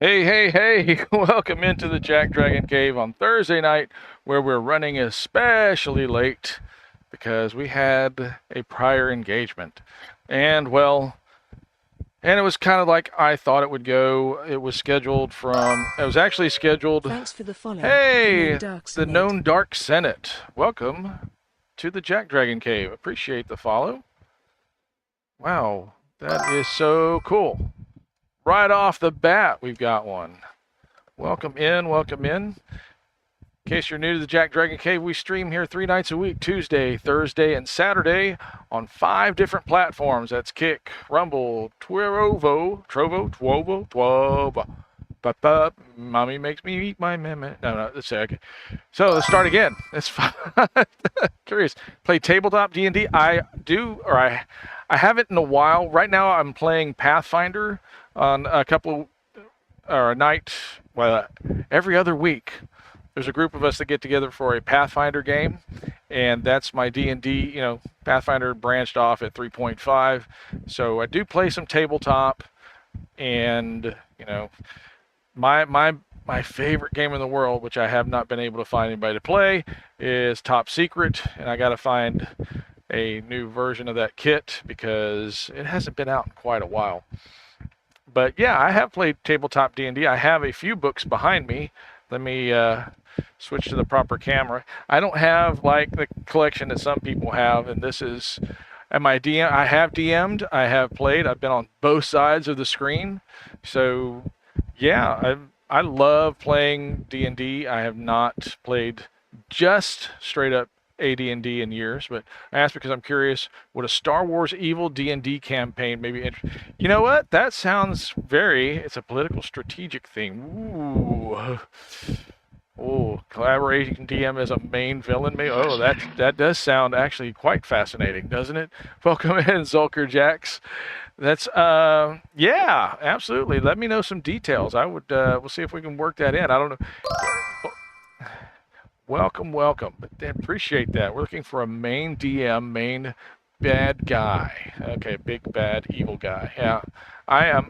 Hey, hey, hey, welcome into the Jack Dragon Cave on Thursday night, where we're running especially late because we had a prior engagement. And well, and it was kind of like I thought it would go. It was actually scheduled. Thanks for the follow, the known Hey, Dark the Senate. known Dark Senate. Welcome to the Jack Dragon Cave. Appreciate the follow. Wow, that is so cool. Right off the bat, we've got one. Welcome in, welcome in. In case you're new to the Jack Dragon Cave, we stream here 3 nights a week, Tuesday, Thursday, and Saturday on 5 different platforms. That's Kick, Rumble, Trovo, Mommy makes me eat my meme. No, let's say okay. So let's start again. It's fun. Curious. Play tabletop D&D. I haven't in a while. Right now I'm playing Pathfinder on a couple or a night, well, every other week. There's a group of us that get together for a Pathfinder game, and that's my D&D. Pathfinder branched off at 3.5, so I do play some tabletop, and my favorite game in the world, which I have not been able to find anybody to play, is Top Secret, and I got to find a new version of that kit because it hasn't been out in quite a while. But yeah, I have played tabletop D&D. I have a few books behind me. Let me switch to the proper camera. I don't have like the collection that some people have, and this is I have DM'd, I have played, I've been on both sides of the screen. So yeah, I love playing D&D. I have not played just straight up AD&D in years, but I asked because I'm curious, would a Star Wars Evil D&D campaign maybe you know what? That sounds it's a political strategic thing. Ooh. Oh, collaborating DM as a main villain. Oh, that does sound actually quite fascinating, doesn't it? Welcome in, Zulker Jax. That's yeah, absolutely. Let me know some details. I would we'll see if we can work that in. I don't know. Welcome, welcome. But appreciate that. We're looking for a main DM, main bad guy. Okay, big bad evil guy. Yeah, I am.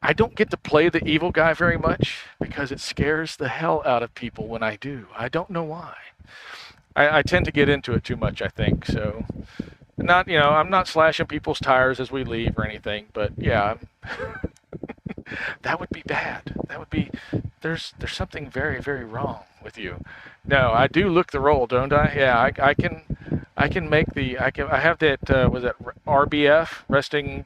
I don't get to play the evil guy very much because it scares the hell out of people when I do. I don't know why. I tend to get into it too much, I think. So, I'm not slashing people's tires as we leave or anything. But yeah, that would be bad. That would be there's something very very wrong with you. No, I do look the role, don't I? Yeah, I can make I have that was that RBF, resting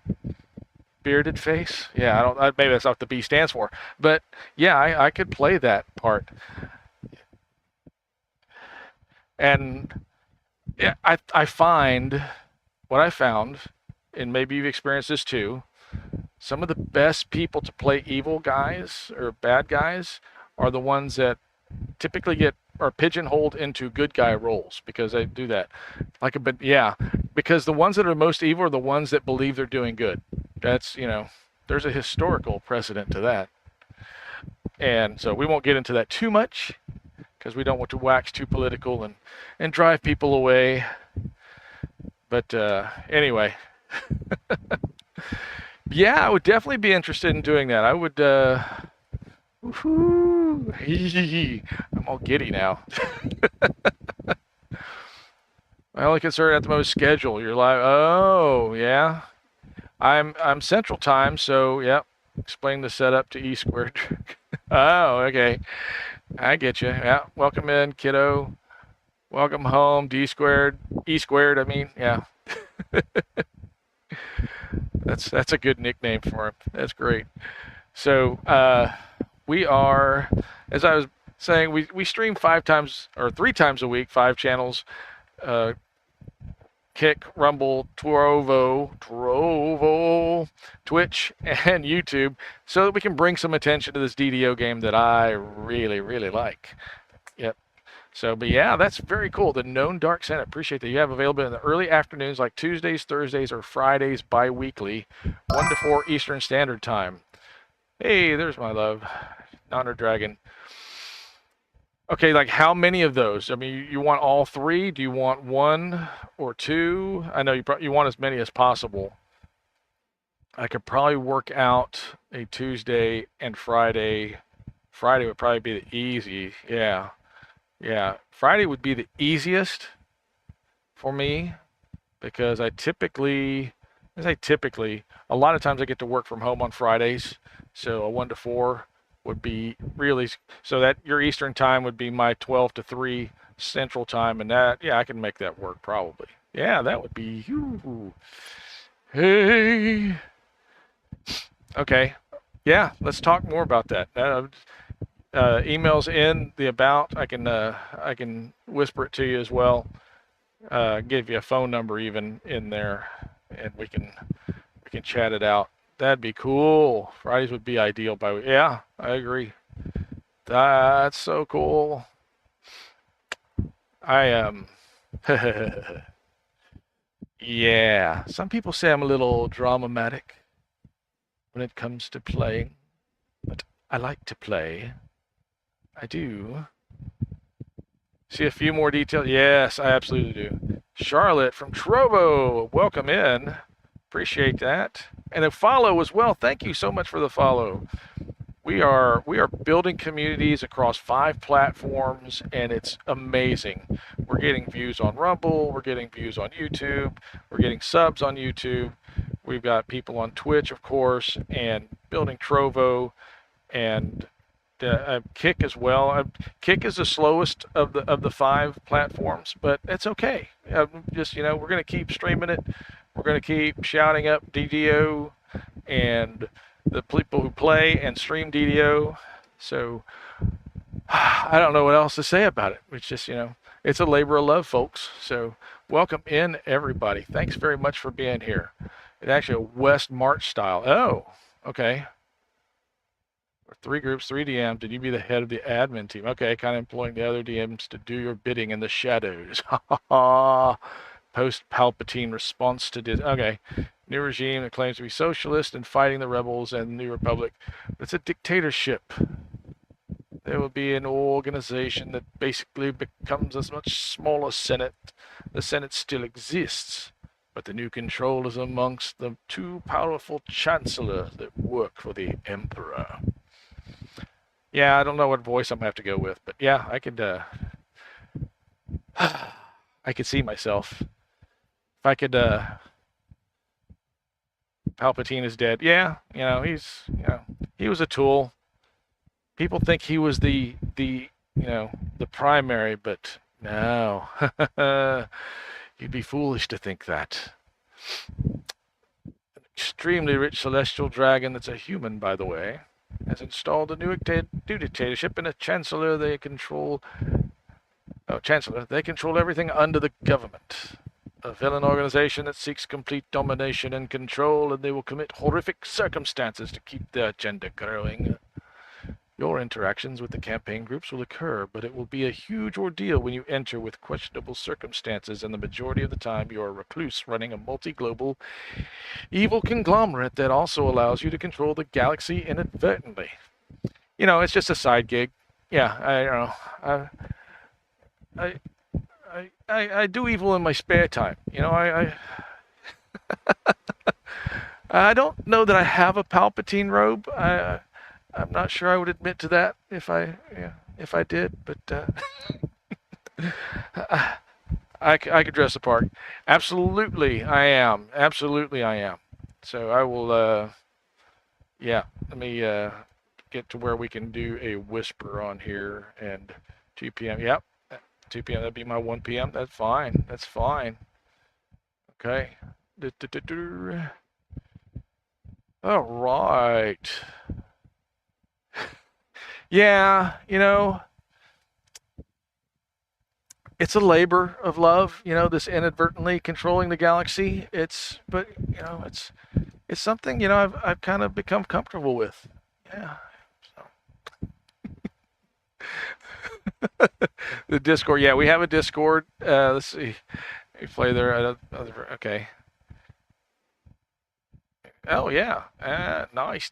bearded face. Yeah, maybe that's not what the B stands for, but yeah, I could play that part. And yeah, I find what I found, and maybe you've experienced this too. Some of the best people to play evil guys or bad guys are the ones that typically are pigeonholed into good guy roles because they do that. But yeah, because the ones that are most evil are the ones that believe they're doing good. That's there's a historical precedent to that, and so we won't get into that too much because we don't want to wax too political and drive people away. But anyway, yeah, I would definitely be interested in doing that. I would. Woohoo! I'm all giddy now. My only concern at the most schedule. You're like, oh yeah, I'm Central Time, so yep. Explain the setup to E squared. Oh, okay. I get you. Yeah. Welcome in, kiddo. Welcome home, D squared. E squared. I mean, yeah. That's a good nickname for him. That's great. So we are, as I was saying, we stream 5 times or 3 times a week, 5 channels. Kick, Rumble, Trovo, Twitch, and YouTube, so that we can bring some attention to this DDO game that I really, really like. Yep. So, but yeah, that's very cool. The known Dark Senate. Appreciate that you have available in the early afternoons, like Tuesdays, Thursdays, or Fridays bi-weekly, 1 to 4 Eastern Standard Time. Hey, there's my love, Nonner Dragon. Okay, like how many of those? I mean, you want all 3? Do you want 1 or 2? I know you want as many as possible. I could probably work out a Tuesday and Friday. Friday would probably be the easy. Yeah. Yeah. Friday would be the easiest for me because a lot of times I get to work from home on Fridays. So a 1 to 4 would be really, so that your Eastern time would be my 12 to 3 Central time. And that, yeah, I can make that work probably. Yeah, that would be, hey. Okay. Yeah, let's talk more about that. Emails in the about. I can whisper it to you as well. Give you a phone number even in there, and we can chat it out. That'd be cool. Fridays would be ideal. Yeah, I agree. That's so cool. I am. Yeah. Some people say I'm a little dramatic when it comes to playing, but I like to play. I do. See a few more details? Yes, I absolutely do. Charlotte from Trovo, welcome in. Appreciate that. And a follow as well. Thank you so much for the follow. We are building communities across 5 platforms, and it's amazing. We're getting views on Rumble, we're getting views on YouTube, we're getting subs on YouTube. We've got people on Twitch, of course, and building Trovo, and Kick as well. Kick is the slowest of the 5 platforms, but it's okay. Just we're gonna keep streaming it. We're gonna keep shouting up DDO and the people who play and stream DDO. So I don't know what else to say about it. It's just it's a labor of love, folks. So welcome in everybody. Thanks very much for being here. It's actually a West March style. Oh, okay. 3 groups, 3 DMs, and you be the head of the admin team. Okay, kind of employing the other DMs to do your bidding in the shadows. Post Palpatine response to this. Okay, new regime that claims to be socialist and fighting the rebels and the New Republic. It's a dictatorship. There will be an organization that basically becomes a much smaller Senate. The Senate still exists, but the new control is amongst the 2 powerful chancellors that work for the Emperor. Yeah, I don't know what voice I'm gonna have to go with, but yeah, I could see myself. If I could Palpatine is dead. Yeah, he was a tool. People think he was the primary, but no. You'd be foolish to think that. An extremely rich celestial dragon that's a human, by the way, has installed a new dictatorship and a chancellor. They control everything under the government. A villain organization that seeks complete domination and control, and they will commit horrific circumstances to keep their agenda growing. Your interactions with the campaign groups will occur, but it will be a huge ordeal when you enter with questionable circumstances, and the majority of the time you are a recluse running a multi-global evil conglomerate that also allows you to control the galaxy inadvertently. It's just a side gig. Yeah, I don't know. I do evil in my spare time. I don't know that I have a Palpatine robe. I'm not sure I would admit to that if I did, but I could dress the part. Absolutely, I am. Absolutely, I am. So I will. Yeah, let me get to where we can do a whisper on here, and 2 p.m. Yep, 2 p.m. That'd be my 1 p.m. That's fine. That's fine. Okay. All right. Yeah, it's a labor of love, this inadvertently controlling the galaxy. It's something, I've kind of become comfortable with. Yeah. So. The Discord, yeah, we have a Discord. Let's see. We play there. Okay. Oh yeah. Nice.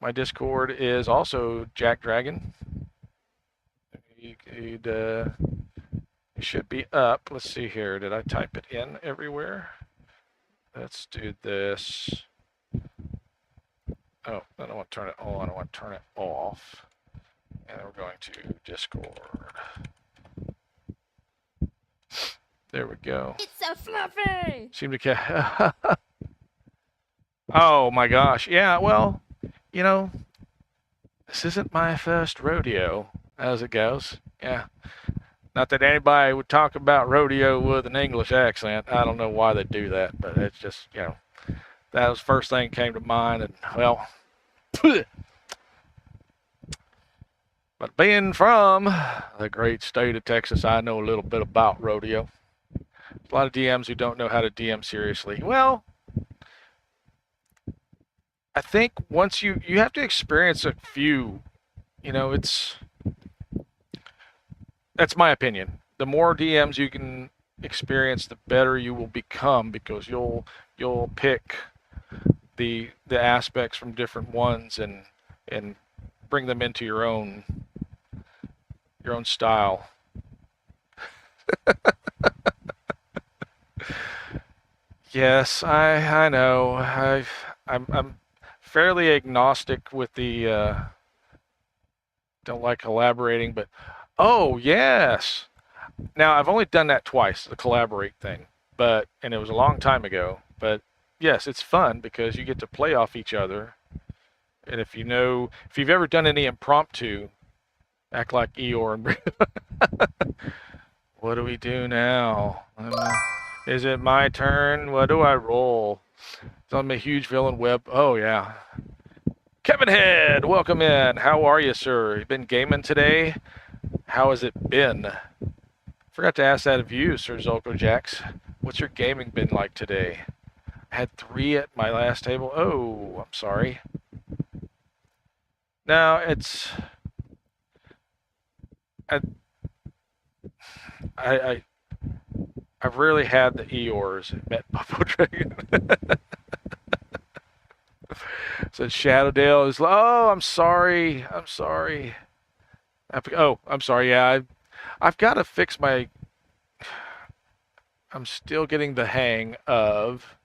My Discord is also JackDrag0n. It should be up. Let's see here. Did I type it in everywhere? Let's do this. want to turn it on. I want to turn it off. And then we're going to Discord. There we go. It's so fluffy. Seem to catch. Oh my gosh. Yeah, well, you know, this isn't my first rodeo, as it goes. Yeah. Not that anybody would talk about rodeo with an English accent. I don't know why they do that, but it's just, that was the first thing that came to mind. And, well, but being from the great state of Texas, I know a little bit about rodeo. There's a lot of DMs who don't know how to DM seriously. Well, I think once you have to experience a few, that's my opinion. The more DMs you can experience, the better you will become, because you'll pick the aspects from different ones and bring them into your own style. Yes, I know. I'm fairly agnostic with the don't like collaborating, but oh yes. Now I've only done that twice, the collaborate thing, and it was a long time ago. But yes, it's fun because you get to play off each other, and if you've ever done any impromptu, act like Eeyore and what do we do now? Is it my turn? What do I roll? I'm a huge villain web. Oh yeah. Kevin Head, welcome in. How are you, sir? You been gaming today? How has it been? Forgot to ask that of you, Sir Zolko Jax. What's your gaming been like today? I had 3 at my last table. Oh, I'm sorry. No, it's I've rarely had the Eeyores. Met Buffalo Dragon. Said Shadowdale is. Oh, I'm sorry. I'm sorry. I'm sorry. Yeah, I've got to fix my. I'm still getting the hang of.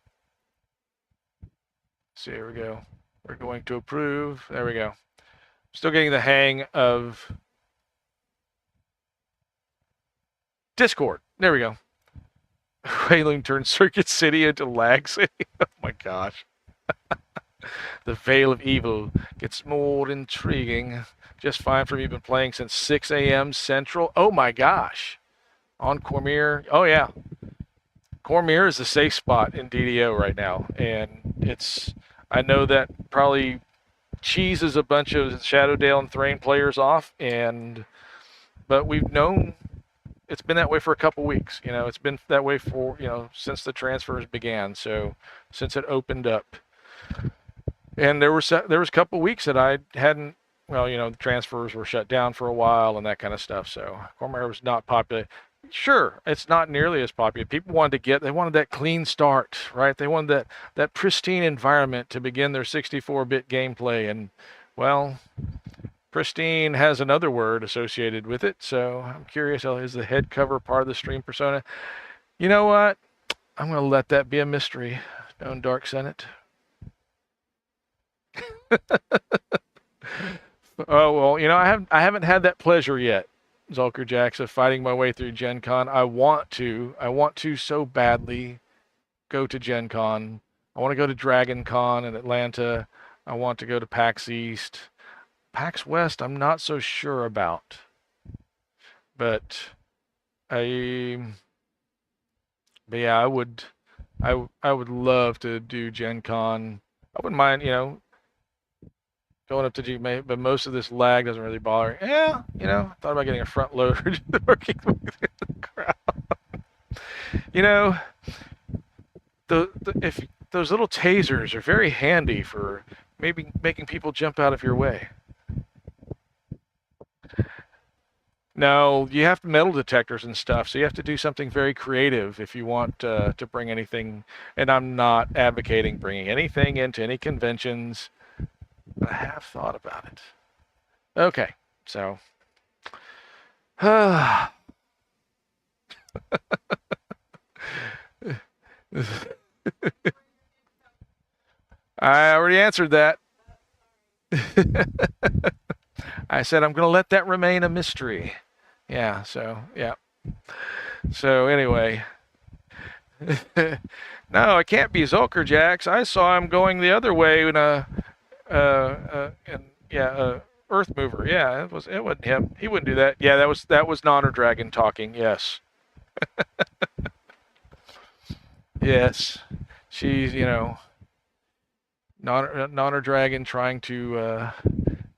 So here we go. We're going to approve. There we go. Still getting the hang of Discord. There we go. Whaling turned Circuit City into Lag City. Oh my gosh. The Veil of Evil gets more intriguing. Just fine for me. Been playing since 6 a.m. Central. Oh my gosh. On Cormier. Oh yeah. Cormier is the safe spot in DDO right now. And I know that probably cheeses a bunch of Shadowdale and Thrane players off. But we've known it's been that way for a couple weeks. It's been that way for, since the transfers began. So since it opened up. And there was a couple weeks that I hadn't, the transfers were shut down for a while and that kind of stuff. So Cormier was not popular. Sure, it's not nearly as popular. People wanted that clean start, right? They wanted that pristine environment to begin their 64-bit gameplay. And, well, pristine has another word associated with it. So I'm curious, is the head cover part of the stream persona? You know what? I'm going to let that be a mystery. Stone Dark Senate. Oh well, I haven't had that pleasure yet, Zulker Jax, of fighting my way through Gen Con. I want to so badly go to Gen Con. I want to go to Dragon Con in Atlanta. I want to go to PAX East. PAX West, I'm not so sure about. But yeah, I would love to do Gen Con. I wouldn't mind, going up to G, but most of this lag doesn't really bother. Yeah, thought about getting a front loader working with the crowd. If those little tasers are very handy for maybe making people jump out of your way. No, you have metal detectors and stuff, so you have to do something very creative if you want to bring anything. And I'm not advocating bringing anything into any conventions. I have thought about it. Okay, so. I already answered that. I said I'm going to let that remain a mystery. Yeah, so, yeah. So, anyway. No, it can't be Zulkerjax. I saw him going the other way in Earth Mover. Yeah, it wasn't him. He wouldn't do that. Yeah, that was Nonner Dragon talking. Yes. Yes. She's, Nonner Dragon trying to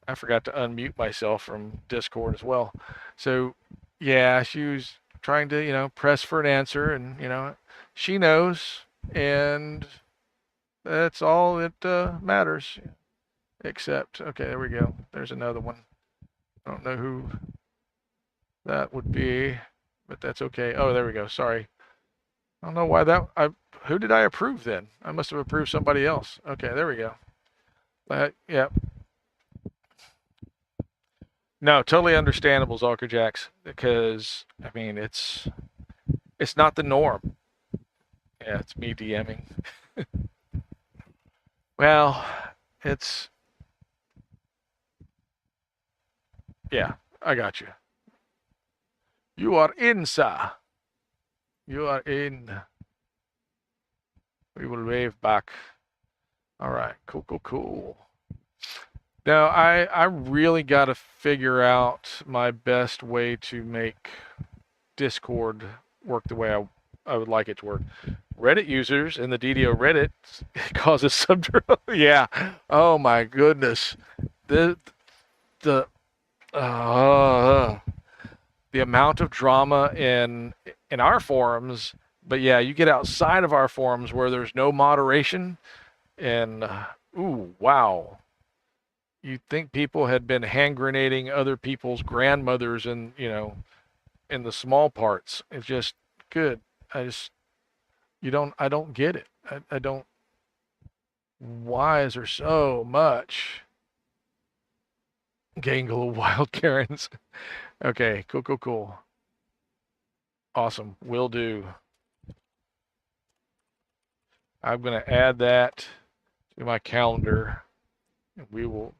I forgot to unmute myself from Discord as well. So, yeah, she was trying to, press for an answer, and, she knows, and that's all that matters. Except, okay, there we go. There's another one. I don't know who that would be, but that's okay. Oh, there we go. Sorry. I don't know why who did I approve then? I must have approved somebody else. Okay, there we go. Yeah. No, totally understandable, Zulkerjax, because, I mean, it's not the norm. Yeah, it's me DMing. Well, yeah, I got you. You are in, sir. You are in. We will wave back. All right, cool. Now, I really got to figure out my best way to make Discord work the way I would like it to work. Reddit users in the DDO Reddit causes some trouble. Yeah. Oh my goodness. The amount of drama in our forums, but yeah, you get outside of our forums where there's no moderation, and ooh, wow. You'd think people had been hand grenading other people's grandmothers and, in the small parts. It's just good. I don't get it. I don't, why is there so much gangle of wild Karens? Okay, cool. Awesome, will do. I'm gonna add that to my calendar. We will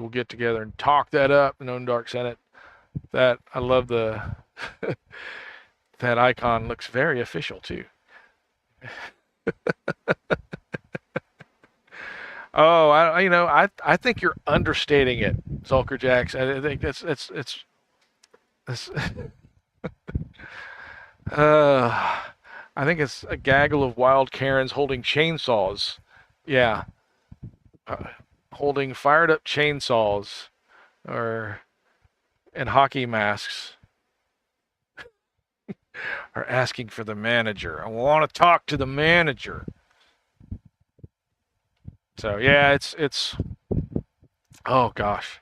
get together and talk that up in Own Dark Senate. That, I love the that icon looks very official too. Oh, I think you're understating it, Zulkerjax. I think it's I think it's a gaggle of wild Karens holding chainsaws. Yeah, holding fired up chainsaws, and hockey masks, are asking for the manager. I want to talk to the manager. So yeah, it's oh gosh,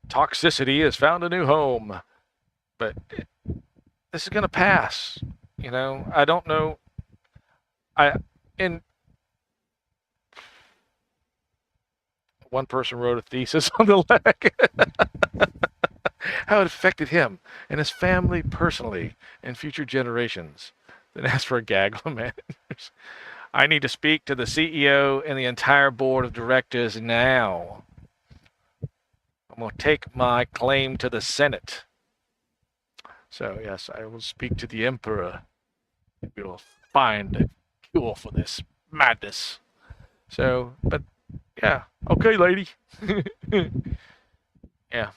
toxicity has found a new home, but this is gonna pass. I don't know. One person wrote a thesis on the leg. How it affected him and his family personally and future generations. Then asked for a gaggle of managers. I need to speak to the CEO and the entire board of directors now. I'm going to take my claim to the Senate. So, yes, I will speak to the Emperor. We will find a cure for this madness. So, but, yeah. Okay, lady. Yeah.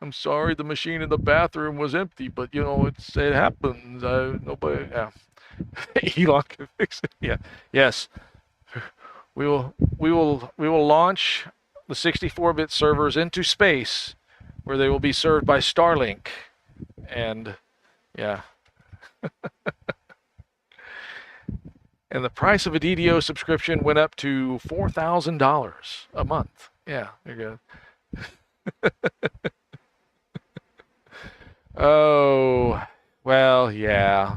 I'm sorry the machine in the bathroom was empty, but, it happens. Nobody, yeah. Elon can fix it. Yeah. Yes. We will launch the 64-bit servers into space, where they will be served by Starlink, and yeah. And the price of a DDO subscription went up to $4,000 a month. Yeah, there you go. Oh, well, yeah.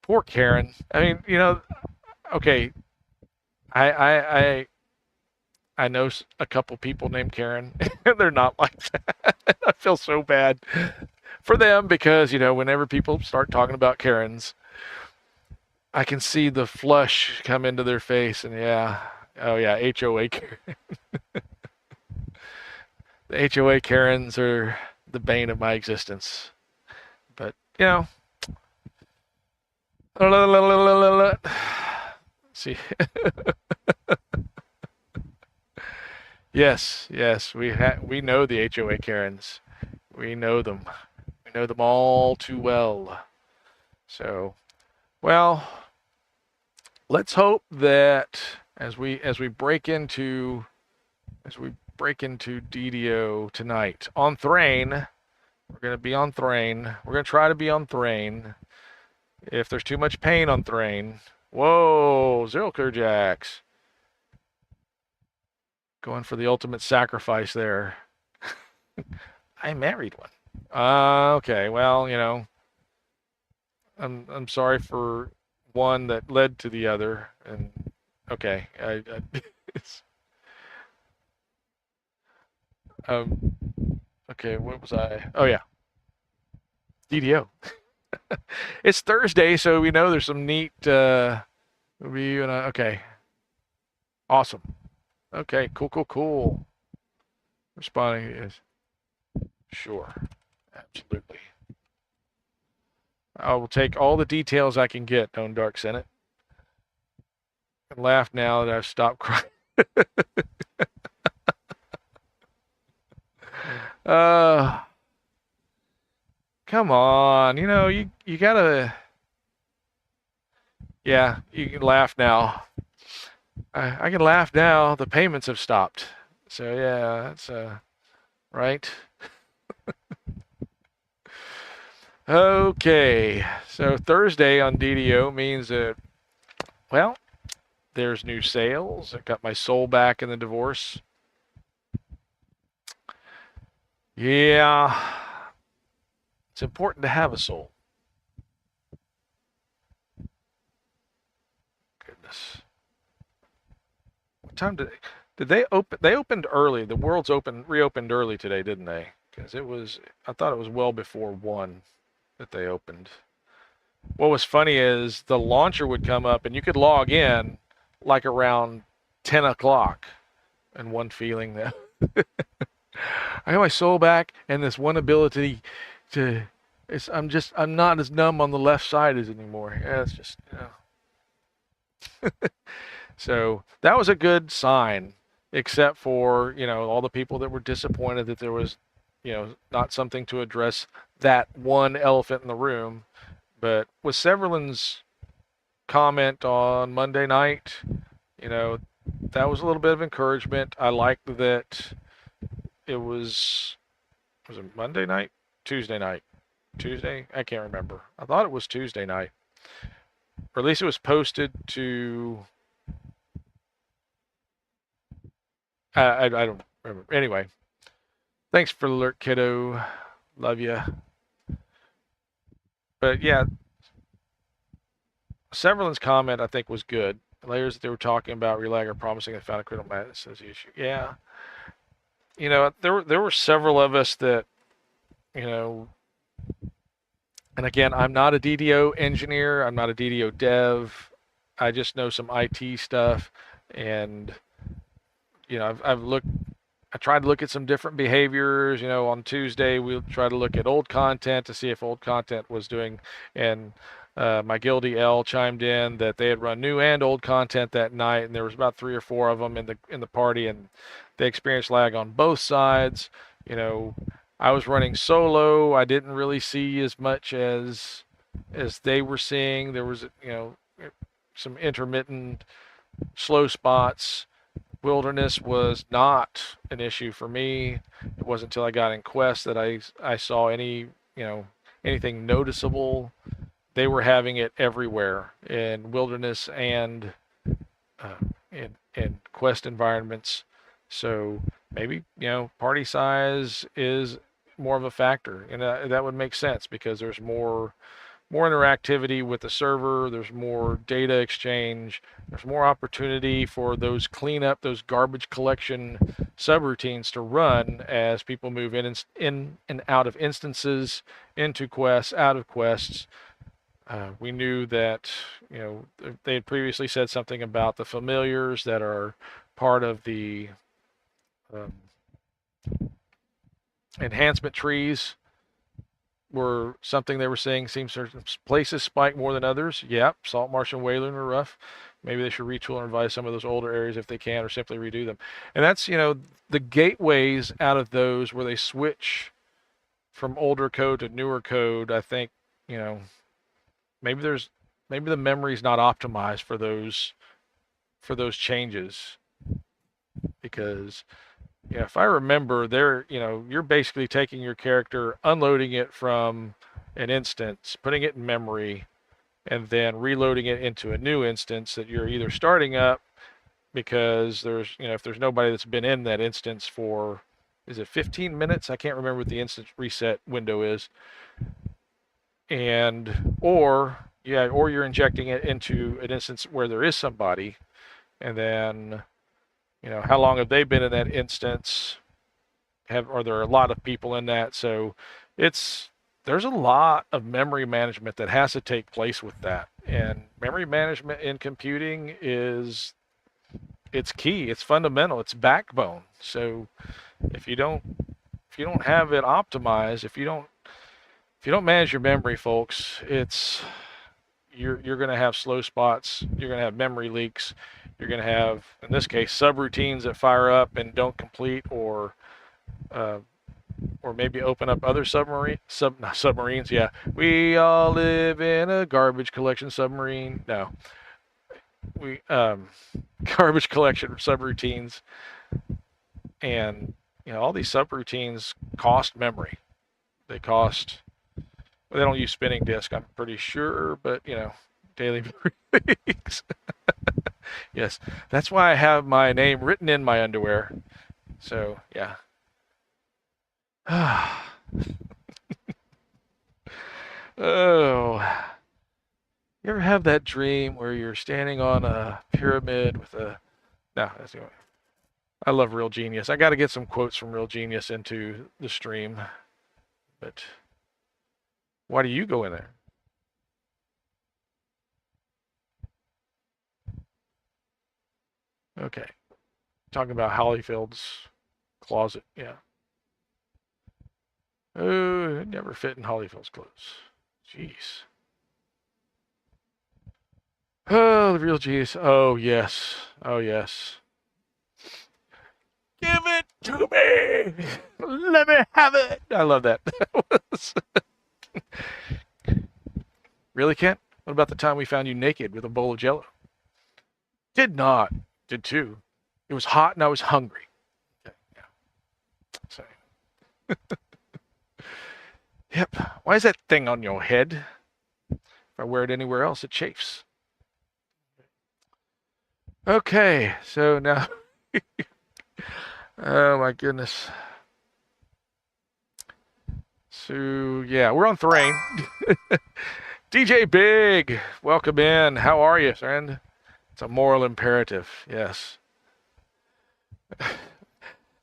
Poor Karen. I mean, okay. I know a couple people named Karen, and they're not like that. I feel so bad for them because, whenever people start talking about Karens, I can see the flush come into their face, and yeah, Oh yeah, HOA. The HOA Karens are the bane of my existence. But you know, see, yes, we know the HOA Karens. We know them. We know them all too well. So, well, let's hope that as we break into DDO tonight on Thrane, we're gonna be on Thrane. We're gonna try to be on Thrane. If there's too much pain on Thrane, whoa, zero clear jacks. Going for the ultimate sacrifice there. I married one. Okay, well, I'm sorry for one that led to the other, and okay, um, okay, what was I? Oh yeah, DDO. It's Thursday, so we know there's some neat review, and okay, awesome. Okay, cool. Responding is sure, absolutely. I will take all the details I can get, Don't Dark Senate. And laugh now that I've stopped crying. uh, Come on, you gotta. Yeah, you can laugh now. I can laugh now. The payments have stopped. So yeah, that's right. Okay, so Thursday on DDO means that, well, there's new sales. I got my soul back in the divorce. Yeah, it's important to have a soul. Goodness. What time did they open? They opened early. The world's reopened early today, didn't they? Because I thought it was well before 1 that they opened. What was funny is the launcher would come up and you could log in like around 10 o'clock. And one feeling that I got my soul back and this one ability to, I'm not as numb on the left side as anymore. Yeah, it's just, So that was a good sign, except for, all the people that were disappointed that there was, not something to address that one elephant in the room. But with Severlin's comment on Monday night, that was a little bit of encouragement. I liked that it was it Monday night? Tuesday night? Tuesday? I can't remember. I thought it was Tuesday night. Or at least it was posted to... I don't remember. Anyway, thanks for the alert, kiddo. Love ya. But yeah, Severlin's comment I think was good. The layers that they were talking about Relag are promising they found a critical mass as the issue. Yeah, there were several of us that, and again, I'm not a DDO engineer. I'm not a DDO dev. I just know some IT stuff, and I tried to look at some different behaviors. On Tuesday, we'll try to look at old content to see if old content was doing, and my Guildie L chimed in that they had run new and old content that night, and there was about 3 or 4 of them in the party, and they experienced lag on both sides. I was running solo. I didn't really see as much as they were seeing. There was, some intermittent slow spots. Wilderness was not an issue for me. It wasn't until I got in Quest that I saw anything noticeable. They were having it everywhere in Wilderness and in Quest environments. So maybe party size is more of a factor, and that would make sense because there's more interactivity with the server, there's more data exchange, there's more opportunity for those cleanup, those garbage collection subroutines to run as people move in and out of instances, into quests, out of quests. We knew that, you know, they had previously said something about the familiars that are part of the um, enhancement trees were something they were saying seems certain places spike more than others. Yep, Salt Marsh and Wayland were rough. Maybe they should retool and revise some of those older areas if they can, or simply redo them. And that's, you know, the gateways out of those where they switch from older code to newer code. I think, you know, maybe maybe the memory's not optimized for those changes, because yeah, if I remember, you're basically taking your character, unloading it from an instance, putting it in memory, and then reloading it into a new instance that you're either starting up because there's, you know, if there's nobody that's been in that instance for, is it 15 minutes? I can't remember what the instance reset window is. And, or you're injecting it into an instance where there is somebody, and then, you know, how long have they been in that instance? Are there a lot of people in that? So there's a lot of memory management that has to take place with that. And memory management in computing it's key, it's fundamental, it's backbone. So if you don't have it optimized, if you don't manage your memory, folks, you're going to have slow spots, you're going to have memory leaks, you're going to have, in this case, subroutines that fire up and don't complete, or maybe open up other submarines. Yeah, we all live in a garbage collection submarine. No, we garbage collection subroutines, and you know, all these subroutines cost memory. They cost. Well, they don't use spinning disk, I'm pretty sure, but you know, daily leaks. Yes, that's why I have my name written in my underwear. So yeah. Oh, you ever have that dream where you're standing on a pyramid with a... No, that's the way. I love Real Genius. I got to get some quotes from Real Genius into the stream. But why do you go in there? Okay. Talking about Hollyfield's closet. Yeah. Oh, it never fit in Hollyfield's clothes. Jeez. Oh, the Real Genius. Oh, yes. Oh, yes. Give it to me. Let me have it. I love that. Really, Kent? What about the time we found you naked with a bowl of Jello? Did not. Did too. It was hot and I was hungry. Okay, yeah. So, yep. Why is that thing on your head? If I wear it anywhere else, it chafes. Okay, so now... oh my goodness. So, yeah, we're on Thrane. DJ Big, welcome in. How are you, friend? It's a moral imperative, yes.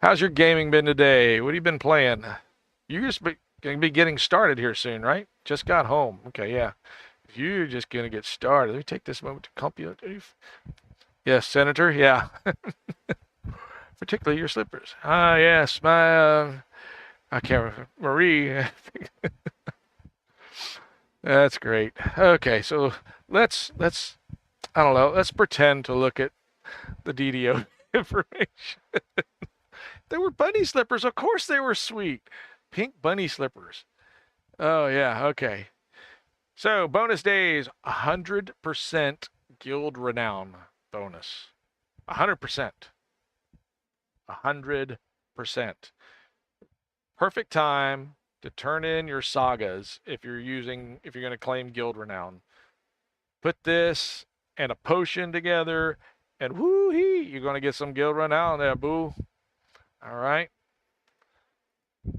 How's your gaming been today? What have you been playing? You're just going to be getting started here soon, right? Just got home. Okay, yeah. You're just going to get started. Let me take this moment to compliment you. Yes, Senator, yeah. Particularly your slippers. Ah, yes, my... I can't remember. Marie. That's great. Okay, so let's I don't know. Let's pretend to look at the DDO information. They were bunny slippers. Of course they were sweet. Pink bunny slippers. Oh yeah. Okay. So bonus days, 100% guild renown bonus. 100%. 100%. Perfect time to turn in your sagas if you're going to claim guild renown. Put this and a potion together, and woo-hee, you're going to get some guild renown there, boo. All right.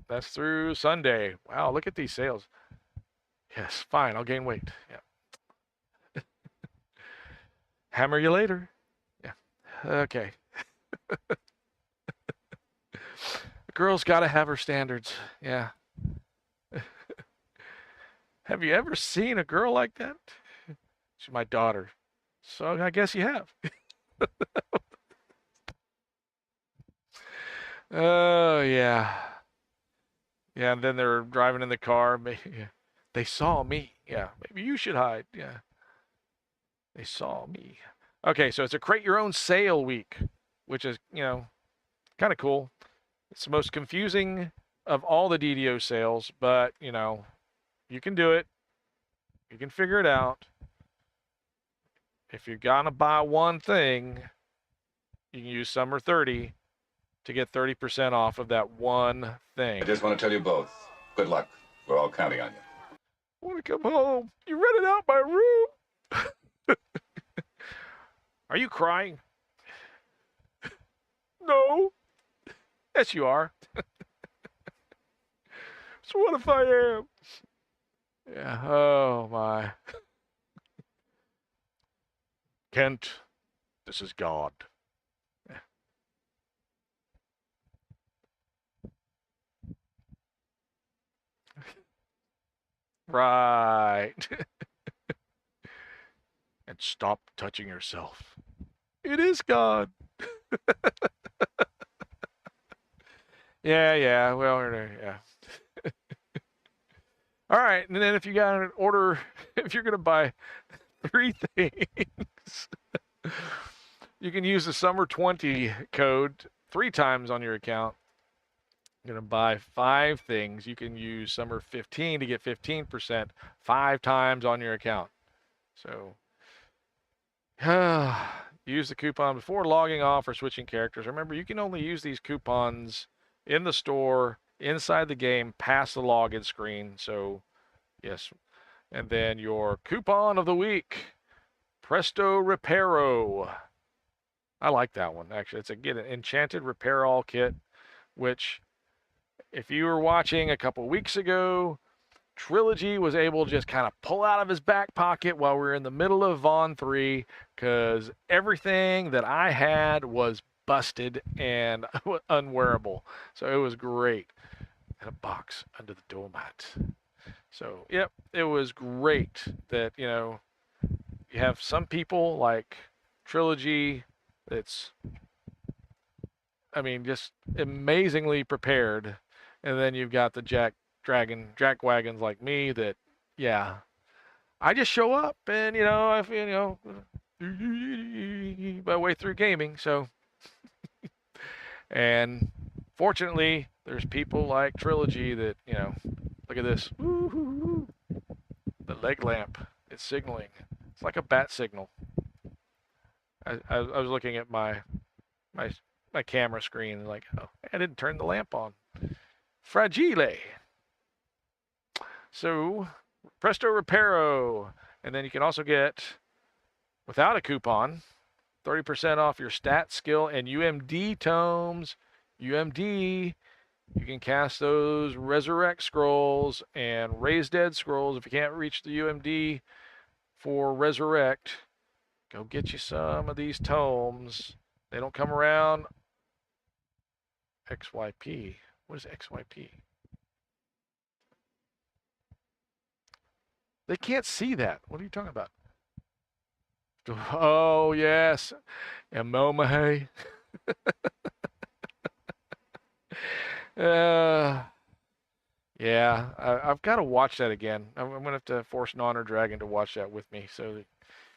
That's through Sunday. Wow, look at these sales. Yes, fine, I'll gain weight. Yeah. Hammer you later. Yeah. Okay. The girl's got to have her standards. Yeah. Have you ever seen a girl like that? She's my daughter. So I guess you have. Oh, yeah. Yeah, and then they're driving in the car. They saw me. Yeah, maybe you should hide. Yeah, they saw me. Okay, so it's a create your own sale week, which is, kind of cool. It's the most confusing of all the DDO sales, but, you can do it. You can figure it out. If you're gonna buy one thing, you can use Summer 30 to get 30% off of that one thing. I just want to tell you both, good luck. We're all counting on you. I want to come home. You rented out my room. Are you crying? No. Yes, you are. So what if I am? Yeah. Oh, my. Kent, this is God. Yeah. Right. And stop touching yourself. It is God. Yeah. Well, yeah. All right. And then if you got an order, if you're going to buy 3 things, you can use the Summer 20 code 3 times on your account. You're going to buy 5 things. You can use Summer 15 to get 15% 5 times on your account. So use the coupon before logging off or switching characters. Remember, you can only use these coupons in the store, inside the game, past the login screen. So, yes. And then your coupon of the week, Presto Reparo. I like that one, actually. It's an enchanted repair all kit, which, if you were watching a couple weeks ago, Trilogy was able to just kind of pull out of his back pocket while we were in the middle of Vaughn 3, because everything that I had was busted and unwearable. So it was great. And a box under the doormat. So, yep, it was great that, you have some people like Trilogy that's, just amazingly prepared. And then you've got the Jack-wagons like me that, yeah, I just show up and, my way through gaming. So, and fortunately, there's people like Trilogy that, look at this. Woo-hoo-hoo. The leg lamp is signaling. It's like a bat signal. I was looking at my camera screen and like, oh, I didn't turn the lamp on. Fragile. So, Presto Reparo. And then you can also get, without a coupon, 30% off your stat, skill, and UMD tomes. UMD, you can cast those Resurrect scrolls and Raise Dead scrolls. If you can't reach the UMD for Resurrect, go get you some of these tomes. They don't come around. XYP. What is XYP? They can't see that. What are you talking about? Oh, yes. And Momahay. Yeah, I've got to watch that again. I'm going to have to force Honor Dragon to watch that with me so that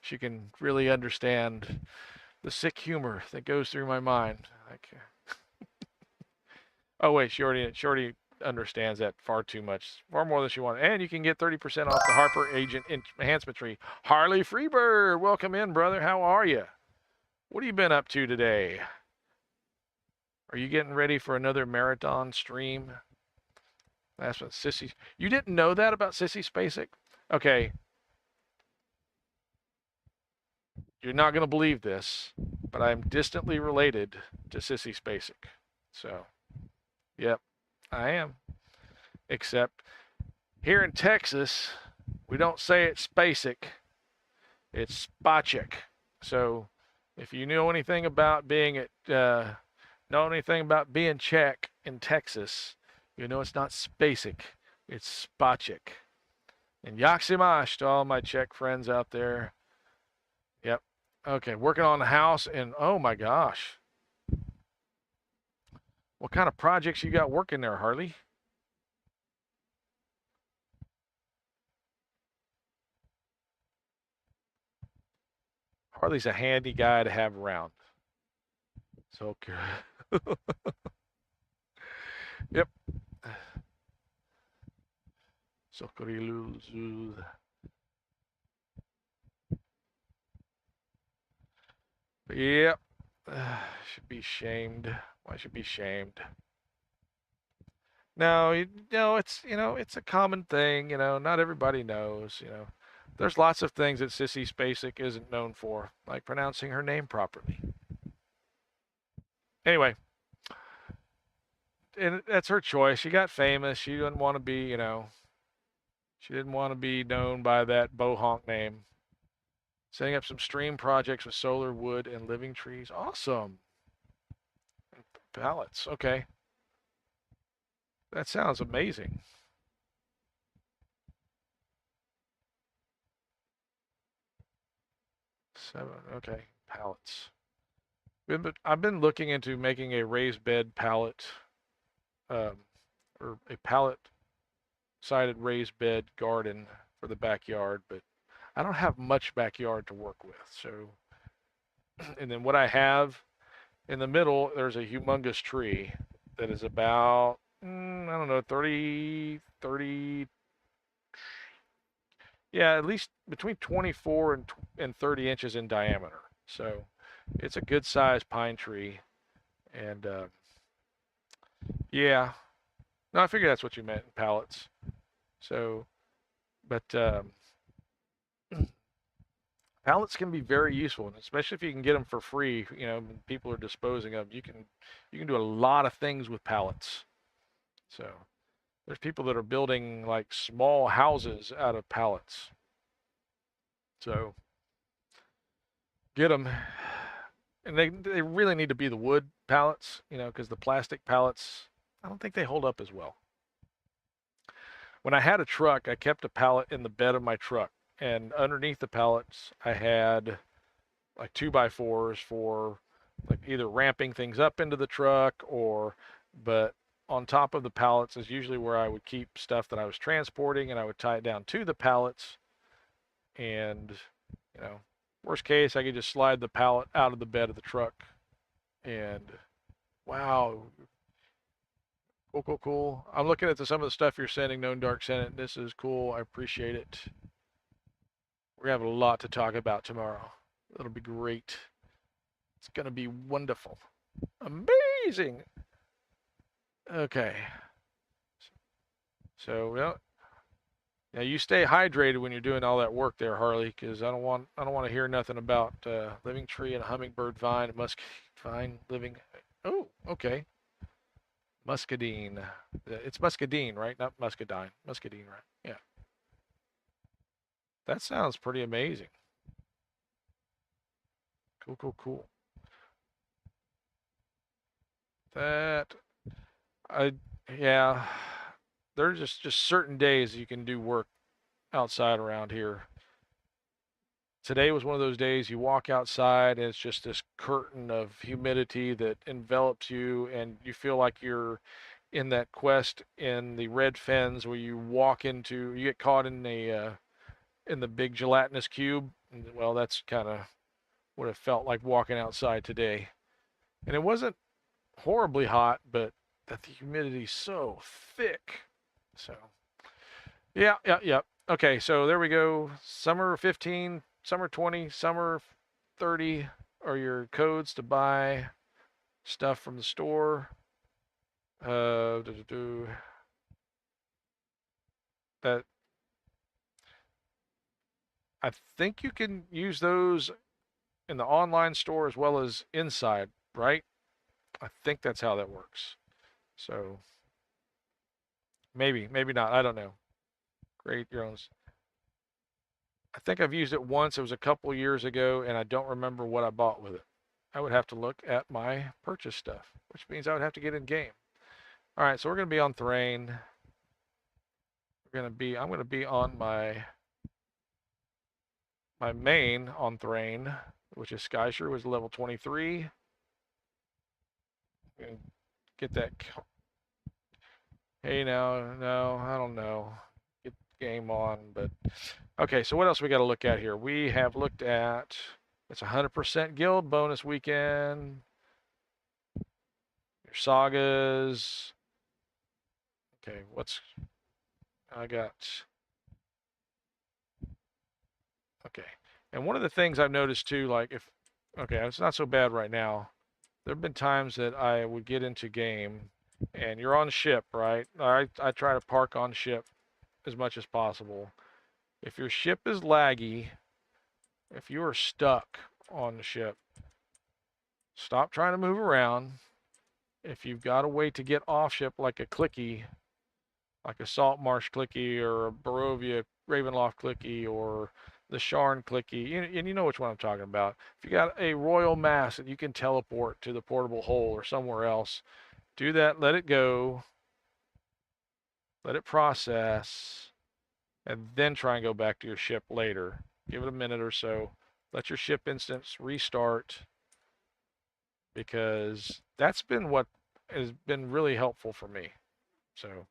she can really understand the sick humor that goes through my mind. Like, oh wait, she already understands that far too much, far more than she wanted. And you can get 30% off the Harper Agent Enhancement Tree. Harley Freebird, welcome in, brother. How are you? What have you been up to today? Are you getting ready for another marathon stream? That's what Sissy. You didn't know that about Sissy Spacek? Okay. You're not going to believe this, but I'm distantly related to Sissy Spacek. So, yep, I am. Except here in Texas, we don't say it's Spacek. It's Spacek. So, if you know anything about being Czech in Texas, you know it's not Spacek, it's Spacek. And Yaksimash to all my Czech friends out there. Yep. Okay, working on the house, and oh my gosh. What kind of projects you got working there, Harley? Harley's a handy guy to have around. So good. Yep. Sokoriluzuz. Yep. Should be shamed. Why should be shamed? No, it's a common thing. Not everybody knows. There's lots of things that Sissy Spacek isn't known for, like pronouncing her name properly. Anyway, and that's her choice. She got famous. She didn't want to be, she didn't want to be known by that bohonk name. Setting up some stream projects with solar, wood, and living trees. Awesome. Pallets. Okay. That sounds amazing. 7. Okay. Pallets. I've been looking into making a raised bed pallet, or a pallet sided raised bed garden for the backyard, but I don't have much backyard to work with. So, and then what I have in the middle, there's a humongous tree that is about, I don't know, 30, yeah, at least between 24 and 30 inches in diameter. So it's a good sized pine tree. And yeah, no, I figured that's what you meant, pallets. So, but pallets can be very useful, and especially if you can get them for free. When people are disposing of them, you can do a lot of things with pallets. So there's people that are building like small houses out of pallets. So get them, and they really need to be the wood pallets, because the plastic pallets, I don't think they hold up as well. When I had a truck, I kept a pallet in the bed of my truck, and underneath the pallets, I had like 2x4s for like either ramping things up into the truck but on top of the pallets is usually where I would keep stuff that I was transporting, and I would tie it down to the pallets. And, worst case, I could just slide the pallet out of the bed of the truck. And wow, cool, cool, cool. I'm looking at some of the stuff you're sending, Known Dark Senate. This is cool. I appreciate it. We're gonna have a lot to talk about tomorrow. It'll be great. It's gonna be wonderful. Amazing. Okay. So, well, yeah, you stay hydrated when you're doing all that work there, Harley, because I don't want to hear nothing about living tree and hummingbird vine and musky vine living. Oh, okay. Muscadine. It's muscadine, right? Not muscadine. Muscadine, right? Yeah. That sounds pretty amazing. Cool, cool, cool. That yeah. There's just certain days you can do work outside around here. Today was one of those days you walk outside and it's just this curtain of humidity that envelops you, and you feel like you're in that quest in the Red Fens where you get caught in the big gelatinous cube. Well, that's kind of what it felt like walking outside today. And it wasn't horribly hot, but that the humidity's so thick. So, yeah, yeah, yeah. Okay, so there we go. Summer 15, summer 20, summer 30 are your codes to buy stuff from the store. That I think you can use those in the online store as well as inside, right? I think that's how that works. So maybe, maybe not. I don't know. Create your own. I think I've used it once. It was a couple years ago, and I don't remember what I bought with it. I would have to look at my purchase stuff, which means I would have to get in game. All right, so we're going to be on Thrane. I'm gonna be on my main on Thrane, which is Skyshrew, was level 23. And get that. Hey, now, no, I don't know. Get the game on, but okay. So what else we got to look at here? We have looked at it's 100% guild bonus weekend. Your sagas. Okay, what's I got? Okay, and one of the things I've noticed too, like if okay, it's not so bad right now. There have been times that I would get into game, and you're on ship, right? I try to park on ship as much as possible. If your ship is laggy, if you are stuck on the ship, stop trying to move around. If you've got a way to get off ship, like a clicky, like a Saltmarsh clicky or a Barovia Ravenloft clicky or the Sharn clicky, and you know which one I'm talking about. If you got a royal mass that you can teleport to the portable hole or somewhere else, do that, let it go, let it process, and then try and go back to your ship later. Give it a minute or so. Let your ship instance restart, because that's been what has been really helpful for me. So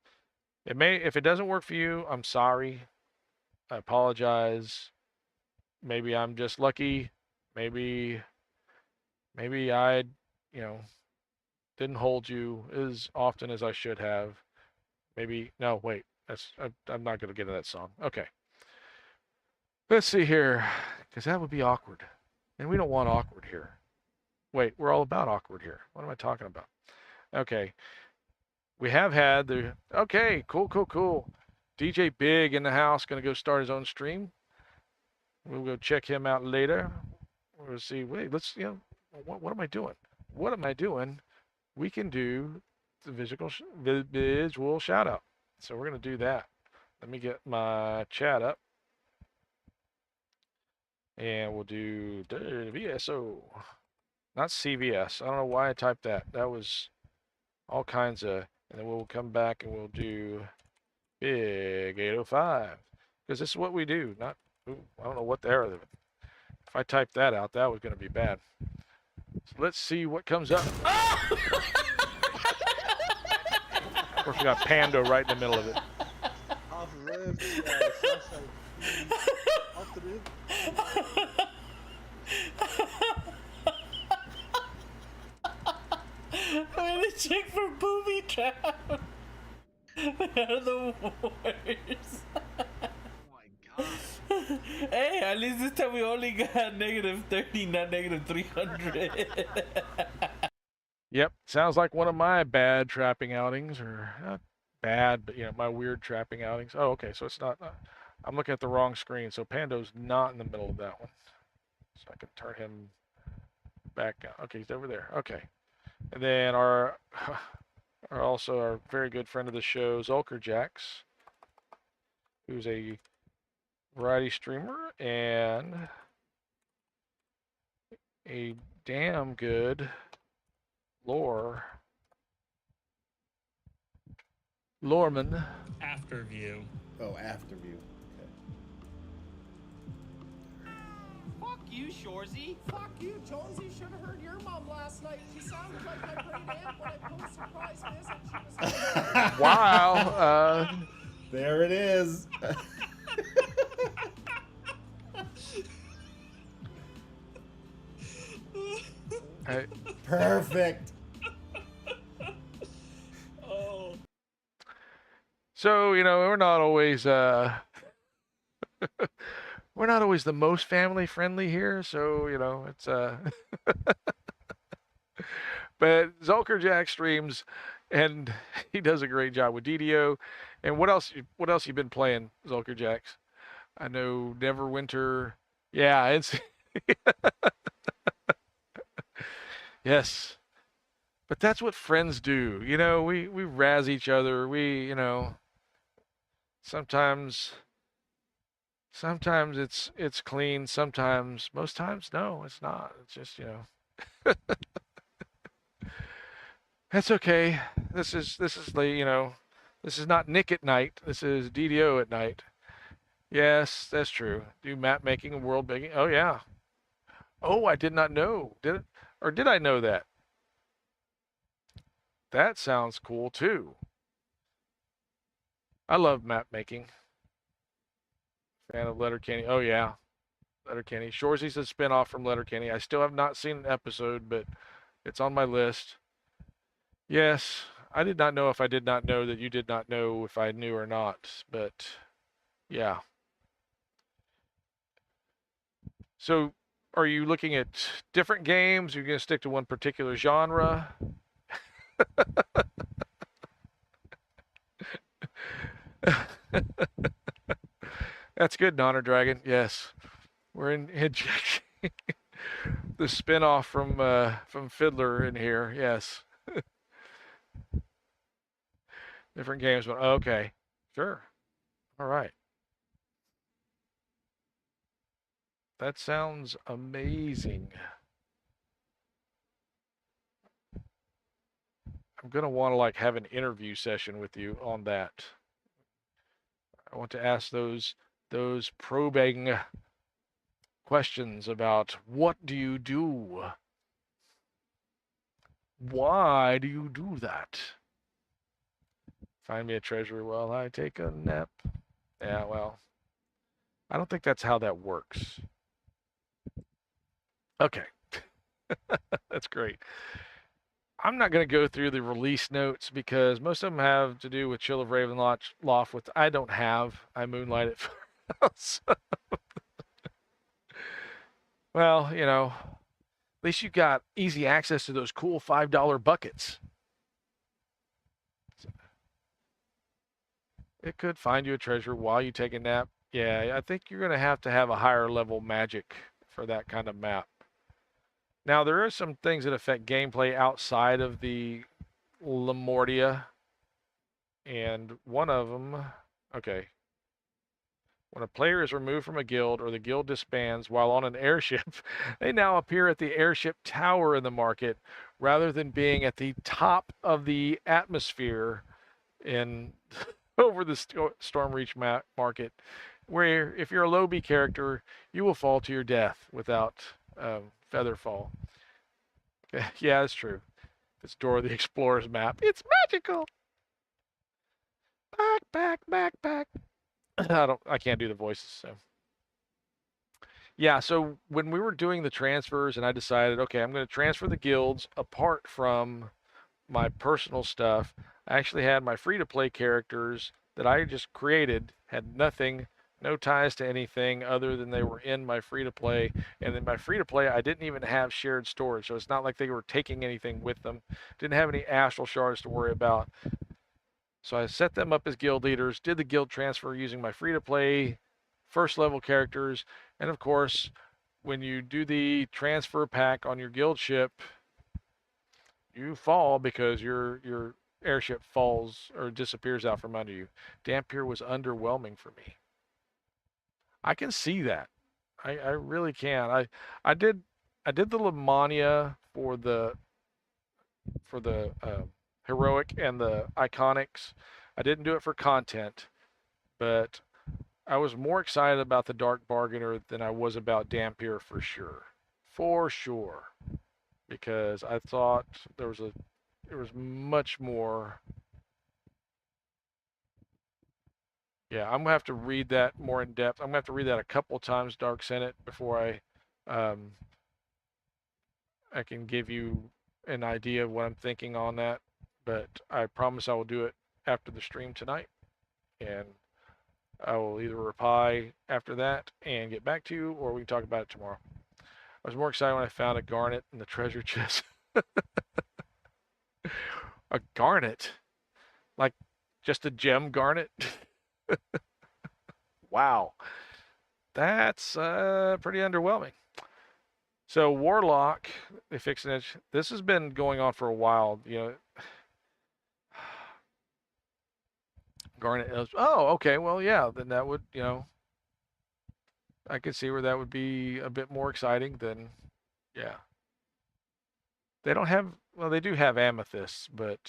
if it doesn't work for you, I'm sorry. I apologize. Maybe I'm just lucky. Maybe I, you know, didn't hold you as often as I should have. Maybe no, wait. I'm not going to get into that song. Okay. Let's see here, because that would be awkward, and we don't want awkward here. Wait, we're all about awkward here. What am I talking about? Okay. We have had the okay, cool. DJ Big in the house, gonna go start his own stream. We'll go check him out later. We'll see. Wait, let's what am I doing? What am I doing? We can do the visual shout out. So we're gonna do that. Let me get my chat up, and we'll do VSO, not CVS. I don't know why I typed that. That was all kinds of. And then we'll come back and we'll do Big 805, because this is what we do. Not, I don't know what the error. If I typed that out, that was going to be bad. So let's see what comes up. Of course, we got Pando right in the middle of it. I'm gonna check for booby trap. They're the worst. Oh my god. Hey, at least this time we only got negative 30, not negative 300. Yep, sounds like one of my bad trapping outings, or not bad, but my weird trapping outings. Oh, okay, so it's not. I'm looking at the wrong screen. So Pando's not in the middle of that one. So I can turn him back down. Okay, he's over there. Okay, and then our very good friend of the show, Zulkerjax, who's a variety streamer and a damn good loreman. After view. Oh, after view. Okay. Fuck you, Shorzy. Fuck you, Jonesy. Should have heard your mom last night. She sounded like my great aunt when I post surprise visit. She was Wow. There it is. Perfect. Oh. So, we're not always we're not always the most family friendly here, so, it's but Zulkerjack streams, and he does a great job with DDO. And what else you been playing, Zulkerjax? I know Neverwinter. Yeah, it's yes. But that's what friends do. We razz each other. We, sometimes it's clean, most times no, it's not. It's just, that's okay. This is the This is not Nick at night. This is DDO at night. Yes, that's true. Do map making and world making. Oh yeah. Oh, I did not know. Did it? Or did I know that? That sounds cool too. I love map making. Fan of Letterkenny. Oh yeah. Letterkenny. Shorzy's a spinoff from Letterkenny. I still have not seen an episode, but it's on my list. Yes, I did not know if I did not know that you did not know if I knew or not, but yeah. So, are you looking at different games? Are you going to stick to one particular genre? That's good, Donner Dragon. Yes, we're in the spinoff from Fiddler in here. Yes, different games, but okay, sure, all right. That sounds amazing. I'm gonna want to like have an interview session with you on that. I want to ask those probing questions about what do you do? Why do you do that? Find me a treasure while I take a nap. Yeah, well, I don't think that's how that works. Okay. That's great. I'm not going to go through the release notes because most of them have to do with Chill of Ravenloft, which I don't have. I moonlight it for else. Well, at least you got easy access to those cool $5 buckets. It could find you a treasure while you take a nap. Yeah, I think you're going to have a higher level magic for that kind of map. Now, there are some things that affect gameplay outside of the Lamordia. And one of them, okay. When a player is removed from a guild or the guild disbands while on an airship, they now appear at the airship tower in the market rather than being at the top of the atmosphere in over the Stormreach market, where if you're a low B character, you will fall to your death without Featherfall. Yeah, that's true. It's Dora the Explorer's map. It's magical. Back. I can't do the voices, so. Yeah, so when we were doing the transfers and I decided, okay, I'm going to transfer the guilds apart from my personal stuff, I actually had my free-to-play characters that I just created, had nothing, no ties to anything other than they were in my free-to-play. And in my free-to-play, I didn't even have shared storage, so it's not like they were taking anything with them. Didn't have any astral shards to worry about. So I set them up as guild leaders, did the guild transfer using my free-to-play first level characters, and of course, when you do the transfer pack on your guild ship, you fall because your airship falls or disappears out from under you. Dampier was underwhelming for me. I can see that. I really can. I did the Lamania for the heroic and the iconics. I didn't do it for content, but I was more excited about the Dark Bargainer than I was about Dampier for sure. For sure. Because I thought there was much more. Yeah, I'm gonna have to read that more in depth. I'm gonna have to read that a couple times, Dark Senate, before I can give you an idea of what I'm thinking on that. But I promise I will do it after the stream tonight, and I will either reply after that and get back to you, or we can talk about it tomorrow. I was more excited when I found a garnet in the treasure chest. A garnet? Like just a gem garnet? Wow. That's pretty underwhelming. So Warlock, they fixed it. This has been going on for a while. Garnet is, oh, okay, well, yeah, then that would, I could see where that would be a bit more exciting than, yeah. They don't have, well, they do have amethysts, but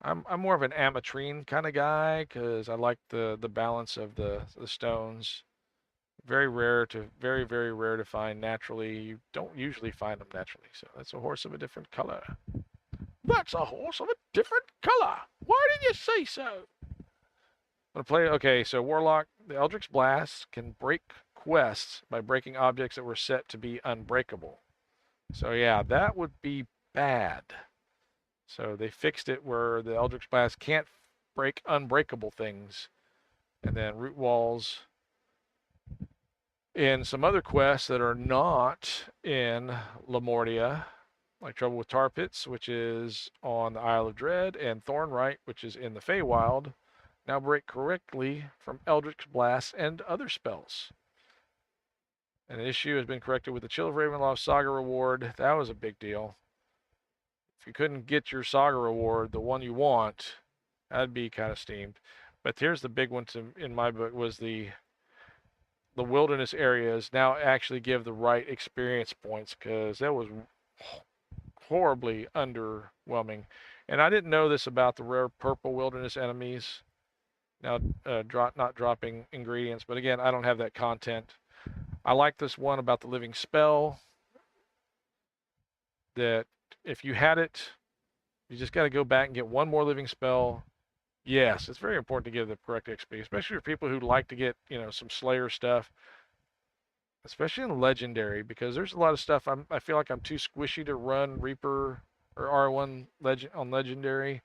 I'm more of an ametrine kind of guy because I like the balance of the stones. Very rare to find naturally. You don't usually find them naturally. So that's a horse of a different color. That's a horse of a different color. Why did you say so? I'm gonna play. Okay, so Warlock, the Eldritch Blast can break quests by breaking objects that were set to be unbreakable. So yeah, that would be bad. So they fixed it where the Eldritch Blast can't break unbreakable things. And then root walls in some other quests that are not in Lamordia, like Trouble with Tar Pits, which is on the Isle of Dread, and Thornright, which is in the Feywild, now break correctly from Eldritch Blast and other spells. An issue has been corrected with the Chill of Ravenloft Saga reward. That was a big deal. If you couldn't get your Saga reward, the one you want, that'd be kind of steamed. But here's the big one in my book was the wilderness areas now actually give the right experience points because that was horribly underwhelming. And I didn't know this about the rare purple wilderness enemies. Now, not dropping ingredients, but again, I don't have that content. I like this one about the living spell. That if you had it, you just got to go back and get one more living spell. Yes, it's very important to give the correct XP, especially for people who like to get, some Slayer stuff, especially in Legendary, because there's a lot of stuff I feel like I'm too squishy to run Reaper or R1 on Legendary.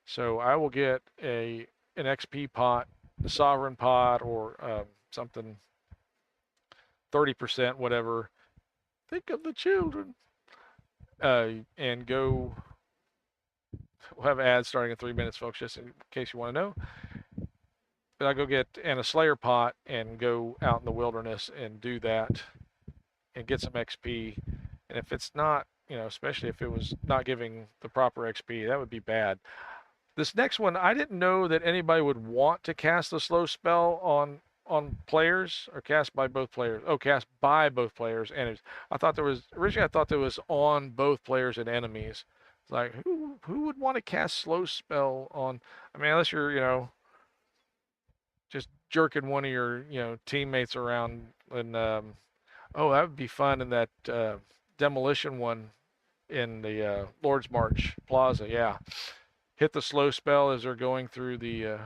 So I will get an XP pot, the Sovereign pot, or something 30%, whatever. Think of the children. And go. We'll have ads starting in 3 minutes, folks, just in case you want to know. But I'll go get a Slayer pot and go out in the wilderness and do that and get some XP. And if it's not, especially if it was not giving the proper XP, that would be bad. This next one, I didn't know that anybody would want to cast the slow spell on players or cast by both players. Oh, cast by both players and enemies. I thought there was on both players and enemies. It's like who would want to cast slow spell on? I mean, unless you're just jerking one of your teammates around and that would be fun in that demolition one in the Lord's March Plaza. Yeah, hit the slow spell as they're going through the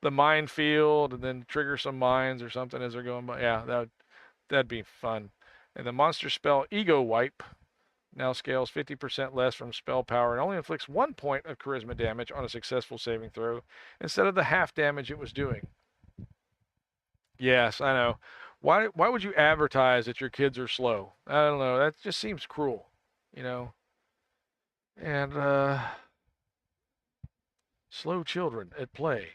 the minefield and then trigger some mines or something as they're going by. Yeah, that'd be fun. And the monster spell Ego Wipe now scales 50% less from spell power and only inflicts 1 point of charisma damage on a successful saving throw instead of the half damage it was doing. Yes, I know. Why would you advertise that your kids are slow? I don't know. That just seems cruel, And slow children at play.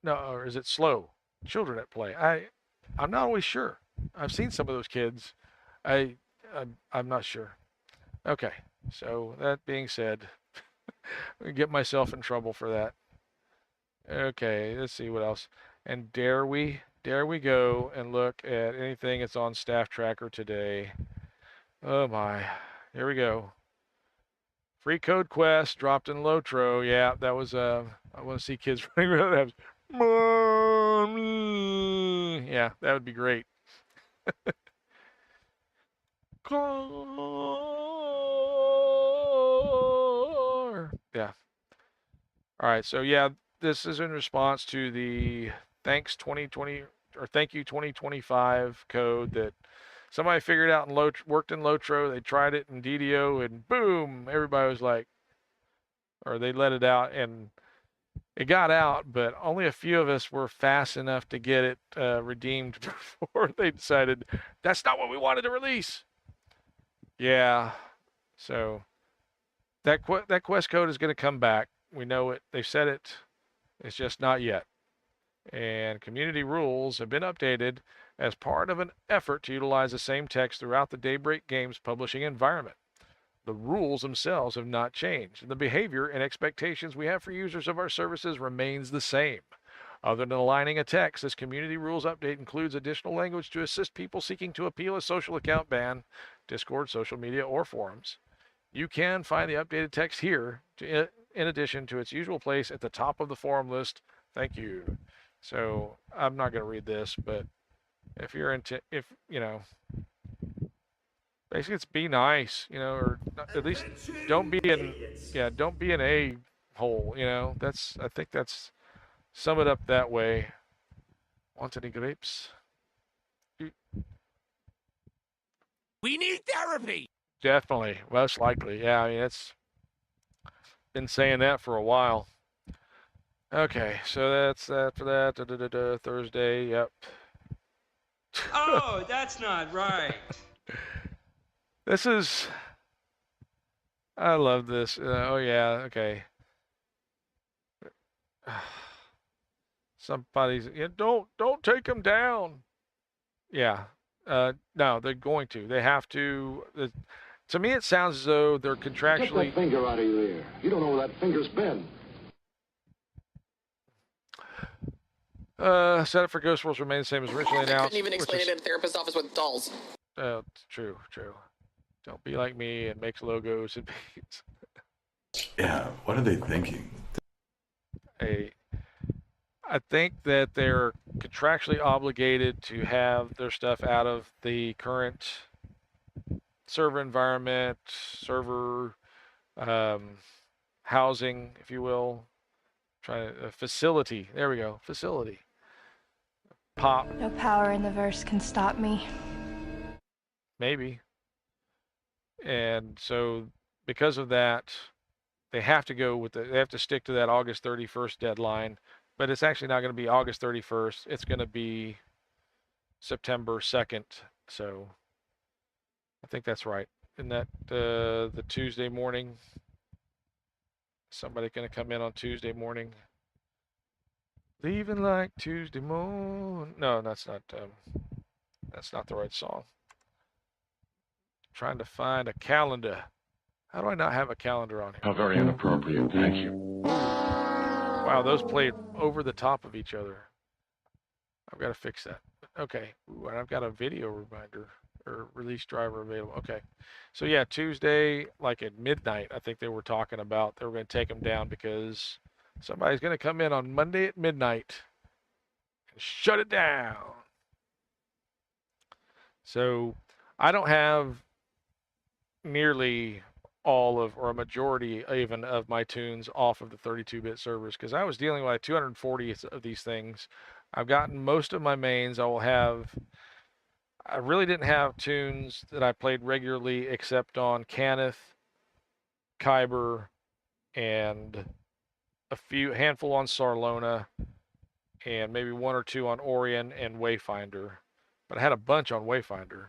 No, or is it slow children at play? I'm not always sure. I've seen some of those kids. I'm not sure. Okay, so that being said, I get myself in trouble for that. Okay, let's see what else. And dare we go and look at anything that's on Staff Tracker today. Oh my, here we go. Free code quest dropped in Lotro. Yeah, that was I want to see kids running around. Mommy. Yeah, that would be great. Car. Yeah. All right. So yeah, this is in response to the thanks 2020 or thank you 2025 code that somebody figured out and worked in Lotro. They tried it in DDO and boom, everybody was like, or they let it out and it got out, but only a few of us were fast enough to get it redeemed before they decided that's not what we wanted to release. Yeah, so that quest code is going to come back. We know it. They've said it. It's just not yet. And community rules have been updated as part of an effort to utilize the same text throughout the Daybreak Games publishing environment. The rules themselves have not changed, and the behavior and expectations we have for users of our services remains the same. Other than aligning a text, this community rules update includes additional language to assist people seeking to appeal a social account ban, Discord, social media, or forums. You can find the updated text here in addition to its usual place at the top of the forum list. Thank you. So I'm not going to read this, but if you're into, if you know, basically it's be nice, you know, or at least don't be an, yeah, don't be an a hole, you know. That's, I think that's, sum it up that way. Want any grapes? We need therapy. Definitely, most likely. Yeah, I mean, it's been saying that for a while. Okay, so that's that for that. Thursday, yep. Oh, that's not right. This is, I love this. Oh yeah, okay. Somebody's, yeah, don't take them down. Yeah, no, they're going to. They have to. To me, it sounds as though they're contractually. Get that finger out of your ear. You don't know where that finger's been. Setup for Ghost Worlds remains the same as originally announced. Couldn't even explain it in a therapist's office with dolls. True. Don't be like me and makes logos and beats. Yeah, what are they thinking? I think that they're contractually obligated to have their stuff out of the current server environment, server housing, if you will. Facility. There we go. Facility. Pop. No power in the verse can stop me. Maybe. And so because of that, they have to go with they have to stick to that August 31st deadline, but it's actually not going to be August 31st. It's going to be September 2nd. So I think that's right. Isn't that the Tuesday morning? Somebody going to come in on Tuesday morning. Leaving like Tuesday morning. No, that's not the right song. Trying to find a calendar. How do I not have a calendar on here? How very inappropriate. Thank you. Wow, those played over the top of each other. I've got to fix that. Okay. Ooh, and I've got a video reminder or release driver available. Okay. So yeah, Tuesday, like at midnight, I think they were talking about they were going to take them down because somebody's going to come in on Monday at midnight and shut it down. So I don't have nearly all of, or a majority even of my tunes off of the 32-bit servers because I was dealing with 240 of these things. I've gotten most of my mains. I really didn't have tunes that I played regularly except on Cannith, Kyber, and a handful on Sarlona, and maybe one or two on Orion and Wayfinder. But I had a bunch on Wayfinder,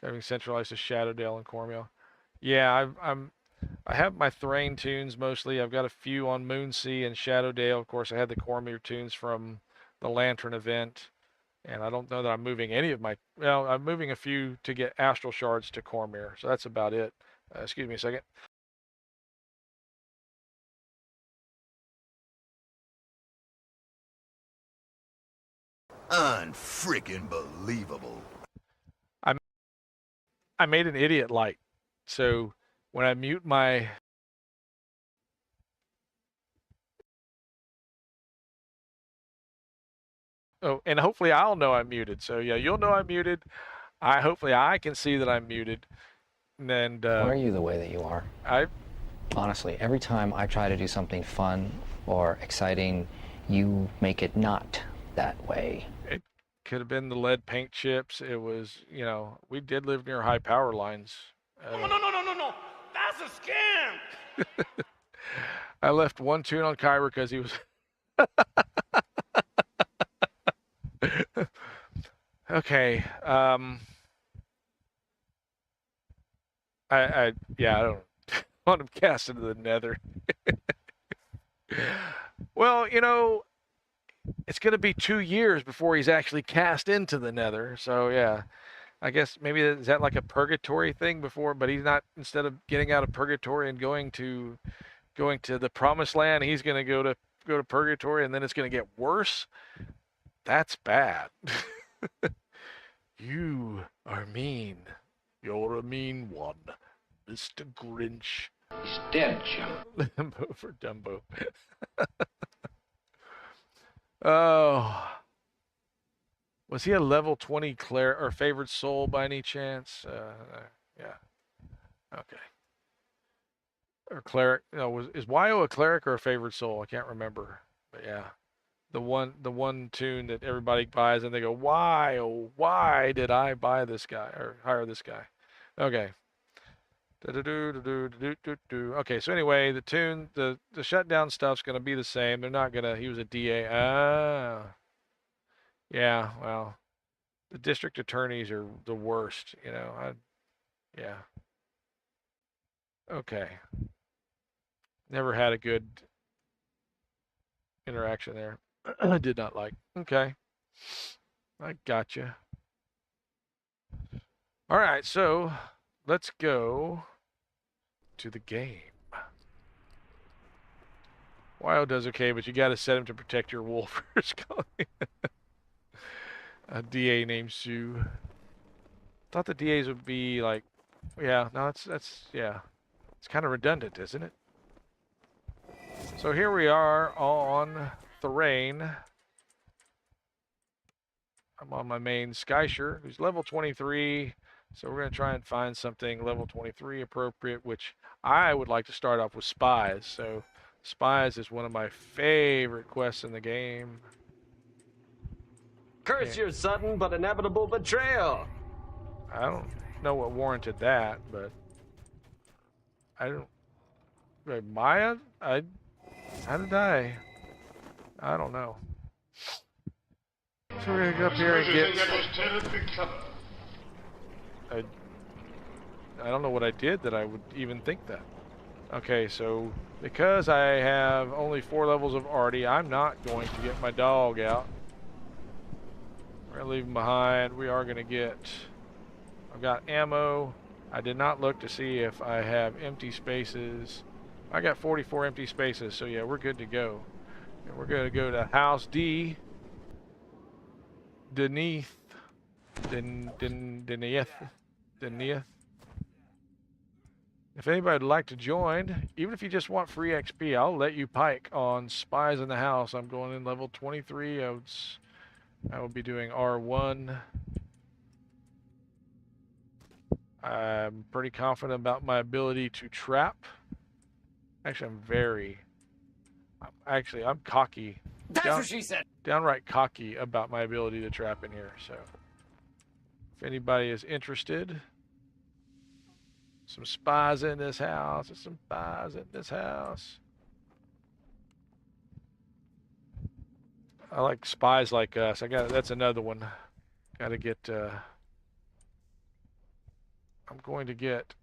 having centralized to Shadowdale and Cormio. Yeah, I have my Thrane tunes mostly. I've got a few on Moonsea and Shadowdale. Of course, I had the Cormir tunes from the Lantern event. And I don't know that I'm moving any of my, well, I'm moving a few to get Astral Shards to Cormir. So that's about it. Excuse me a second. Unfreaking believable. I made an idiot light. So when I mute my oh, and hopefully I'll know I'm muted. So yeah, you'll know I'm muted. Hopefully I can see that I'm muted. And why are you the way that you are? Honestly, every time I try to do something fun or exciting, you make it not that way. It could have been the lead paint chips. It was, you know, we did live near high power lines. No. That's a scam. I left one tune on Kyber because he was okay. I don't want him cast into the nether. Well, you know, it's going to be 2 years before he's actually cast into the nether. So yeah, I guess maybe is that like a purgatory thing before, but he's not, instead of getting out of purgatory and going to the promised land, he's going to go to purgatory, and then it's going to get worse. That's bad. You are mean. You're a mean one. Mr. Grinch. He's dead, Jim. Lambo for Dumbo. Oh. Was he a level 20 cleric or favored soul by any chance? Yeah. Okay. Or cleric. No, is YO a cleric or a favored soul? I can't remember. But yeah. The one tune that everybody buys and they go, why, oh, why did I buy this guy or hire this guy? Okay. Okay, so anyway, the tune, the shutdown stuff's going to be the same. They're not going to, he was a DA. Yeah, well, the district attorneys are the worst, you know. Yeah. Okay. Never had a good interaction there. I did not like. Okay. I gotcha. All right, so let's go to the game. Wild does okay, but you got to set him to protect your wolf first. A DA named Sue. Thought the DAs would be like, yeah, no, that's yeah. It's kind of redundant, isn't it? So here we are on Thrane. I'm on my main Skysher, who's level 23. So we're going to try and find something level 23 appropriate, which I would like to start off with Spies. So Spies is one of my favorite quests in the game. Curse your sudden but inevitable betrayal. I don't know what warranted that, but I don't. Wait, Maya? How did I don't know. So we're gonna go up here and get. I don't know what I did that I would even think that. Okay, so because I have only 4 levels of arty, I'm not going to get my dog out. We're gonna leave him behind. We are gonna get. I've got ammo. I did not look to see if I have empty spaces. I got 44 empty spaces, so yeah, we're good to go. And we're gonna go to House D. Deneth. If anybody would like to join, even if you just want free XP, I'll let you pike on Spies in the House. I'm going in level 23. I will be doing R1. I'm pretty confident about my ability to trap. Actually, I'm cocky. That's what she said. Downright cocky about my ability to trap in here. So, if anybody is interested, some spies in this house. There's some spies in this house. I like Spies Like Us. That's another one. Gotta get. I'm going to get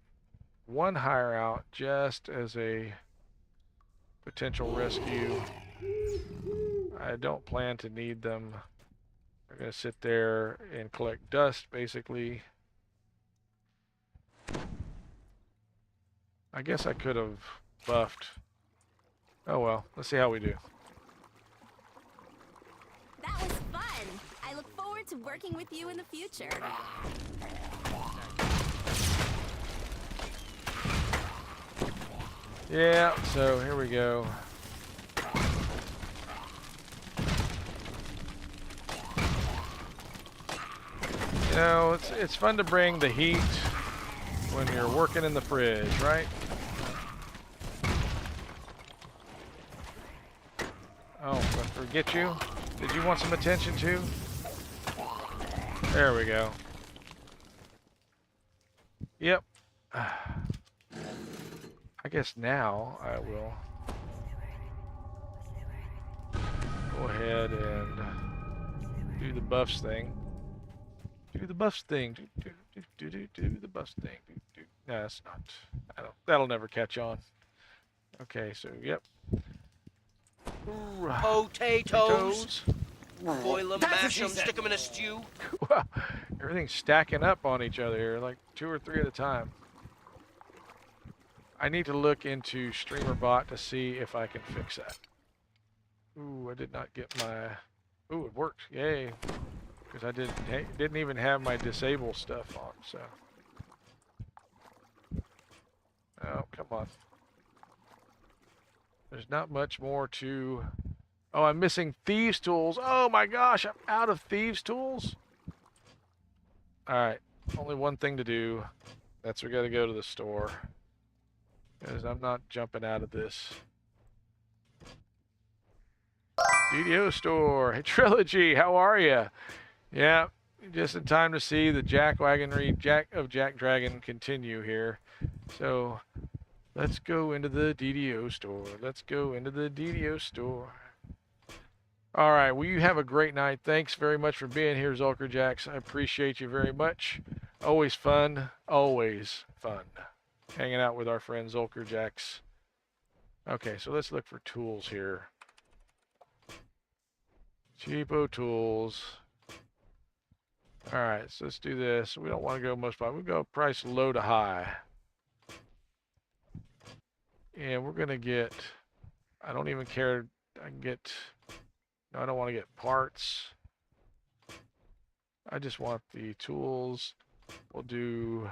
one hire out just as a potential rescue. I don't plan to need them. They're going to sit there and collect dust, basically. I guess I could have buffed. Oh well, let's see how we do. That was fun. I look forward to working with you in the future. Yeah, so here we go. You know, it's fun to bring the heat when you're working in the fridge, right? Oh, did I forget you? Did you want some attention too? There we go. Yep. I guess now I will go ahead and do the buffs thing. Do the buffs thing. Do the buffs thing. No, that's not. That'll never catch on. Okay, so yep. Potatoes. Boil them, mash them, stick them in a stew. Wow, everything's stacking up on each other here, like 2 or 3 at a time. I need to look into StreamerBot to see if I can fix that. Ooh, I did not get my... Ooh, it worked. Yay. Because I didn't even have my disable stuff on, so... Oh, come on. There's not much more to... Oh, I'm missing thieves' tools. Oh my gosh, I'm out of thieves' tools. Alright, only one thing to do. That's we gotta go to the store. Because I'm not jumping out of this. DDO store. Hey, Trilogy, how are you? Yeah, just in time to see the jackwagonry of JackDrag0n continue here. So, let's go into the DDO store. Let's go into the DDO store. All right, well, you have a great night. Thanks very much for being here, Zulker Jacks. I appreciate you very much. Always fun. Always fun. Hanging out with our friend Zulker Jacks. Okay, so let's look for tools here. Cheapo tools. All right, so let's do this. We don't want to go most buy. We go price low to high. And we're going to get, I don't even care. I can get, no, I don't want to get parts. I just want the tools. We'll do,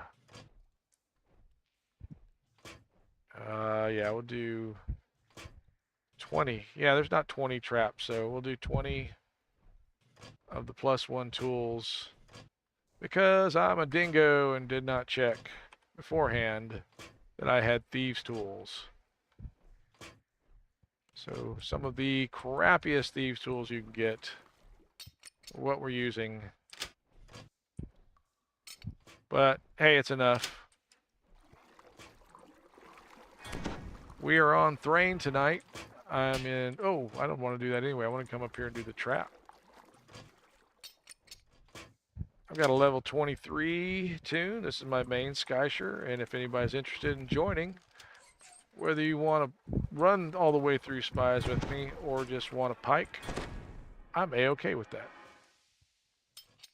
yeah, we'll do 20. Yeah, there's not 20 traps, so we'll do 20 of the +1 tools because I'm a dingo and did not check beforehand that I had thieves' tools. So some of the crappiest thieves' tools you can get are what we're using. But hey, it's enough. We are on Thrane tonight. I'm in, oh, I don't want to do that anyway. I want to come up here and do the trap. I've got a level 23 tune. This is my main Skysher, and if anybody's interested in joining, whether you want to run all the way through spies with me or just want a pike, I'm a-okay with that.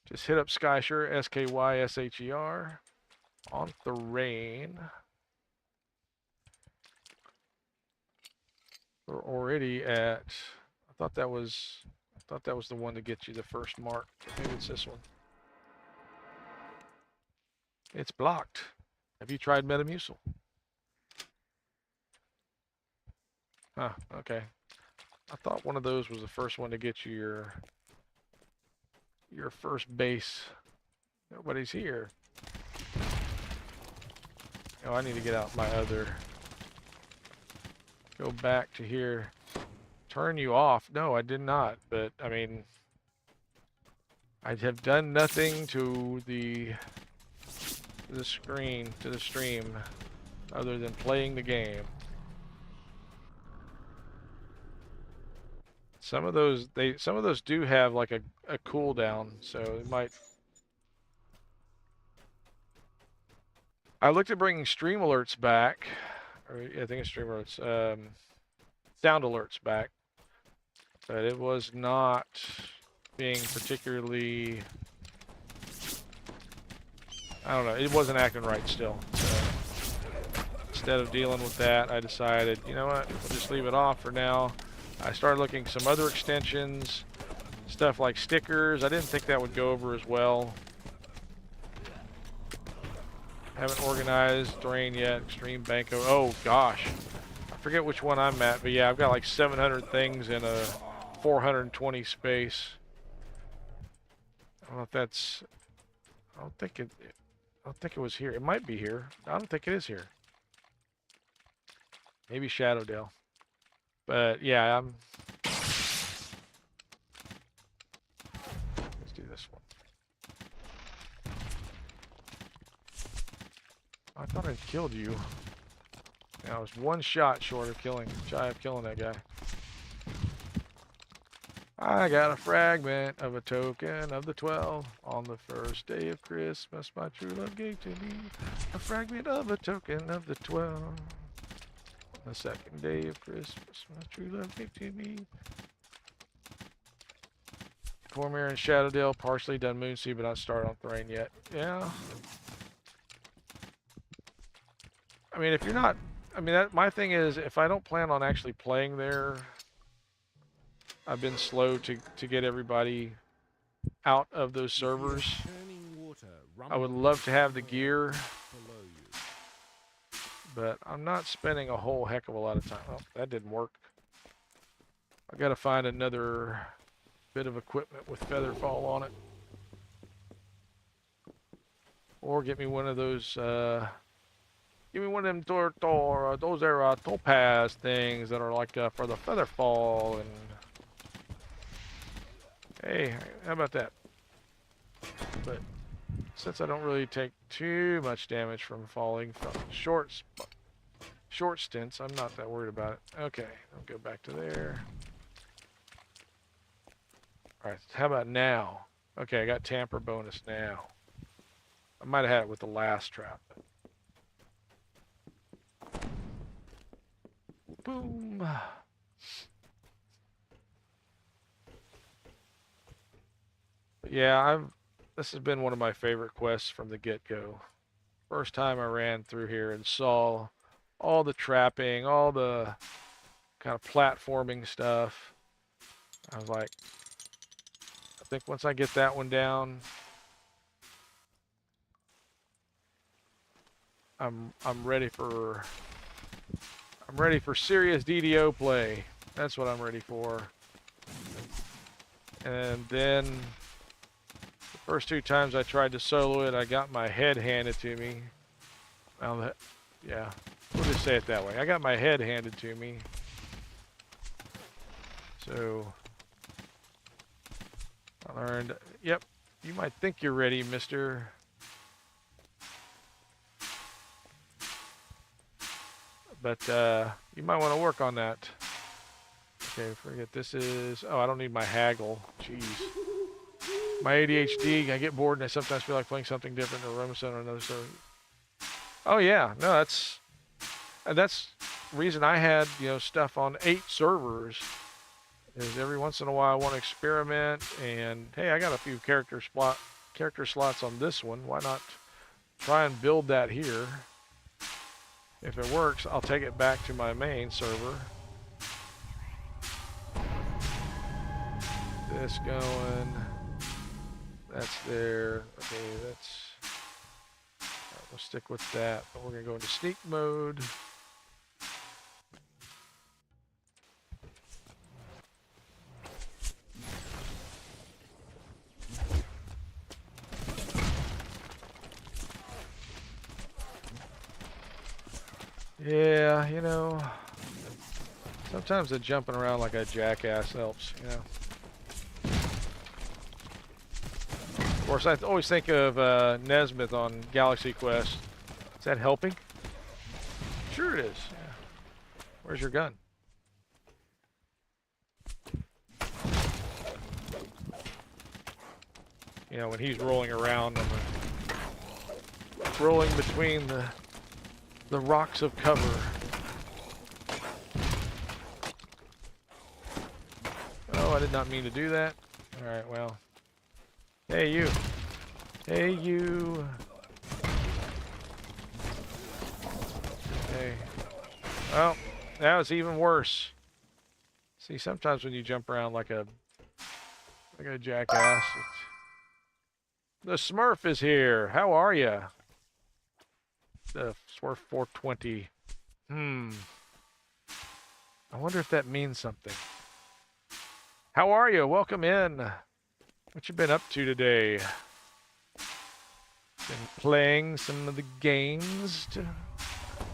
Just hit up Skysher, S-K-Y-S-H-E-R, on Thrane. We're already at, I thought that was the one to get you the first mark. Maybe it's this one. It's blocked. Have you tried Metamucil? Huh, okay. I thought one of those was the first one to get you your first base. Nobody's here. Oh, I need to get out my other. Go back to here. Turn you off. No, I did not. But, I mean, I have done nothing to the stream, other than playing the game. Some of those do have like a cooldown, so it might. I looked at bringing stream alerts back, or I think it's stream alerts, sound alerts back, but it was not being particularly. I don't know. It wasn't acting right still. So instead of dealing with that, I decided, you know what? We'll just leave it off for now. I started looking some other extensions, stuff like stickers. I didn't think that would go over as well. Haven't organized Thrane yet. Extreme Banco. Oh gosh, I forget which one I'm at, but yeah, I've got like 700 things in a 420 space. I don't know if that's. I don't think it was here. It might be here. I don't think it is here. Maybe Shadowdale. But yeah, let's do this one. I thought I'd killed you. I was one shot short of shy of killing that guy. I got a fragment of a token of the 12. On the first day of Christmas, my true love gave to me a fragment of a token of the 12. On the second day of Christmas, my true love gave to me. Cormyr and Shadowdale, partially done Moonsea, but not started on Thrane yet. Yeah. I mean, if you're not, I mean, my thing is, if I don't plan on actually playing there, I've been slow to get everybody out of those servers. I would love to have the gear, but I'm not spending a whole heck of a lot of time. Oh, that didn't work. I gotta find another bit of equipment with featherfall on it. Or get me one of those, give me one of them those are topaz things that are like for the featherfall. And hey, how about that? But since I don't really take too much damage from falling from short stints, I'm not that worried about it. Okay, I'll go back to there. All right, how about now? Okay, I got tamper bonus now. I might have had it with the last trap. Boom. But yeah, this has been one of my favorite quests from the get-go. First time I ran through here and saw all the trapping, all the kind of platforming stuff. I was like, I think once I get that one down, I'm ready for serious DDO play. That's what I'm ready for. And then the first 2 times I tried to solo it, I got my head handed to me. Well, yeah, we'll just say it that way. I got my head handed to me. So I learned, yep, you might think you're ready, mister. But you might want to work on that. Okay, forget this is... Oh, I don't need my haggle. Jeez. My ADHD, I get bored and I sometimes feel like playing something different or room center or another. So, oh yeah, no, that's the reason I had, you know, stuff on 8 servers. Is every once in a while I want to experiment, and hey, I got a few character slots on this one. Why not try and build that here? If it works, I'll take it back to my main server. This going. That's there. Okay, we'll stick with that. But we're going to go into sneak mode. Yeah, you know, sometimes the jumping around like a jackass helps, you know. Of course, I always think of Nesmith on Galaxy Quest. Is that helping? Sure it is. Yeah. Where's your gun? You know, when he's rolling around, rolling between the rocks of cover. Oh, I did not mean to do that. All right, well. Hey, you. Hey, you. Okay. Well, that was even worse. See, sometimes when you jump around like a jackass, the Smurf is here. How are you? The Smurf 420. I wonder if that means something. How are you? Welcome in. What you been up to today? Been playing some of the games to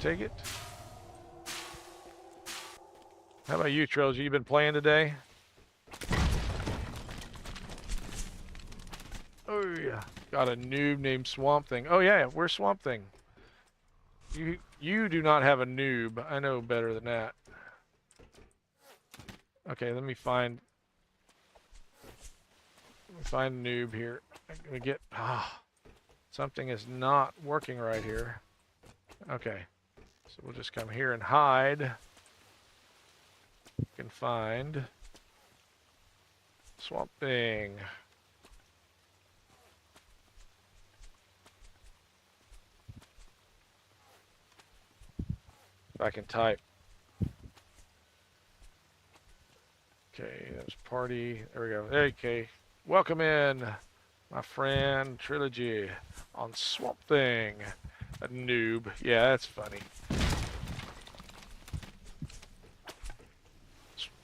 take it? How about you, Trilogy? You been playing today? Oh yeah. Got a noob named Swamp Thing. Oh yeah, where's Swamp Thing? You do not have a noob. I know better than that. Okay, let me find a noob here. I'm gonna get something is not working right here. Okay, so we'll just come here and hide. You can find Swamp Thing. I can type. Okay, that's party. There we go. Okay, welcome in, my friend Trilogy on Swamp Thing. A noob. Yeah, that's funny.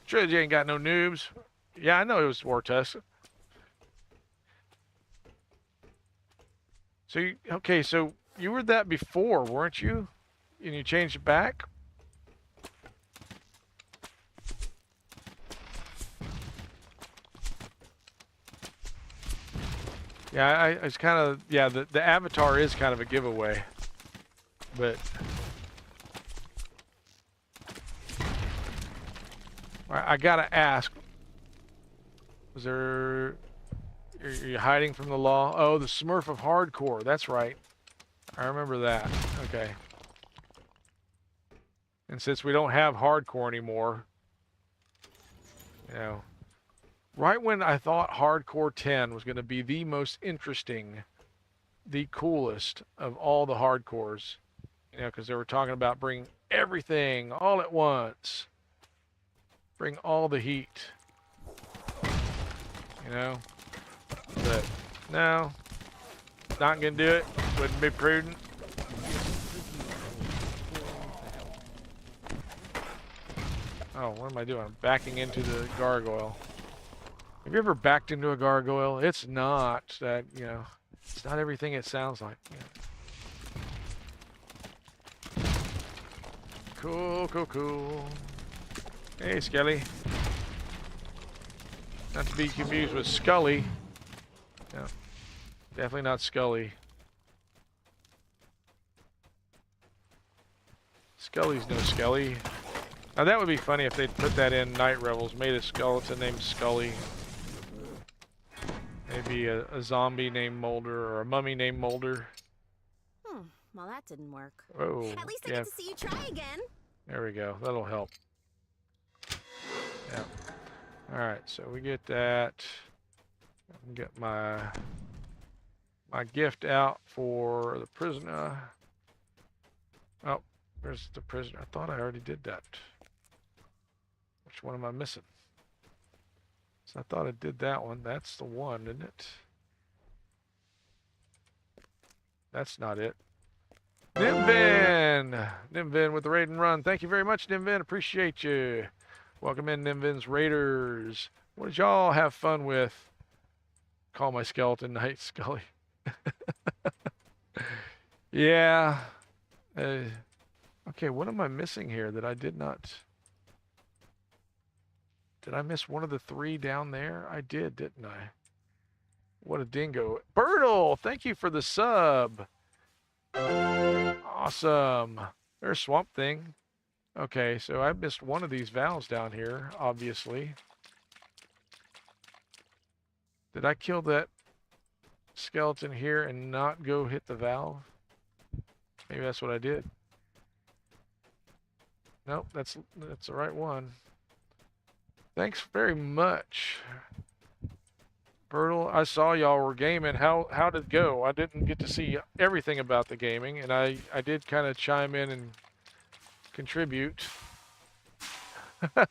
Trilogy ain't got no noobs. Yeah, I know it was War Tusk. So, okay, so you were that before, weren't you? And you changed it back? Yeah, it's kind of, yeah, the avatar is kind of a giveaway. But I gotta ask, was there, are you hiding from the law? Oh, the Smurf of Hardcore, that's right. I remember that. Okay. And since we don't have Hardcore anymore, you know, right when I thought Hardcore 10 was going to be the most interesting, the coolest of all the hardcores, you know, because they were talking about bringing everything all at once, bring all the heat, you know, but no, not going to do it, wouldn't be prudent. Oh, what am I doing? I'm backing into the gargoyle. Have you ever backed into a gargoyle? It's not that, you know, it's not everything it sounds like. Yeah. Cool, cool, cool. Hey, Skelly. Not to be confused with Scully. No, definitely not Scully. Scully's no Skelly. Now that would be funny if they'd put that in Night Revels, made a skeleton named Scully. Maybe a zombie named Mulder or a mummy named Mulder. Well, that didn't work. Oh, At least I yeah. get to see you try again. There we go. That'll help. Yeah. All right, so we get that. Get my gift out for the prisoner. Oh, there's the prisoner. I thought I already did that. Which one am I missing? So I thought I did that one. That's the one, isn't it? That's not it. Nimvin! Nimvin with the raid and run. Thank you very much, Nimvin. Appreciate you. Welcome in, Nimvin's Raiders. What did y'all have fun with? Call my skeleton Night Scully. Yeah. Okay, what am I missing here that I did not... Did I miss one of the three down there? I did, didn't I? What a dingo. Birtle, thank you for the sub. Awesome. There's Swamp Thing. Okay, so I missed one of these valves down here, obviously. Did I kill that skeleton here and not go hit the valve? Maybe that's what I did. Nope, that's the right one. Thanks very much. Birtle, I saw y'all were gaming. How did it go? I didn't get to see everything about the gaming, and I did kind of chime in and contribute. I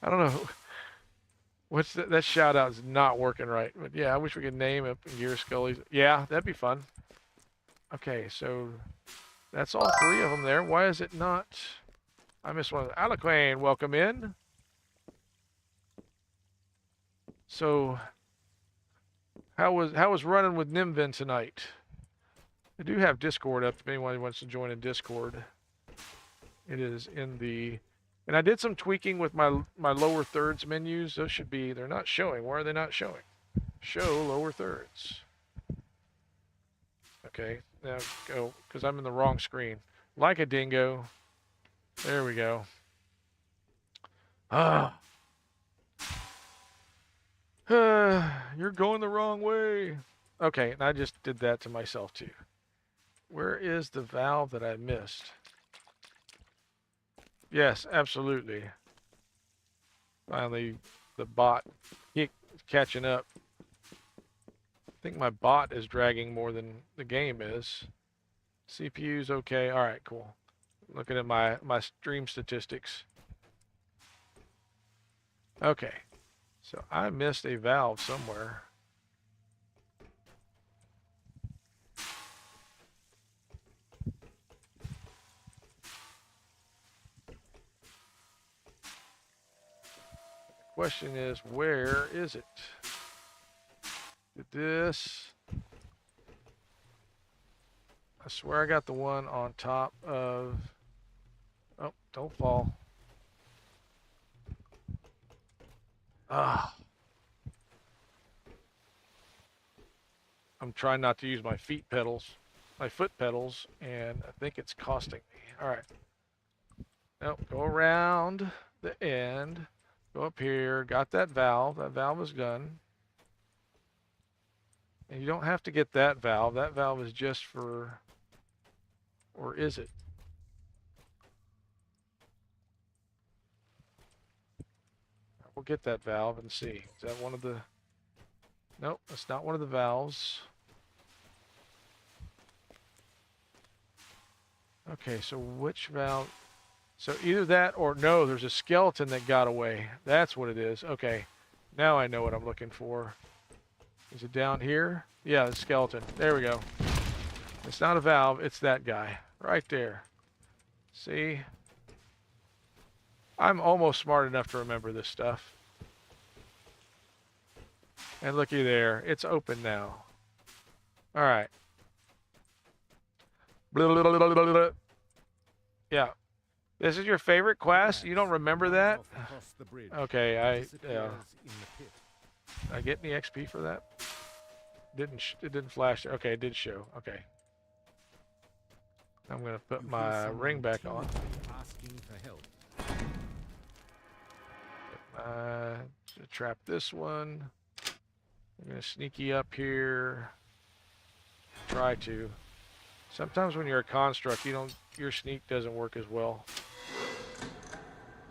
don't know. What's that shout out is not working right. But yeah, I wish we could name it Gear Scully's. Yeah, that'd be fun. Okay, so that's all three of them there. Why is it not? I missed one. Alaquane, welcome in. So, how was running with Nimvin tonight? I do have Discord up if anyone wants to join in Discord. It is in the, and I did some tweaking with my lower thirds menus. Those should be, they're not showing. Why are they not showing? Show lower thirds. Okay, now go, because I'm in the wrong screen. Like a dingo. There we go. You're going the wrong way. Okay, and I just did that to myself too. Where is the valve that I missed? Yes, absolutely. Finally, the bot catching up. I think my bot is dragging more than the game is. CPU's okay. All right, cool. Looking at my stream statistics. Okay. So I missed a valve somewhere. Question is, where is it? Get this. I swear I got the one on top of... Oh, don't fall. Ah. I'm trying not to use my foot pedals, and I think it's costing me. All right. Nope, go around the end. Go up here. Got that valve. That valve is done. And you don't have to get that valve. That valve is just for... Or is it? We'll get that valve and see. Is that one of the... Nope, that's not one of the valves. Okay, so which valve? So either that or no, there's a skeleton that got away. That's what it is. Okay, now I know what I'm looking for. Is it down here? Yeah, the skeleton. There we go. It's not a valve, it's that guy. Right there. See? I'm almost smart enough to remember this stuff. And looky there, it's open now. All right. Yeah. This is your favorite quest? You don't remember that? Okay, I get any XP for that? It didn't flash. Okay, it did show. Okay. I'm gonna put my ring back on. Trap this one. I'm gonna sneaky up here. Try to. Sometimes when you're a construct, your sneak doesn't work as well.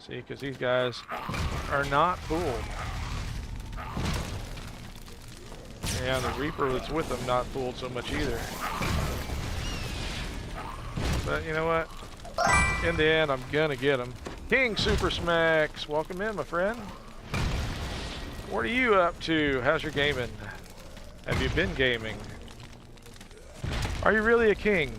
See, because these guys are not fooled. Yeah, the Reaper that's with them not fooled so much either. But you know what? In the end, I'm gonna get him. King Super Smacks, welcome in, my friend. What are you up to? How's your gaming? Have you been gaming? Are you really a king?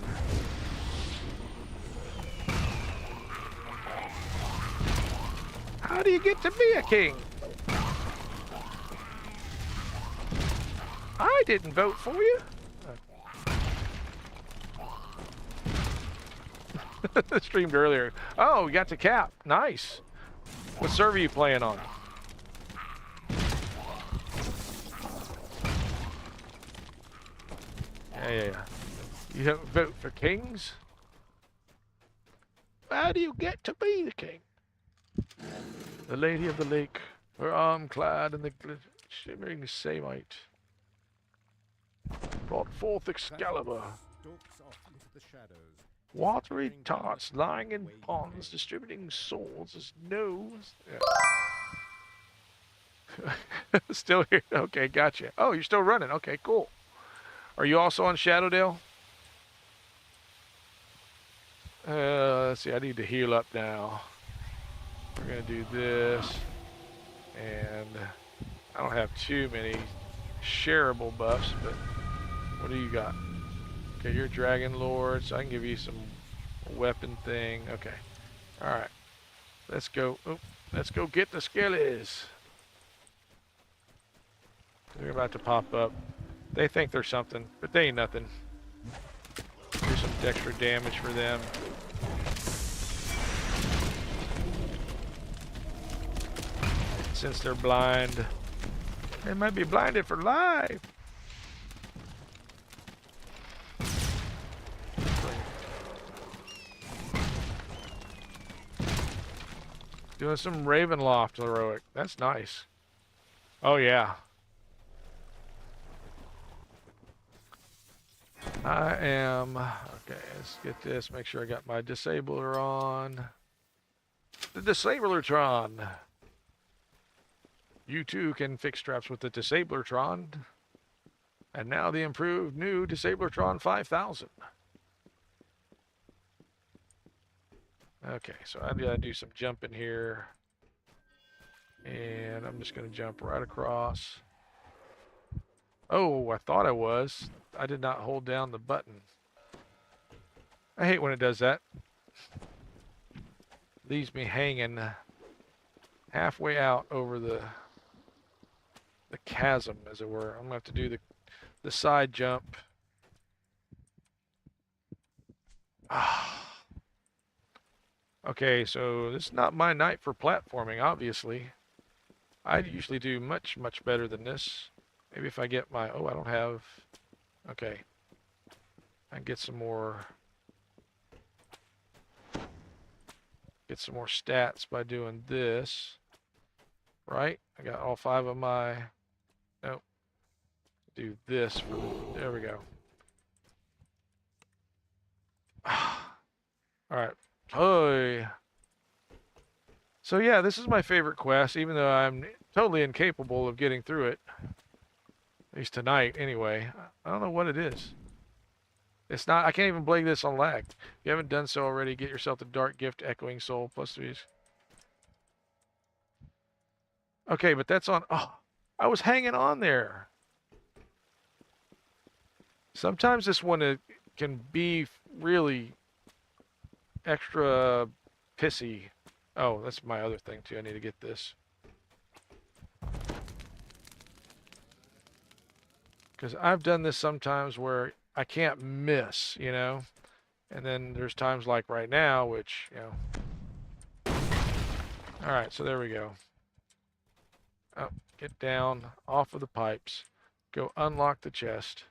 How do you get to be a king? I didn't vote for you. Streamed earlier. Oh, we got to cap. Nice. What server are you playing on? Yeah. You don't vote for kings? How do you get to be the king? The Lady of the Lake, her arm clad in the shimmering samite, brought forth Excalibur. Watery tarts lying in ponds, distributing swords as nose. Yeah. Still here? Okay, gotcha. Oh, you're still running. Okay, cool. Are you also on Shadowdale? Let's see. I need to heal up now. We're gonna do this, and I don't have too many shareable buffs, but what do you got? Okay, you're Dragon Lord, so I can give you some weapon thing. Okay, all right. Let's go. Oh, let's go get the skellies. They're about to pop up. They think they're something, but they ain't nothing. Do some extra damage for them. Since they're blind, they might be blinded for life. Doing some Ravenloft heroic. That's nice. Oh yeah. I am okay. Let's get this. Make sure I got my disabler on. The Disablertron. You too can fix traps with the Disablertron. And now the improved new Disablertron 5000. Okay, so I gotta do some jumping here. And I'm just gonna jump right across. Oh, I thought I was. I did not hold down the button. I hate when it does that. Leaves me hanging halfway out over the chasm, as it were. I'm gonna have to do the side jump. Okay, so this is not my night for platforming, obviously. I usually do much, much better than this. Maybe if I get my... Oh, I don't have... Okay. I can get some more... Get some more stats by doing this. Right? I got all 5 of my... Nope. Do this. There we go. Alright. Oh. So yeah, this is my favorite quest, even though I'm totally incapable of getting through it. At least tonight, anyway. I don't know what it is. It's not... I can't even blame this on lag. If you haven't done so already, get yourself the Dark Gift Echoing Soul +3. Okay, but that's on... Oh, I was hanging on there. Sometimes this one can be really extra pissy. Oh, that's my other thing too. I need to get this. Because I've done this sometimes where I can't miss, you know? And then there's times like right now, which, you know. Alright, so there we go. Oh, get down off of the pipes. Go unlock the chest.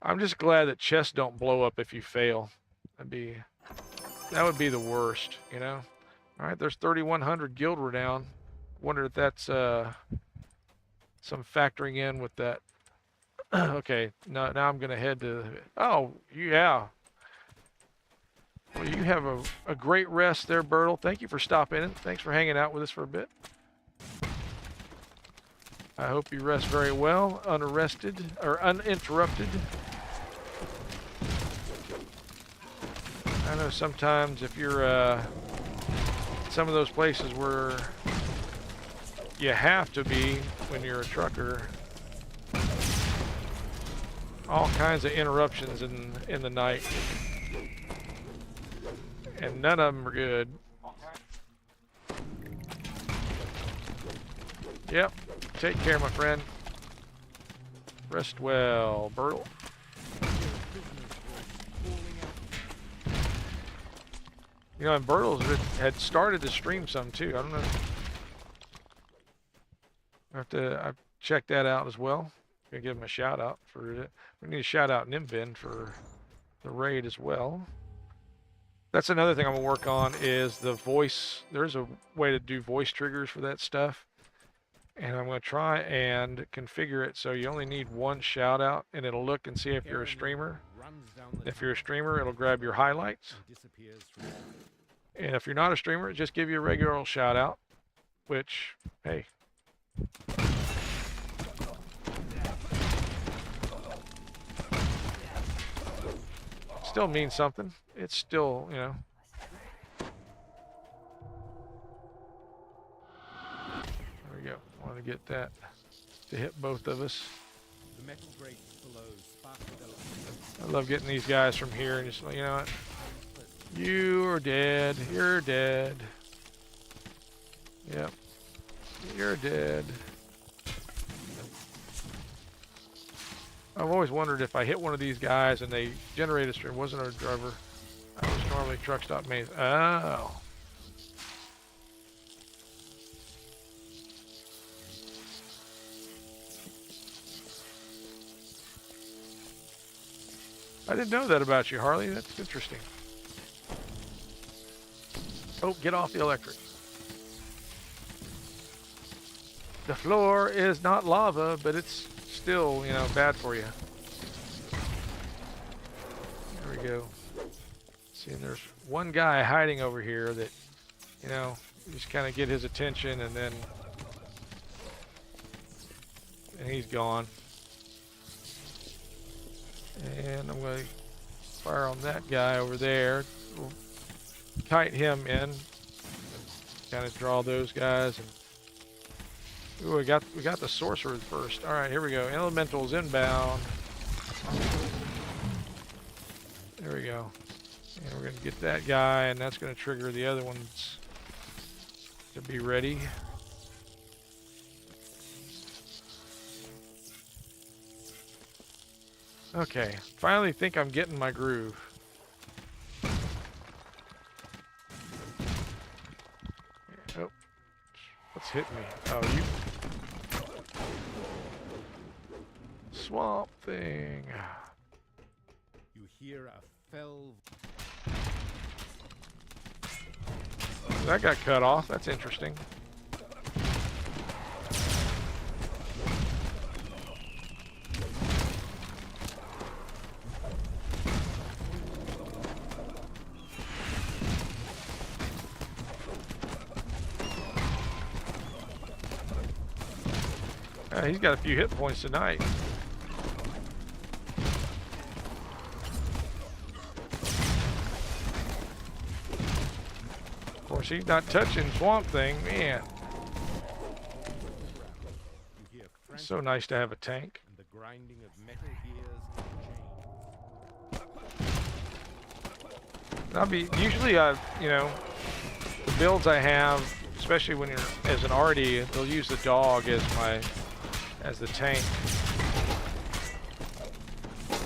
I'm just glad that chests don't blow up if you fail. That would be the worst, you know? Alright, there's 3,100 guild renown. Wonder if that's some factoring in with that. Okay, now I'm going to head to... Oh, yeah. Well, you have a great rest there, Bertle. Thank you for stopping in. Thanks for hanging out with us for a bit. I hope you rest very well, unarrested, or uninterrupted. I know sometimes if you're some of those places where you have to be when you're a trucker, all kinds of interruptions in the night, and none of them are good. Yep. Take care, my friend. Rest well, Bertle. You know, and Bertles had started to stream some too. I don't know. I've checked that out as well. Gonna give him a shout out for it. We need to shout out Nimbin for the raid as well. That's another thing I'm gonna work on is the voice. There's a way to do voice triggers for that stuff. And I'm going to try and configure it so you only need one shout out, and it'll look and see if you're a streamer. If you're a streamer, it'll grab your highlights. And if you're not a streamer, just give you a regular old shout out, which, hey. Still means something. It's still, you know. There we go. I want to get that to hit both of us. I love getting these guys from here and just, you know what? You are dead. You're dead. Yep. You're dead. I've always wondered if I hit one of these guys and they generate a stream. Wasn't a driver. I was normally truck stop main. Oh. I didn't know that about you, Harley. That's interesting. Oh, get off the electric. The floor is not lava, but it's still, you know, bad for you. There we go. See, and there's one guy hiding over here that, you know, you just kind of get his attention and then he's gone. And I'm going to fire on that guy over there. We'll kite him in. Kind of draw those guys. And ooh, we got the sorcerer first. All right, here we go. Elementals inbound. There we go. And we're going to get that guy, and that's going to trigger the other ones. to be ready. Okay, finally think I'm getting my groove. Oh, what's hitting me? Oh, you. Swamp Thing. You hear a fell. That got cut off. That's interesting. He's got a few hit points tonight. Of course, he's not touching Swamp Thing, man. It's so nice to have a tank. The grinding of metal gears. Usually, you know, the builds I have, especially when you're as an arty, they'll use the dog as the tank.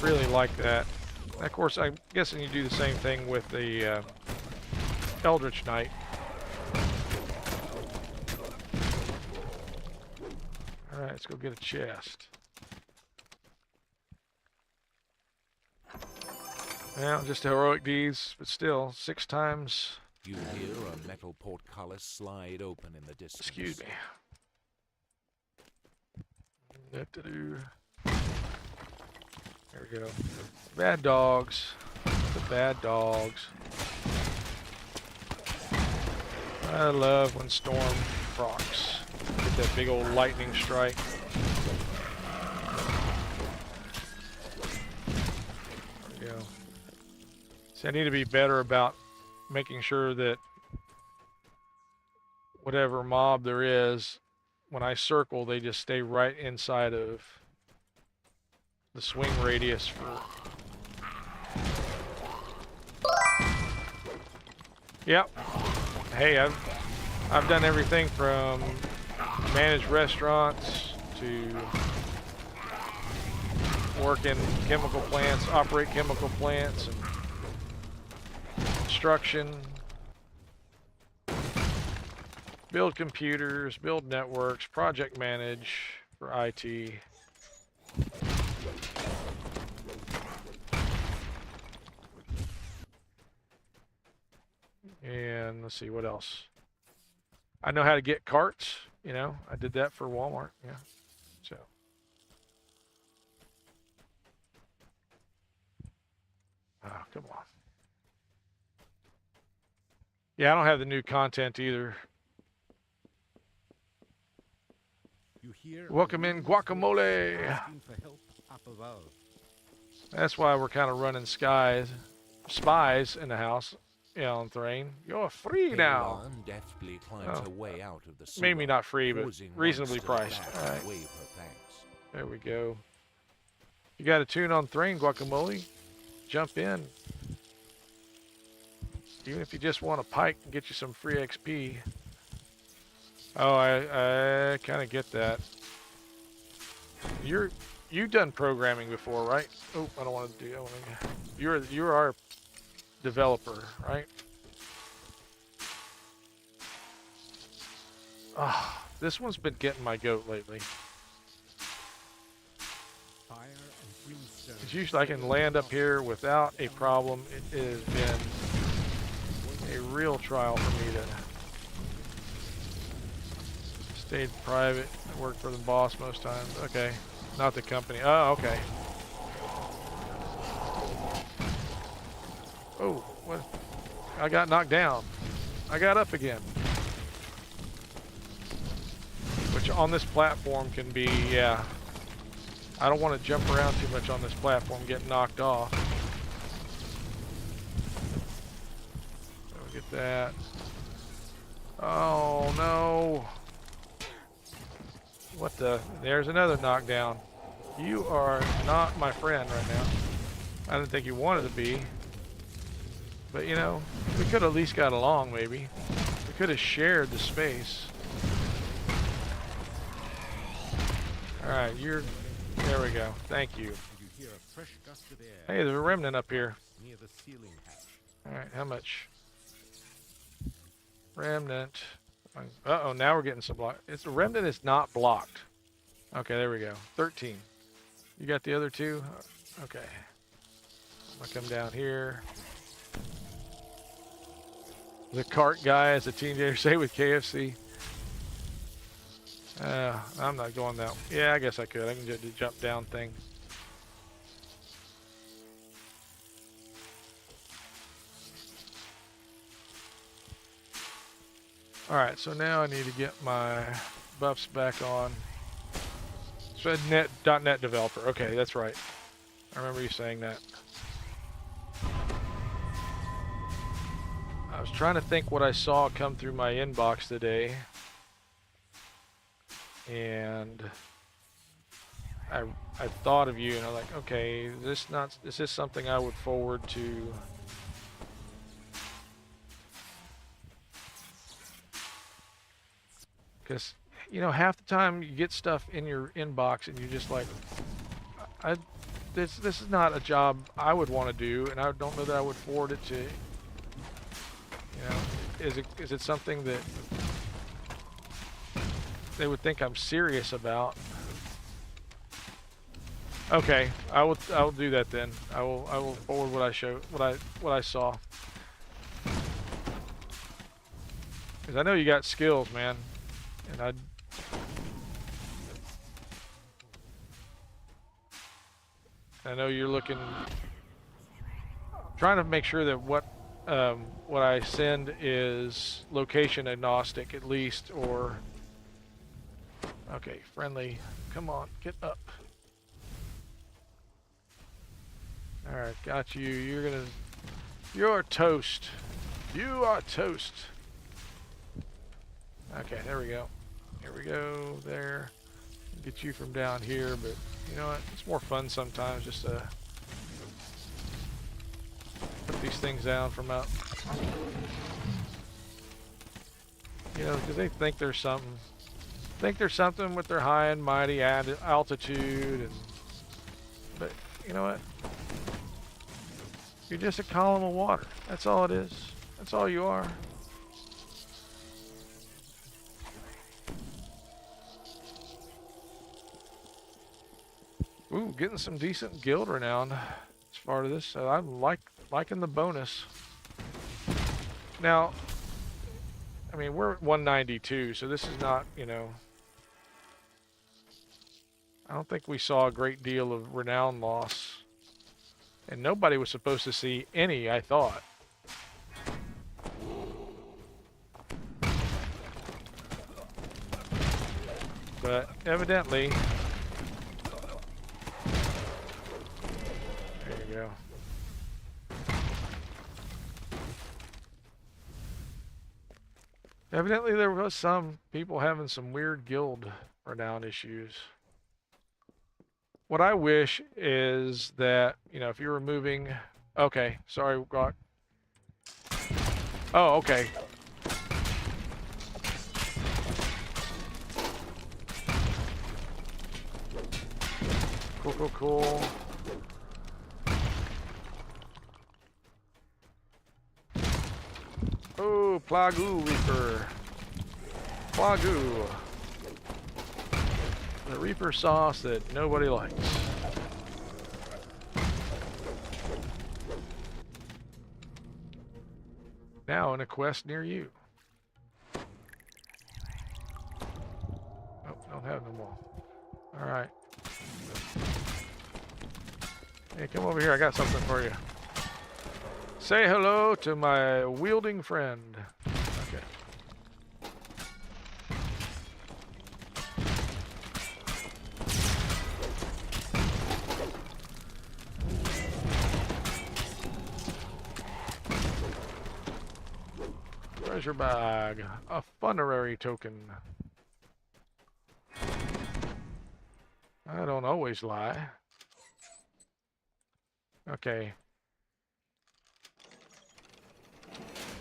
Really like that. And of course, I'm guessing you do the same thing with the Eldritch Knight. All right, let's go get a chest. Well, just heroic deeds, but still, 6 times. You hear a metal portcullis slide open in the distance. Excuse me. There we go. Bad dogs. The bad dogs. I love when Storm procs. Get that big old lightning strike. There we go. See, I need to be better about making sure that whatever mob there is, when I circle, they just stay right inside of the swing radius for... Yep. Hey, I've done everything from manage restaurants to work in chemical plants, operate chemical plants, and construction, build computers, build networks, project manage for IT. And let's see, what else? I know how to get carts, you know. I did that for Walmart, yeah. So. Oh, come on. Yeah, I don't have the new content either. You hear Welcome in, Guacamole. for help up above. That's why we're kind of running spies in the house. Yeah, on Thrane. You're free now. Deftly climbs her way out of the Maybe not free, but causing reasonably monster priced. back All right. to wave her thanks. There we go. You got a tune on Thrane, Guacamole? Jump in. Even if you just want a pike and get you some free XP. Oh, I kind of get that. You've done programming before, right? Oh, I don't want to do that. You're our developer, right? Ah, this one's been getting my goat lately. Fire and brimstone. It's usually I can land up here without a problem. It has been a real trial for me to stay private. I work for the boss most times. Okay, not the company. Oh, okay. Oh, what? I got knocked down. I got up again. Which on this platform can be, yeah. I don't want to jump around too much on this platform, get knocked off. So get that. Oh no. What the? There's another knockdown. You are not my friend right now. I didn't think you wanted to be. But you know, we could at least got along maybe. We could have shared the space. Alright, you're... There we go. Thank you. Hey, there's a remnant up here. Alright, how much? Remnant. Uh-oh, now we're getting some block. It's a remnant is not blocked. Okay, there we go. 13. You got the other two? Okay. I'm gonna come down here. The cart guy, as a teenager say with KFC. I'm not going that way. Yeah, I guess I could. I can just do jump down thing. Alright, so now I need to get my buffs back on. So .NET developer. Okay, that's right. I remember you saying that. I was trying to think what I saw come through my inbox today. And I thought of you and I'm like, okay, is this something I would forward to? Because, you know, half the time you get stuff in your inbox and you're just like, this is not a job I would want to do, and I don't know that I would forward it to, you know, is it something that they would think I'm serious about? Okay, I will do that then. I will forward what I saw. Because I know you got skills, man. And I know you're looking, trying to make sure that what I send is location agnostic at least, or okay, friendly. Come on, get up. All right, got you. You're toast. You are toast. Okay, there we go. Here we go, there. Get you from down here, but you know what? It's more fun sometimes just to put these things down from up. You know, because they think there's something. Think there's something with their high and mighty altitude, but you know what? You're just a column of water. That's all it is. That's all you are. Ooh, getting some decent guild renown as part of this. So I'm liking the bonus. Now, I mean, we're at 192, so this is not, you know, I don't think we saw a great deal of renown loss. And nobody was supposed to see any, I thought. But evidently, there you go. Evidently there was some people having some weird guild renown issues. What I wish is that, you know, if you're removing... Okay, sorry, Rock. Oh, okay. Cool, cool, cool. Oh, Plagu Reaper. Plagu. The Reaper sauce that nobody likes. Now in a quest near you. Oh, don't have no more. Alright. Hey, come over here. I got something for you. Say hello to my wielding friend. Okay. Treasure bag. A funerary token. I don't always lie. Okay.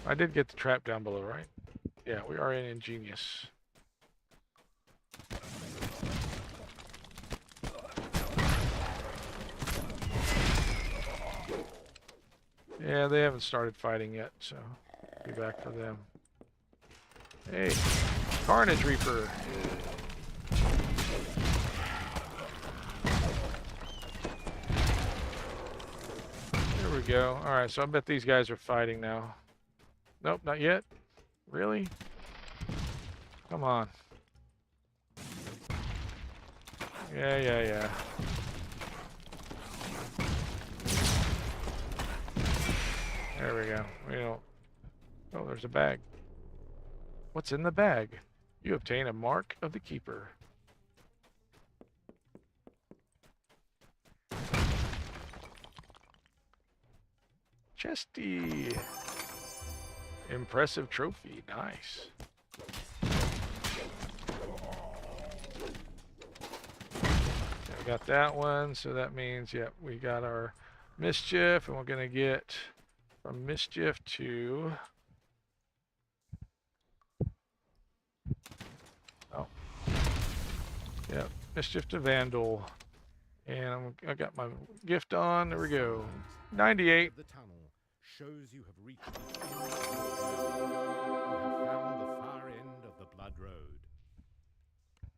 I did get the trap down below, right? Yeah, we are in Ingenious. Yeah, they haven't started fighting yet, so be back for them. Hey, Carnage Reaper. There we go. Alright, so I bet these guys are fighting now. Nope, not yet. Really? Come on. Yeah. There we go. We don't... Oh, there's a bag. What's in the bag? You obtain a mark of the keeper. Chesty. Impressive trophy. Nice. Okay, we got that one, so that means, yeah, we got our Mischief, and we're going to get from Mischief to... Oh. Yeah, Mischief to Vandal. And I got my gift on. There we go. 98. The tunnel shows you have reached the end of the journey. You have found the far end of the Blood Road.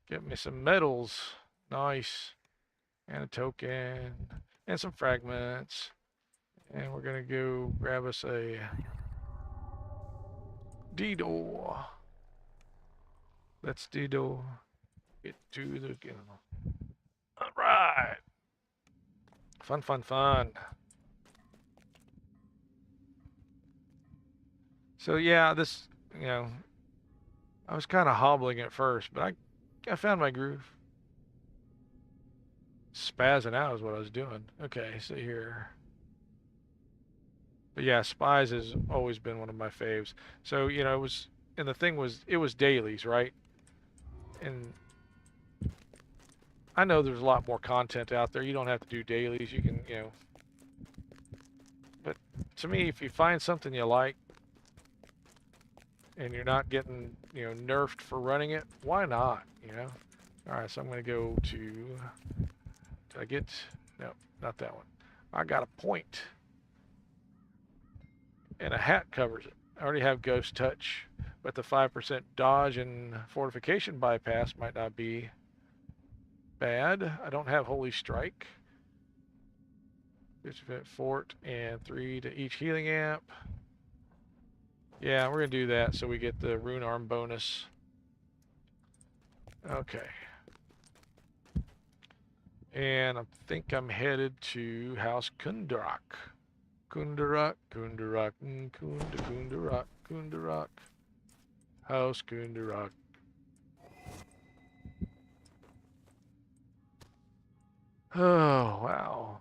Get me some medals. Nice. And a token. And some fragments. And we're going to go grab us a Dido. Let's Dido. Get to the... Alright. Fun. So yeah, this, you know, I was kind of hobbling at first, but I found my groove. Spazzing out is what I was doing. Okay, so here. But yeah, Spies has always been one of my faves. So, you know, it was dailies, right? And I know there's a lot more content out there. You don't have to do dailies. You can, you know. But to me, if you find something you like and you're not getting, you know, nerfed for running it, why not, you know? All right, so I'm going to go to, did I get, no, not that one. I got a point. And a hat covers it. I already have Ghost Touch, but the 5% dodge and fortification bypass might not be bad. I don't have Holy Strike. 50% fort and 3 to each healing amp. Yeah, we're gonna do that so we get the rune arm bonus. Okay. And I think I'm headed to House Kundarak. Kundarak. House Kundarak. Oh, wow.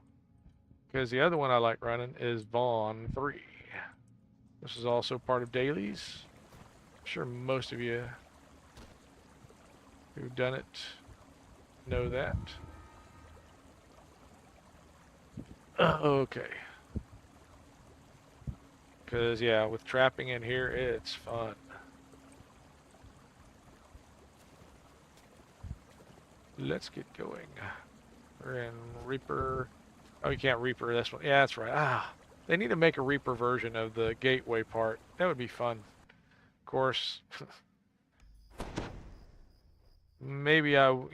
Because the other one I like running is Vaughn 3. This is also part of dailies. I'm sure most of you who've done it know that. Okay. Because, yeah, with trapping in here, it's fun. Let's get going. We're in Reaper. Oh, you can't Reaper this one. Yeah, that's right. Ah, they need to make a Reaper version of the gateway part. That would be fun. Of course, maybe I would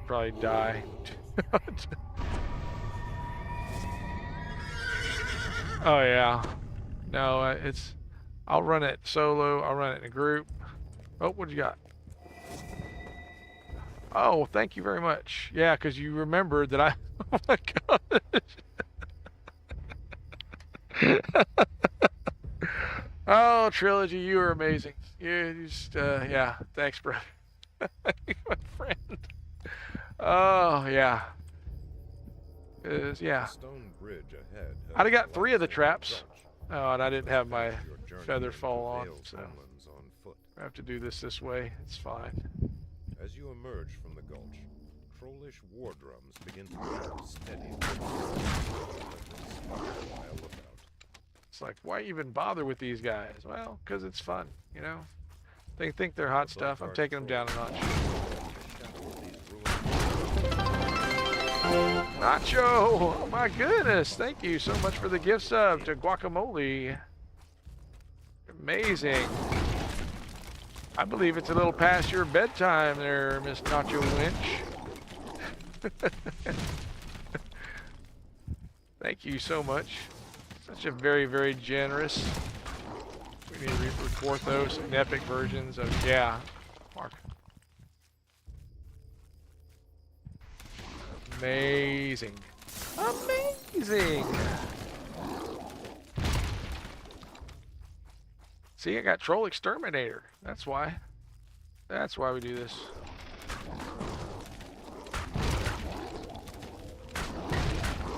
probably die. Oh yeah. No, I'll run it solo. I'll run it in a group. Oh, what you got? Oh, thank you very much. Yeah, because you remembered that I... Oh my gosh. Oh, Trilogy, you are amazing. You just, yeah, thanks, brother. My friend. Oh, yeah. Yeah. Stone bridge ahead. I'd have got 3 of the traps. Oh, and I didn't have my feather fall on, so I have to do this way. It's fine. As you emerge from the gulch, trollish war drums begin to beat steady. It's like, why even bother with these guys? Well, because it's fun, you know? They think they're hot stuff. I'm taking them down a notch. Nacho! Oh my goodness! Thank you so much for the gift sub to Guacamole. Amazing. I believe it's a little past your bedtime there, Miss Nacho Winch. Thank you so much. Such a very, very generous. We need to record those in epic versions of, yeah, Mark. Amazing. Amazing. See, I got Troll Exterminator. That's why. That's why we do this.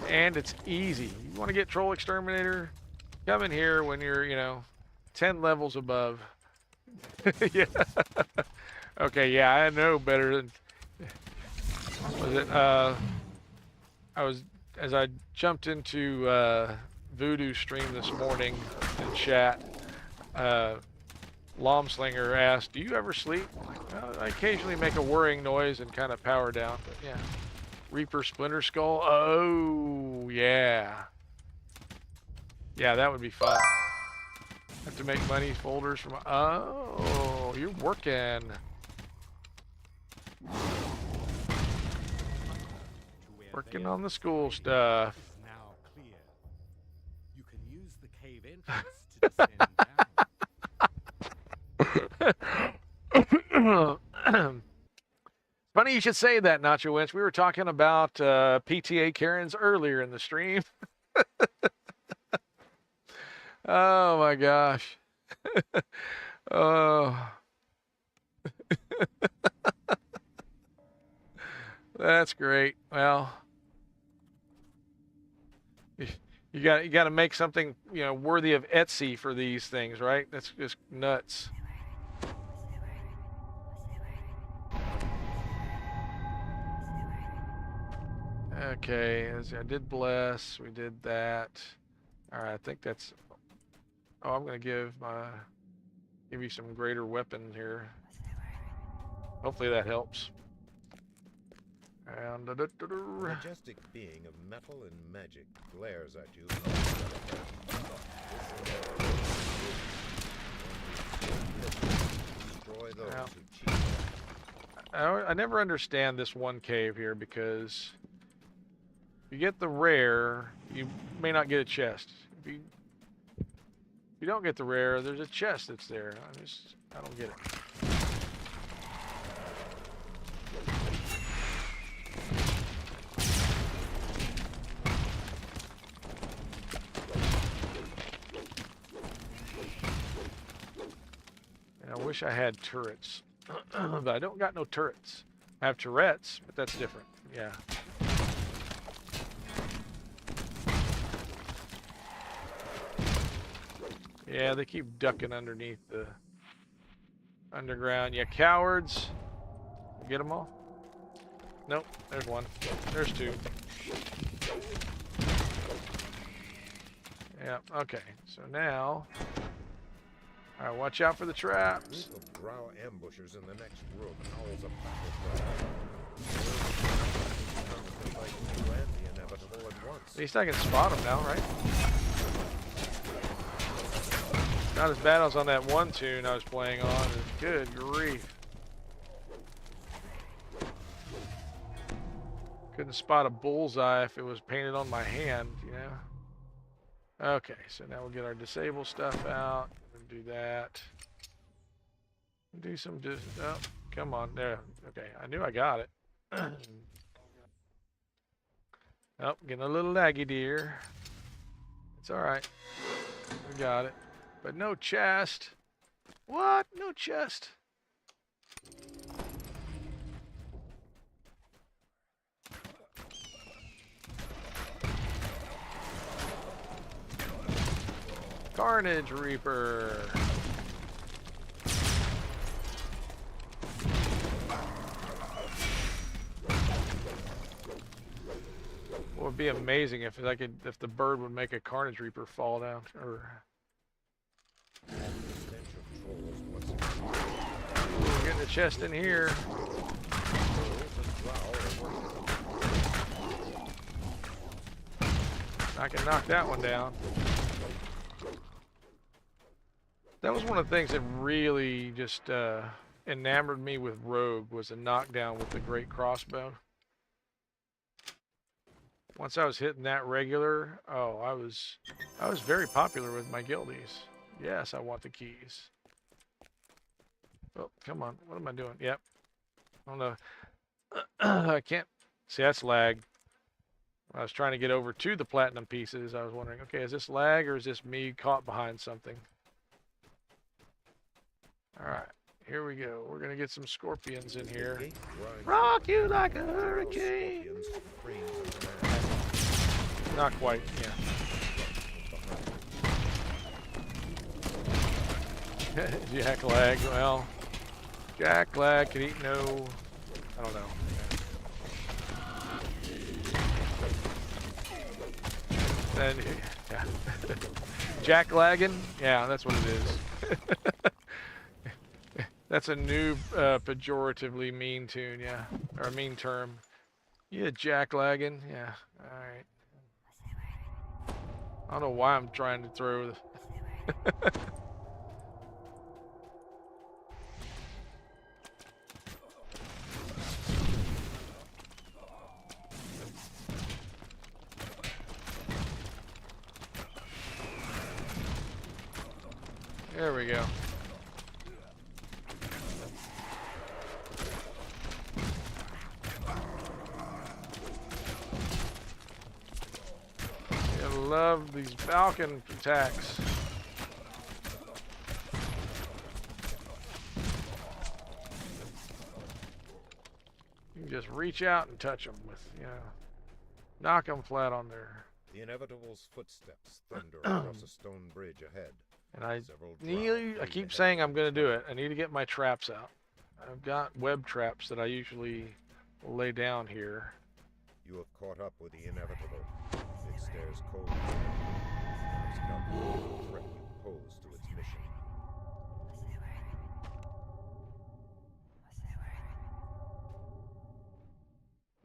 And it's easy. You want to get Troll Exterminator? Come in here when you're, you know, 10 levels above. Yeah. Okay, yeah, I know better than... Was it, as I jumped into Voodoo stream this morning in chat, Lomslinger asked, do you ever sleep? I occasionally make a whirring noise and kind of power down, but yeah. Reaper Splinter Skull, oh, yeah. Yeah, that would be fun. Have to make money folders from, oh, you're working. Working on the school stuff. Now clear. You can use the cave entrance to descend down. Funny you should say that, Nacho Winch. We were talking about PTA Karens earlier in the stream. Oh my gosh. Oh. That's great. Well, you got to make something, you know, worthy of Etsy for these things, right? That's just nuts. Okay, as I did bless, we did that. All right, I think that's. Oh, I'm gonna give you some greater weapon here. Hopefully that helps. And majestic being of metal and magic glares at you. Destroy those who cheat. I never understand this one cave here because if you get the rare, you may not get a chest. If you don't get the rare, there's a chest that's there. I don't get it. And I wish I had turrets, but I don't got no turrets. I have Tourette's, but that's different. Yeah. Yeah, they keep ducking underneath the underground. Yeah, cowards. Get them all? Nope, there's one. There's two. Yeah, okay. So now... Alright, watch out for the traps. Group of drow ambushers in the next room howls a battle cry. At least I can spot them now, right? Not as bad as on that one tune I was playing on. Good grief. Couldn't spot a bullseye if it was painted on my hand, you know? Okay, so now we'll get our disable stuff out. And do that. Do some just... Oh, come on. There. Okay, I knew I got it. Oh, getting a little laggy, dear. It's alright. We got it. But no chest. What? No chest. Carnage Reaper. Boy, would be amazing if if the bird would make a Carnage Reaper fall down, or. We're getting the chest in here. I can knock that one down. That was one of the things that really just enamored me with Rogue, was a knockdown with the great crossbow. Once I was hitting that regular, oh, I was very popular with my guildies. Yes, I want the keys. Oh, come on. What am I doing? Yep. I don't know. I can't. See, that's lag. I was trying to get over to the platinum pieces. I was wondering, okay, is this lag or is this me caught behind something? All right. Here we go. We're going to get some scorpions in here. Rock you like a hurricane. Not quite, yeah. Jack lag, well, Jack lag can eat no, I don't know. And, yeah. Jack lagging, yeah, that's what it is. That's a new pejoratively mean tune, yeah, or mean term. Yeah, Jack lagging, yeah, all right. I don't know why I'm trying to throw this. There we go. I love these falcon attacks. You can just reach out and touch them with, you know, knock them flat on there. The inevitable's footsteps thunder across a stone bridge ahead. And I keep saying I'm going to do it. I need to get my traps out. I've got web traps that I usually lay down here. You have caught up with the inevitable. It stares cold. It's calculated the threat you pose to its mission.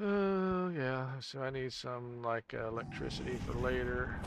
Oh, yeah. So I need some, like, electricity for later.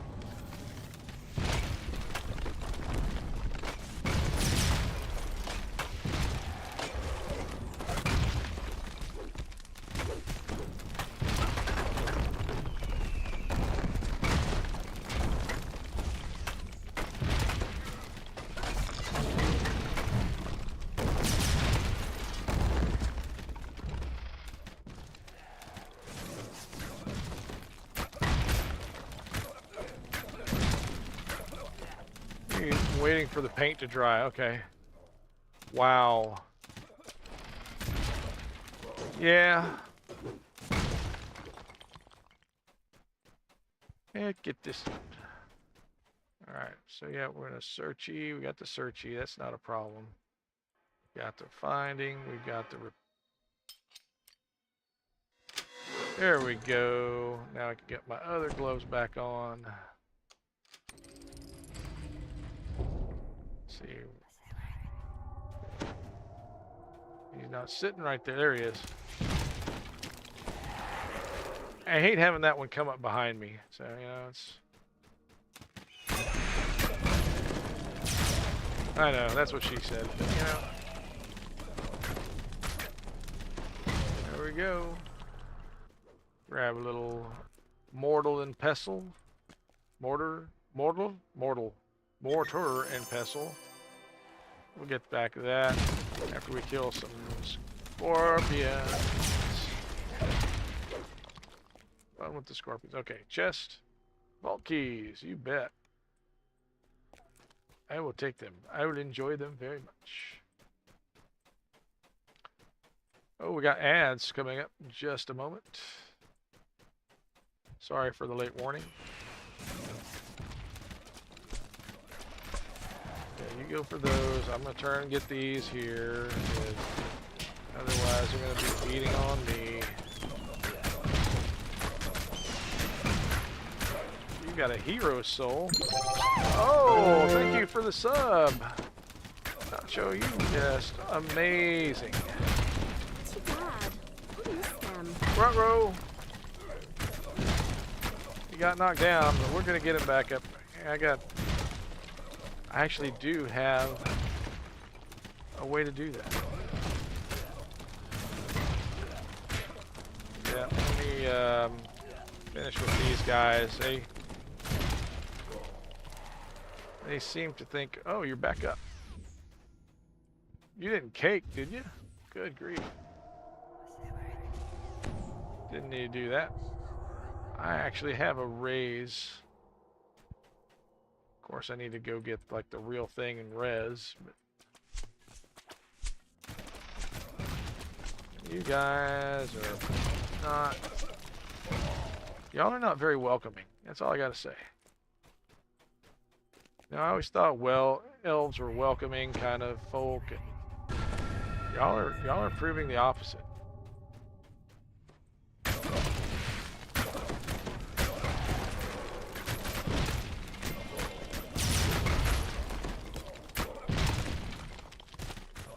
Waiting for the paint to dry. Okay. Wow. Yeah. Yeah, get this. All right. So yeah, we're in a searchy. We got the searchy. That's not a problem. Got the finding. We got the. There we go. Now I can get my other gloves back on. See, he's not sitting right there. There he is. I hate having that one come up behind me. So, you know, it's... I know, that's what she said. But, you know. There we go. Grab a little mortar and pestle. Mortar and pestle. We'll get back to that after we kill some scorpions. Fun with the scorpions. Okay, chest. Vault keys, you bet. I will take them. I will enjoy them very much. Oh, we got ads coming up in just a moment. Sorry for the late warning. You go for those. I'm going to turn and get these here. Otherwise, they're going to be beating on me. we've got a hero soul. Oh, thank you for the sub. Nacho, you just amazing. Too bad. I miss them. Ruh-roh. He got knocked down, but we're gonna get him back up. I actually do have a way to do that. Yeah, let me finish with these guys. They seem to think, oh, you're back up. You didn't cake, did you? Good grief. Didn't need to do that. I actually have a raise. Of course, I need to go get like the real thing in res. But you guys are not. Y'all are not very welcoming. That's all I gotta say. Now, I always thought, well, elves were welcoming kind of folk, and y'all are proving the opposite.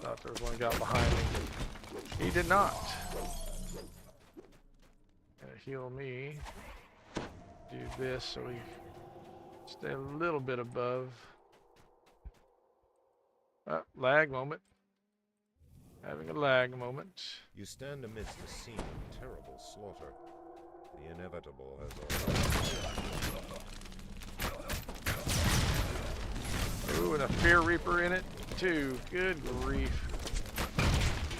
Thought there was one guy behind me. He did not. Gonna heal me. Do this so we stay a little bit above. Lag moment. Having a lag moment. You stand amidst a scene of terrible slaughter. The inevitable has already... Ooh, and a Fear Reaper in it, too. Good grief.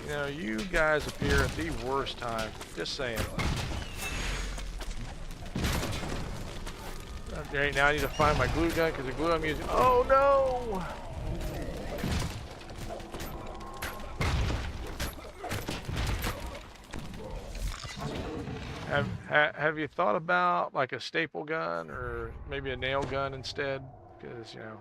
You know, you guys appear at the worst time. Just saying. Okay, now I need to find my glue gun because the glue I'm using... Oh, no! Have you thought about like a staple gun or maybe a nail gun instead? Because, you know,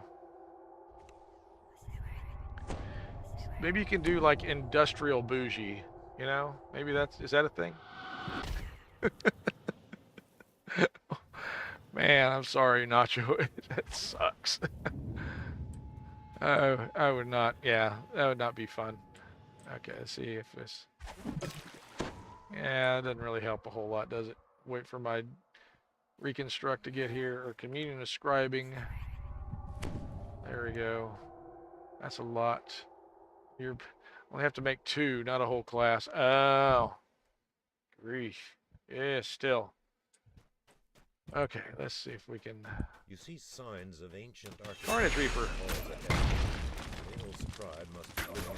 maybe you can do like industrial bougie, you know? Maybe is that a thing? Man, I'm sorry, Nacho. That sucks. I would not, yeah, that would not be fun. Okay, let's see if this... Yeah, it doesn't really help a whole lot, does it? Wait for my reconstruct to get here, or communion of scribing. There we go. That's a lot. You only have to make 2, not a whole class. Oh. Grief. Yeah, still. Okay, let's see if we can... You see signs of ancient architecture. Carnage Reaper. Nail's scribe must be living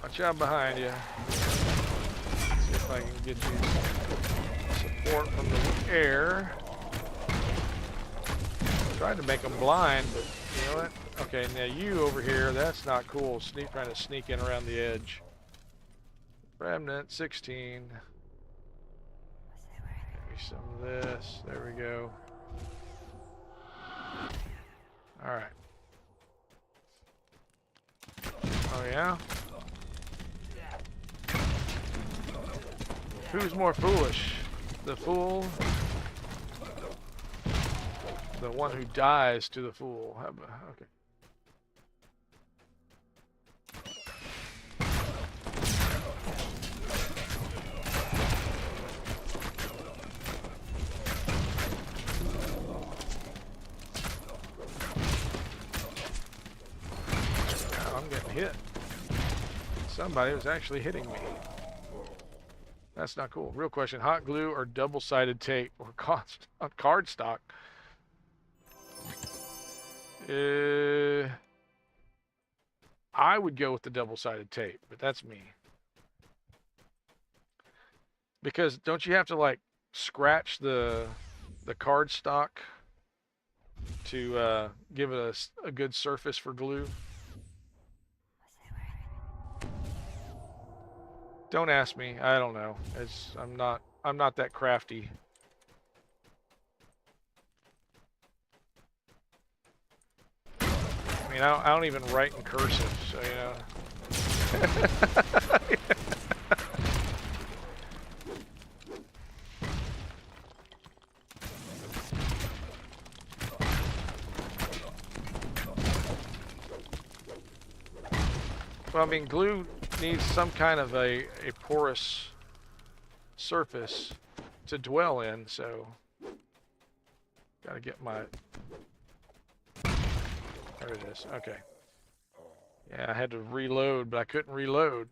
Watch out behind you. See if I can get you support from the air. Tried to make them blind, but you know what? Okay, now you over here, that's not cool. Trying to sneak in around the edge. Remnant 16. Maybe some of this. There we go. All right. Oh yeah? Who's more foolish? The fool? The one who dies to the fool. How about, okay. I'm getting hit. Somebody was actually hitting me. That's not cool. Real question, hot glue or double-sided tape or cardstock? I would go with the double-sided tape, but that's me. Because don't you have to like scratch the cardstock to give it a good surface for glue? Don't ask me. I don't know. I'm not that crafty. I mean, I don't even write in cursive, so you know. Well, I mean, glue needs some kind of a porous surface to dwell in, so gotta get my... There it is. Okay. Yeah, I had to reload, but I couldn't reload.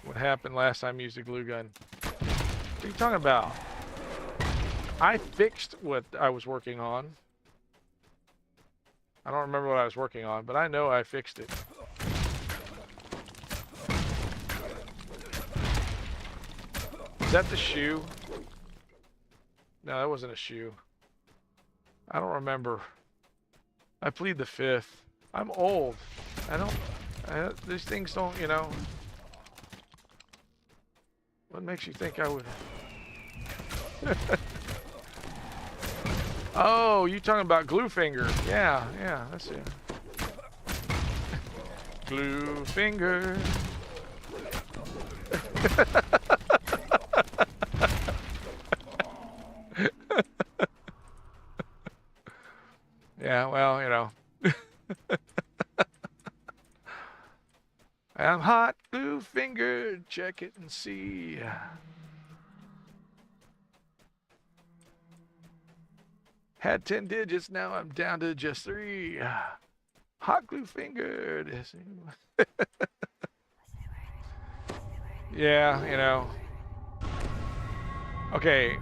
What happened last time I used a glue gun? What are you talking about? I fixed what I was working on. I don't remember what I was working on, but I know I fixed it. Is that the shoe? No, that wasn't a shoe. I don't remember. I plead the fifth. I'm old. These things don't, you know. What makes you think I would? Oh, you talking about glue finger? Yeah, that's it. Glue finger. Yeah, well, you know. I'm hot glue finger, check it and see. Had 10 digits, now I'm down to just 3. Hot glue fingered. Yeah, you know. Okay,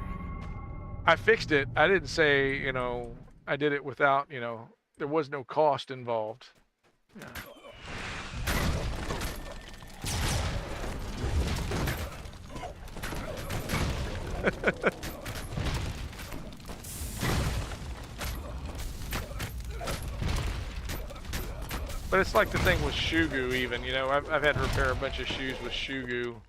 I fixed it. I didn't say, you know, I did it without, you know, there was no cost involved. Yeah. But it's like the thing with shoe goo even, you know, I've had to repair a bunch of shoes with shoe goo.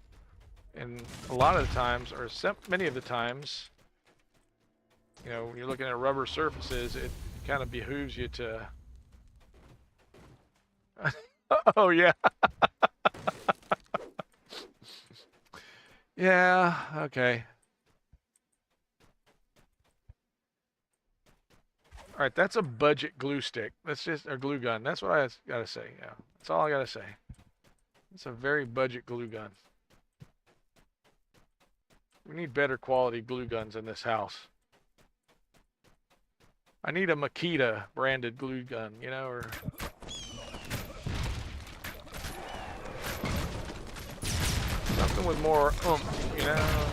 And a lot of the times, or many of the times, you know, when you're looking at rubber surfaces, it kind of behooves you to... Oh, yeah. Yeah, okay. All right, that's a budget glue stick. That's just a glue gun. That's what I gotta say. Yeah, that's all I gotta say. It's a very budget glue gun. We need better quality glue guns in this house. I need a Makita branded glue gun, you know, or something with more you know.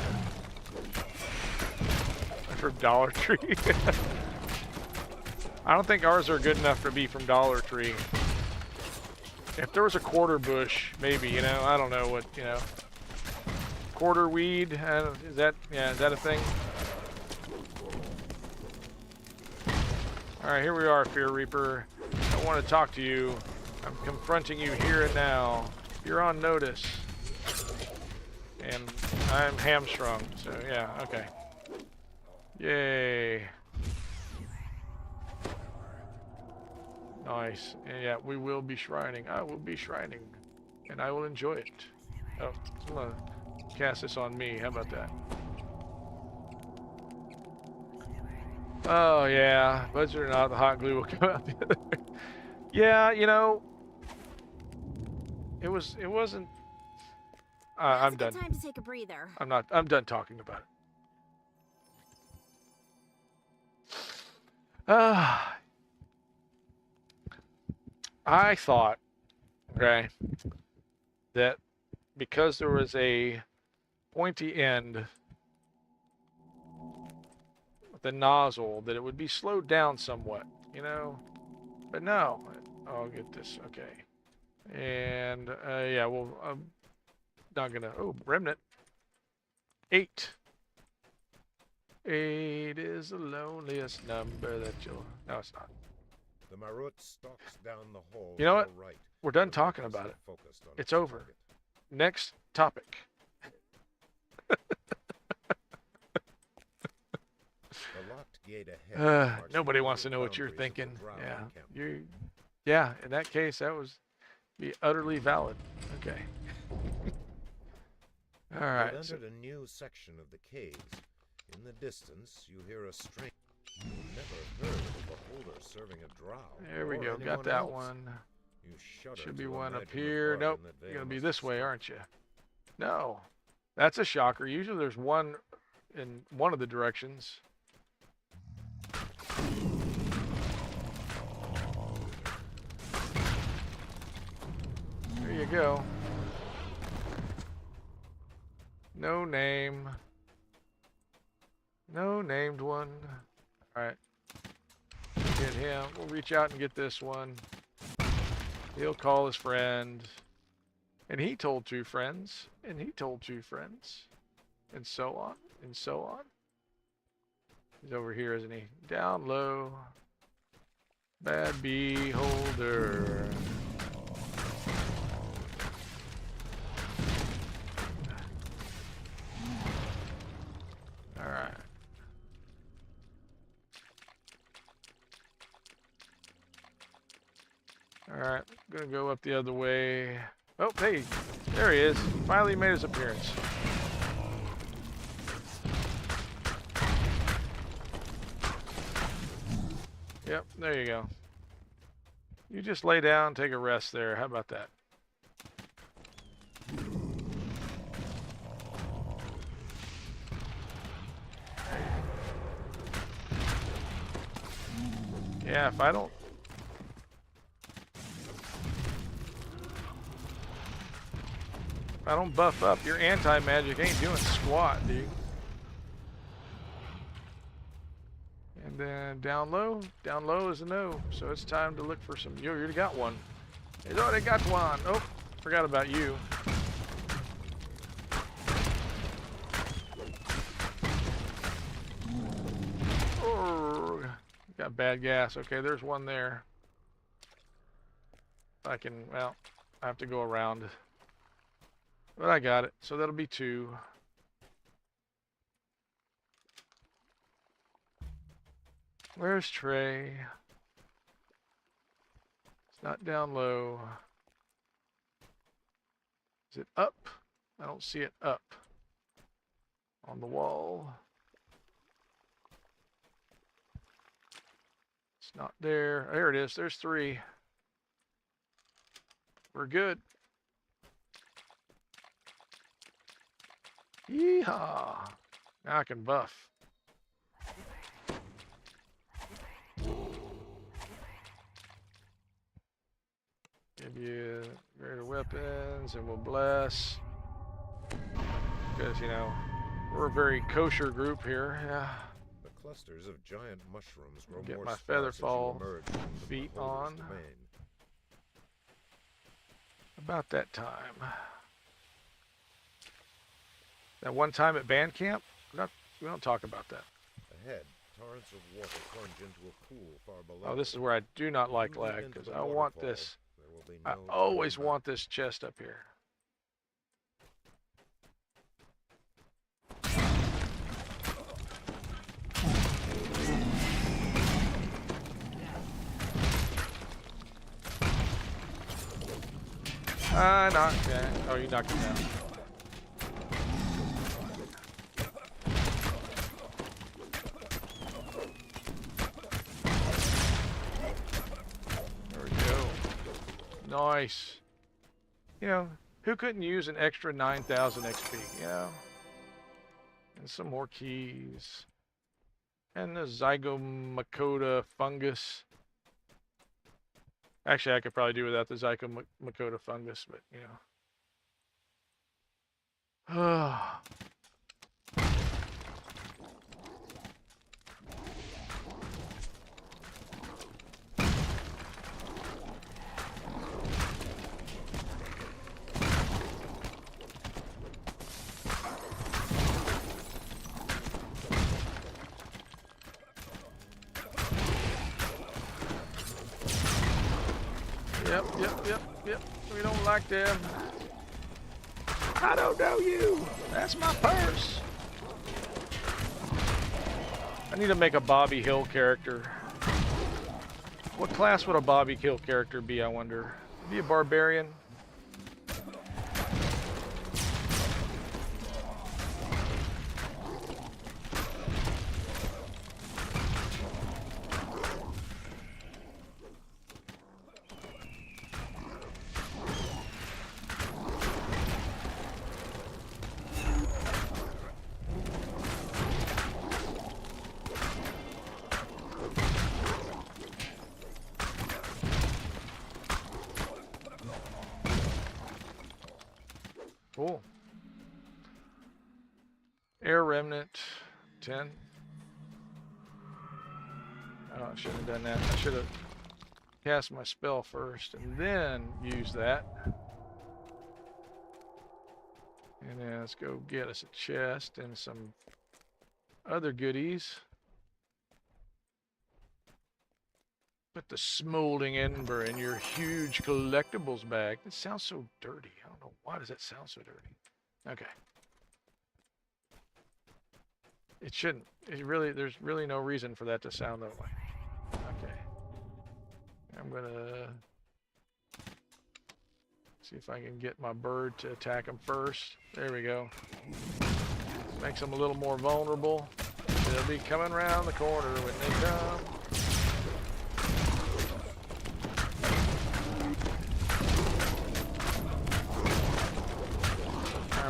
From Dollar Tree. I don't think ours are good enough to be from Dollar Tree. If there was a quarter bush, maybe, you know, I don't know what, you know. Quarter weed, is that a thing? All right, here we are, Fear Reaper. I want to talk to you. I'm confronting you here and now. You're on notice. And I'm hamstrung, so yeah, okay. Yay. Nice. Yeah, we will be shrining. I will be shrining. And I will enjoy it. Oh, I'm gonna cast this on me. How about that? Oh, yeah. Budget or not, the hot glue will come out the other way. Yeah, you know, it wasn't... I'm done. Time to take a breather. I'm done talking about it. I thought, okay, that because there was a pointy end with the nozzle, that it would be slowed down somewhat, you know? But no. I'll get this, okay. And, yeah, well, I'm not gonna... Oh, remnant. 8. 8 is the loneliest number that you'll... No, it's not. The Marut stalks down the hall. You know what? Right. We're done talking about it. It's over. Next topic. The locked gate ahead Nobody wants to know what you're thinking. Yeah, Yeah, in that case, that was be utterly valid. Okay. All right. You've entered a new section of the caves. In the distance, you hear a strange. You've never heard of a beholder serving a drow. There we or go. Got anyone that else. one. You shudder Should be to one up imagine the here. garden Nope. that You're Vale gonna be must this way, suspect. aren't you? No. That's a shocker. Usually there's one in one of the directions. There you go. No name. No named one. Alright. Get him. We'll reach out and get this one. He'll call his friend. And he told 2 friends. And he told 2 friends. And so on. And so on. He's over here, isn't he? Down low. Bad beholder. Alright. Alright, gonna go up the other way. Oh, hey, there he is. Finally made his appearance. Yep, there you go. You just lay down, take a rest there. How about that? Yeah, if I don't buff up, your anti-magic ain't doing squat, dude. And then down low is a no. So it's time to look for some. You already got one. He's already got one. Oh, forgot about you. Oh, got bad gas. Okay, there's one there. I can, well, I have to go around. But I got it. So that'll be 2. Where's Trey? It's not down low. Is it up? I don't see it up on the wall. It's not there. There it is. There's 3. We're good. Yeehaw! Now I can buff. Give you greater weapons and we'll bless. Because, you know, we're a very kosher group here. Yeah. The clusters of giant mushrooms grow Get more my sparse as you featherfall emerge from the feet beholder's on. domain. About that time. That one time at band camp, we don't talk about that. Ahead, torrents of water plunge into a pool far below. Oh, this is where I do not like You leap lag, into because the I want waterfall. this. There will be I no always turning want this chest up here. I knocked that. Oh, you knocked it down. There we go. Nice. You know, who couldn't use an extra 9,000 XP, you know? And some more keys. And the Zygomacoda fungus. Actually, I could probably do without the Zygomacoda fungus, but, you know. Yep. We don't like them. I don't know you. That's my purse. I need to make a Bobby Hill character. What class would a Bobby kill character be, I wonder? Be a barbarian? Cool. Air Remnant, 10. Oh, I shouldn't have done that. I should have cast my spell first and then use that. And then let's go get us a chest and some other goodies. Put the smoldering ember in your huge collectibles bag. It sounds so dirty. I don't know, why does that sound so dirty? Okay. It shouldn't. There's really no reason for that to sound that way. Okay. I'm gonna see if I can get my bird to attack him first. There we go. Makes them a little more vulnerable. They'll be coming around the corner when they come.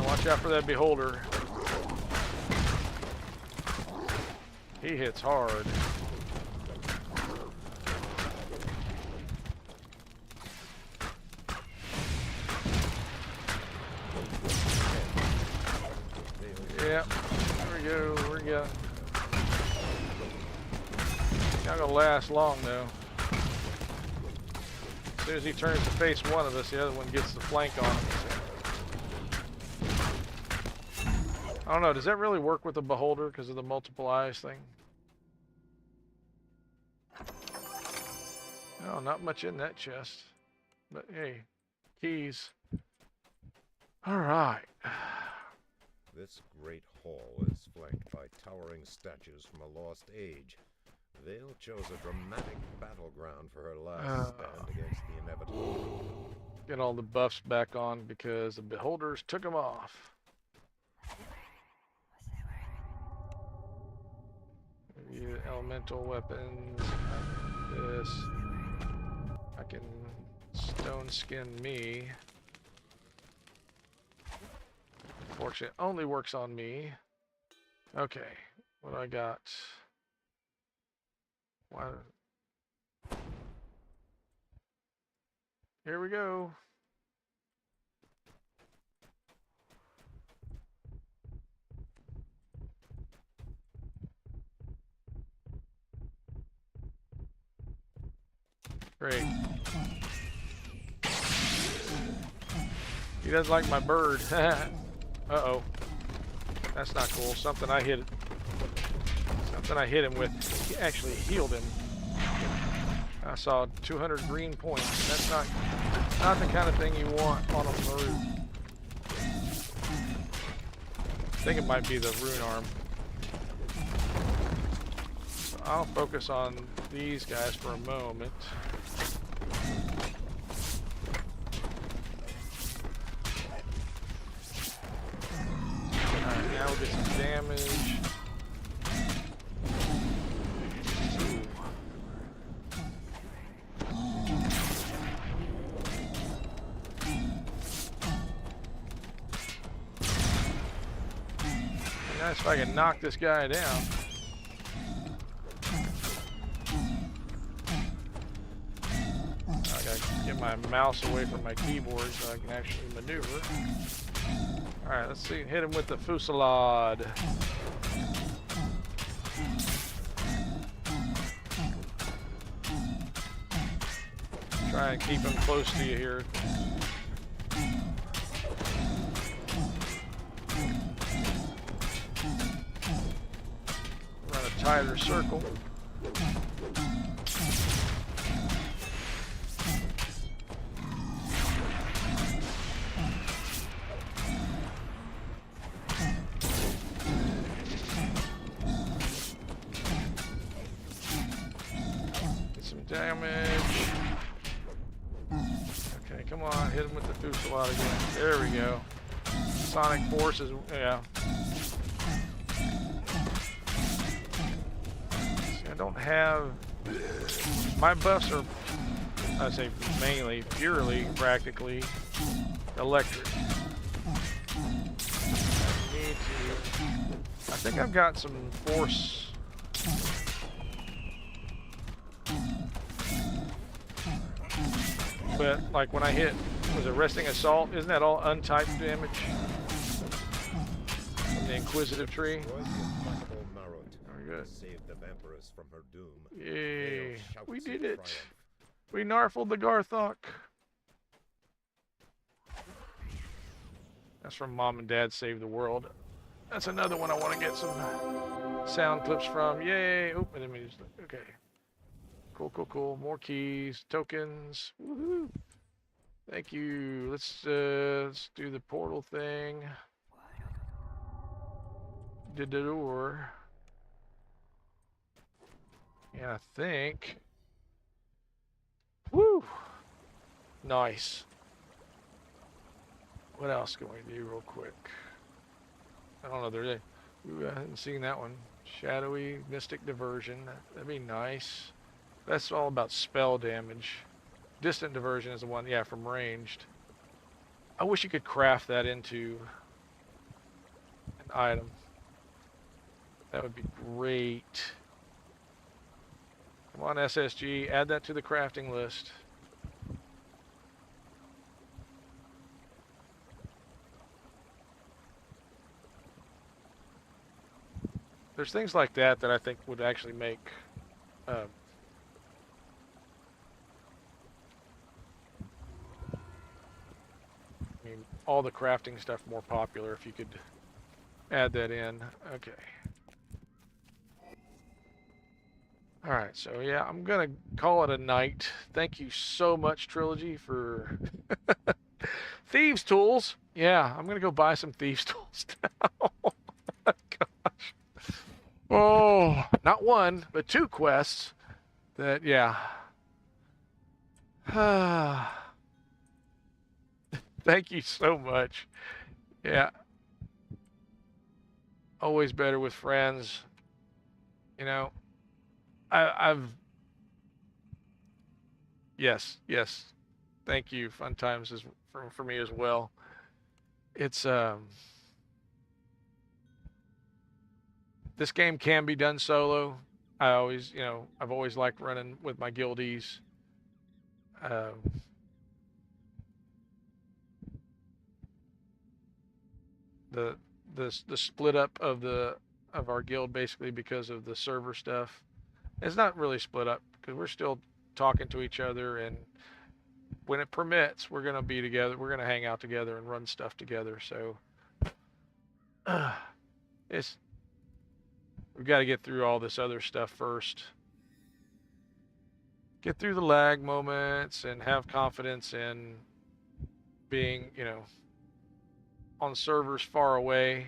Watch out for that beholder. He hits hard. Yep. There we go. We go. Not gonna last long though. As soon as he turns to face one of us, the other one gets the flank on him. I don't know, does that really work with the beholder because of the multiple eyes thing? Oh, not much in that chest. But hey, keys. Alright. This great hall is flanked by towering statues from a lost age. Vale chose a dramatic battleground for her last stand against the inevitable. Get all the buffs back on because the beholders took them off. Elemental weapons like this. I can stone skin me. Unfortunately, it only works on me. Okay, what do I got? Why? Here we go. Great. He doesn't like my bird. Uh-oh. That's not cool. Something I hit him with. He actually healed him. I saw 200 green points. That's not the kind of thing you want on a maroon. I think it might be the rune arm. So I'll focus on these guys for a moment. Alright, now we'll get some damage. Nice if I can knock this guy down. I gotta get my mouse away from my keyboard so I can actually maneuver. Alright, let's see. Hit him with the fusillade. Try and keep him close to you here. Run a tighter circle. damage. Okay, come on, hit him with the fusillade again. There we go. Sonic forces, yeah. See, I don't have... My buffs are, I say mainly, purely, practically, electric. I think I've got some force. But like when I hit, was it Resting Assault? Isn't that all untyped damage? From the Inquisitive Tree. Very good. Saved the vampiress from her doom. Yay. We did it. We narfled the Garthok. That's from Mom and Dad Save the World. That's another one I want to get some sound clips from. Yay. Oh, let me just, okay. Cool, cool, cool. More keys, tokens. Woohoo. Thank you. Let's do the portal thing. Did the door. Yeah, I think. Woo. Nice. What else can we do real quick? I don't know. Ooh, I haven't seen that one. Shadowy Mystic Diversion. That'd be nice. That's all about spell damage. Distant Diversion is the one, yeah, from ranged. I wish you could craft that into an item. That would be great. Come on, SSG, add that to the crafting list. There's things like that that I think would actually make I mean, all the crafting stuff more popular if you could add that in. Okay. All right, so yeah, I'm gonna call it a night. Thank you so much, Trilogy, for Thieves Tools. Yeah, I'm gonna go buy some Thieves Tools now. Oh my gosh. Oh, not one, but 2 quests that, yeah. Thank you so much. Yeah. Always better with friends. You know, yes. Thank you. Fun times is for me as well. It's, this game can be done solo. I've always liked running with my guildies. The split up of our guild basically because of the server stuff. It's not really split up because we're still talking to each other, and when it permits, we're gonna be together. We're gonna hang out together and run stuff together. So we've got to get through all this other stuff first. Get through the lag moments and have confidence in being, on servers far away.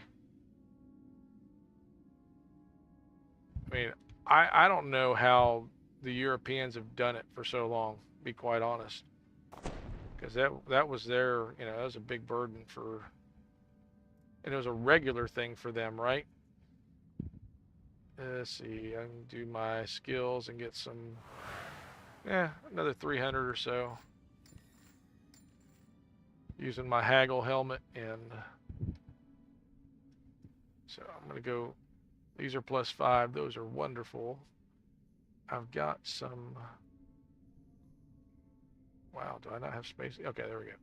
I mean, I don't know how the Europeans have done it for so long, to be quite honest. Because that was their, that was a big burden and it was a regular thing for them, right? Let's see, I can do my skills and get some, another 300 or so. Using my haggle helmet, and so I'm going to go, these are +5, those are wonderful. I've got some, wow, do I not have space? Okay, there we go.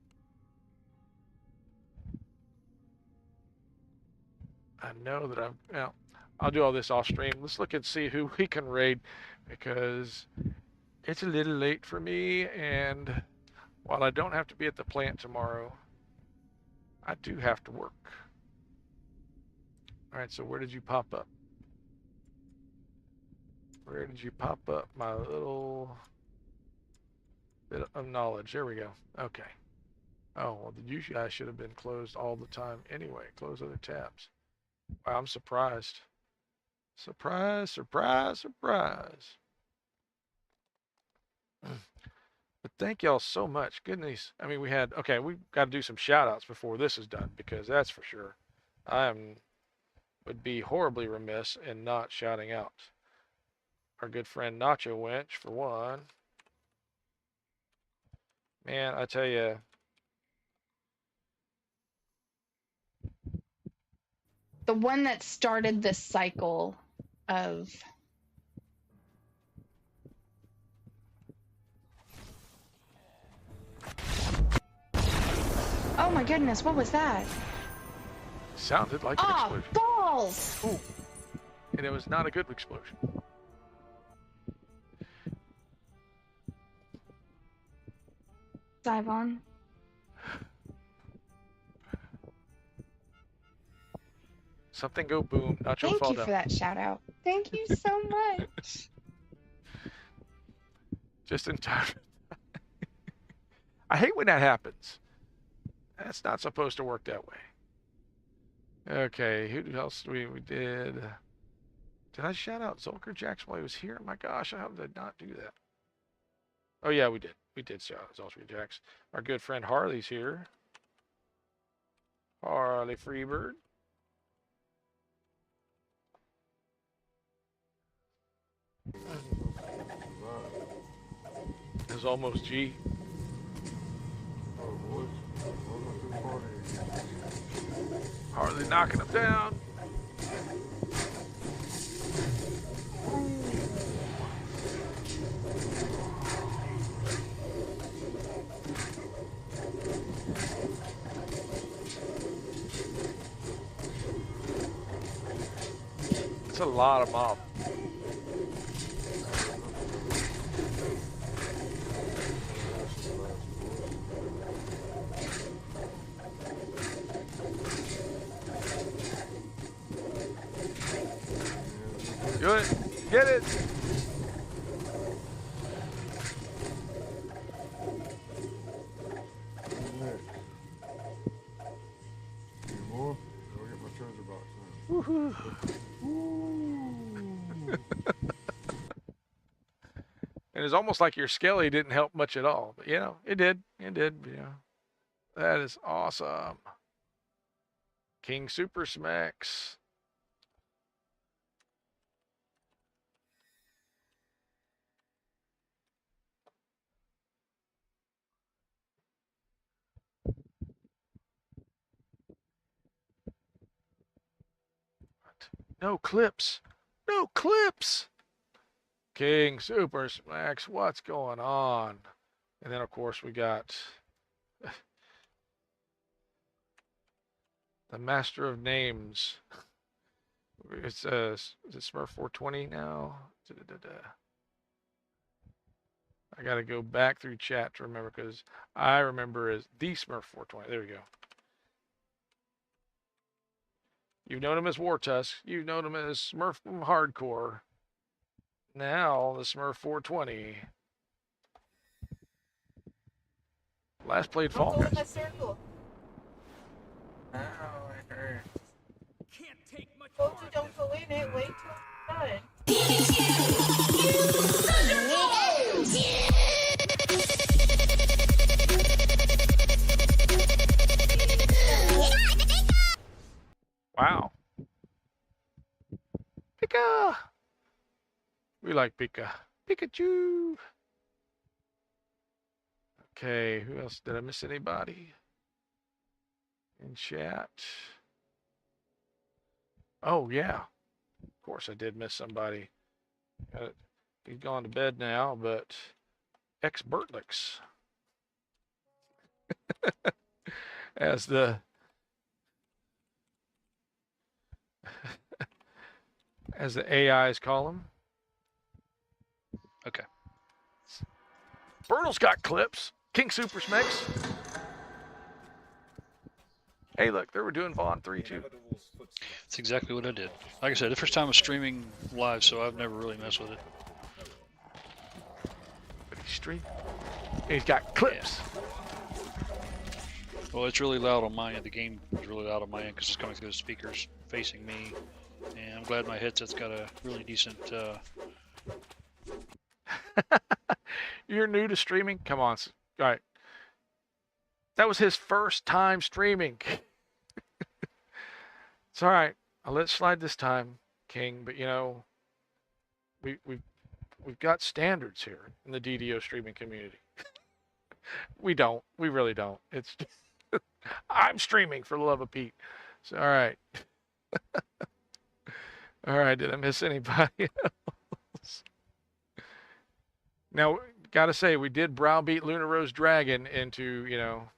I know that I'll do all this off stream. Let's look and see who we can raid, because it's a little late for me, and while I don't have to be at the plant tomorrow, I do have to work. All right, so where did you pop up? Where did you pop up, my little bit of knowledge? There we go. Okay. Oh, well, you guys should have been closed all the time anyway. Close other tabs. Wow, I'm surprised. Surprise, surprise, surprise. But thank y'all so much. Goodness. I mean, we got to do some shout outs before this is done, because that's for sure. Would be horribly remiss in not shouting out our good friend Nacho Winch, for one. Man, I tell you, the one that started this cycle of oh my goodness, what was that? sounded like an explosion. Balls! Ooh. And it was not a good explosion. Dive on. Something go boom. Nacho Thank fall you down. for that shout out. Thank you so much. Just in time. I hate when that happens. That's not supposed to work that way. Okay, who else we did? Did I shout out Zolker Jax while he was here? My gosh, how did I not do that? Oh yeah, we did. We did shout out Zolker Jax. Our good friend Harley's here. Harley Freebird. It's almost G. Harley knocking him down. It's a lot of mob. Good. Get it. Woohoo. And it's almost like your Skelly didn't help much at all, but you know, it did. It did. Yeah. That is awesome. King Super Smacks. No clips. No clips. King Super Smacks. What's going on? And then, of course, we got the Master of Names. It's is it Smurf 420 now? I got to go back through chat to remember, because I remember as the Smurf 420. There we go. You've known him as War Tusk. You've known him as Smurf Hardcore. Now the Smurf 420. Last played Fall Guys. Can't take much more. Don't go in it. Wait till it's done. Wow. Pika. We like Pika. Pikachu. Okay, who else? Did I miss anybody in chat? Oh, yeah. Of course I did miss somebody. He's gone to bed now, but ex-Bertlix. As the as the AIs call him. Okay. Bertle's got clips. King Super Smacks. Hey, look, they were doing Vaughn 3 too. That's exactly what I did. Like I said, the first time I was streaming live, so I've never really messed with it. But he's streaming. He's got clips. Yeah. Well, it's really loud on my end. The game is really loud on my end because it's coming through the speakers facing me. And I'm glad my headset's got a really decent... You're new to streaming? Come on. All right. That was his first time streaming. It's all right. I'll let it slide this time, King. But you know, we've got standards here in the DDO streaming community. We don't. We really don't. It's I'm streaming for the love of Pete. So all right. All right. Did I miss anybody else? Now, gotta say, we did browbeat Luna Rose Dragon into, you know,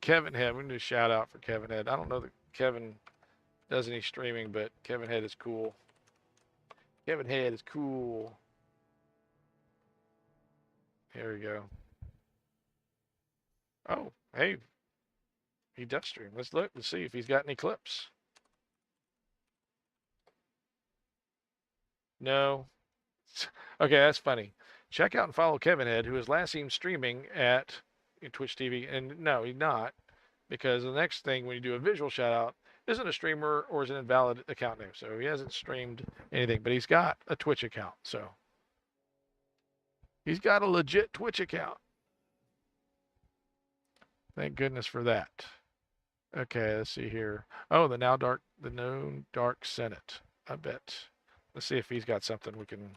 Kevin Head. We need a shout out for Kevin Head. I don't know that Kevin does any streaming, but Kevin Head is cool. Kevin Head is cool. Here we go. Oh, hey. He does stream. Let's look. Let's see if he's got any clips. No. Okay, that's funny. Check out and follow Kevin Head, who is last seen streaming at Twitch TV. And no, he's not. Because the next thing when you do a visual shout out isn't a streamer or is an invalid account name. So he hasn't streamed anything, but he's got a Twitch account. So he's got a legit Twitch account. Thank goodness for that. Okay, let's see here. Oh, the known dark Senate. I bet. Let's see if he's got something we can.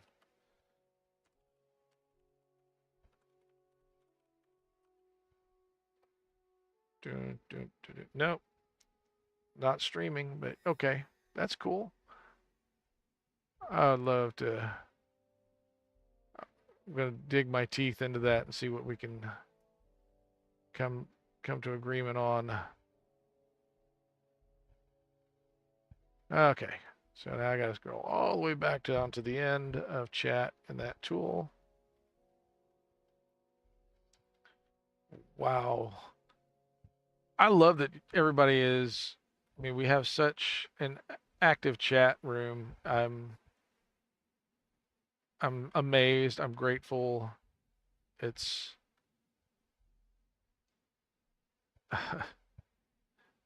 Nope. Not streaming, but okay. That's cool. I'd love to. I'm going to dig my teeth into that and see what we can come to agreement on. Okay. So now I got to scroll all the way back down to the end of chat in that tool. Wow. I love that everybody is, I mean, we have such an active chat room. I'm amazed. I'm grateful. It's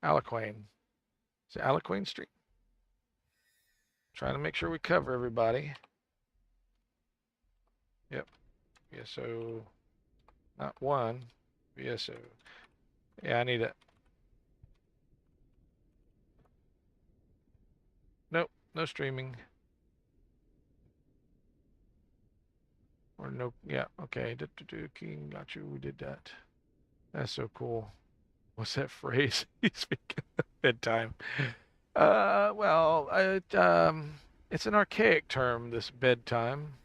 Alaquane. Is it Alaquane Street? Trying to make sure we cover everybody. Yep. VSO. Not one. VSO. Yeah, I need it. Nope. No streaming. Or no. Yeah. Okay. King. Got you. We did that. That's so cool. What's that phrase? Speaking of bedtime. Well, it's an archaic term, this bedtime.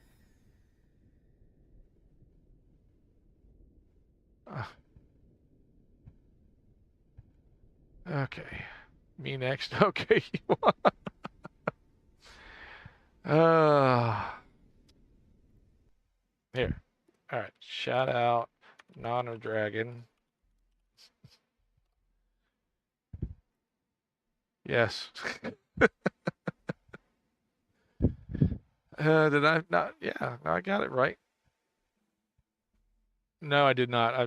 Okay. Me next. Okay. Here. All right. Shout out Nana Dragon. Yes. Did I not? Yeah, no, I got it right. No, I did not. I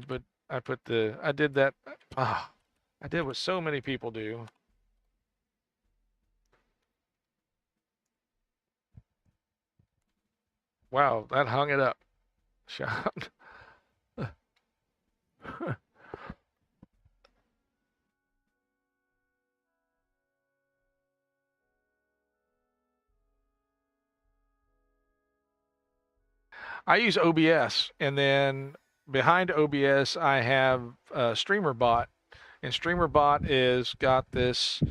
did that. I did what so many people do. Wow, that hung it up. Shout. I use OBS, and then behind OBS I have StreamerBot, and StreamerBot is got this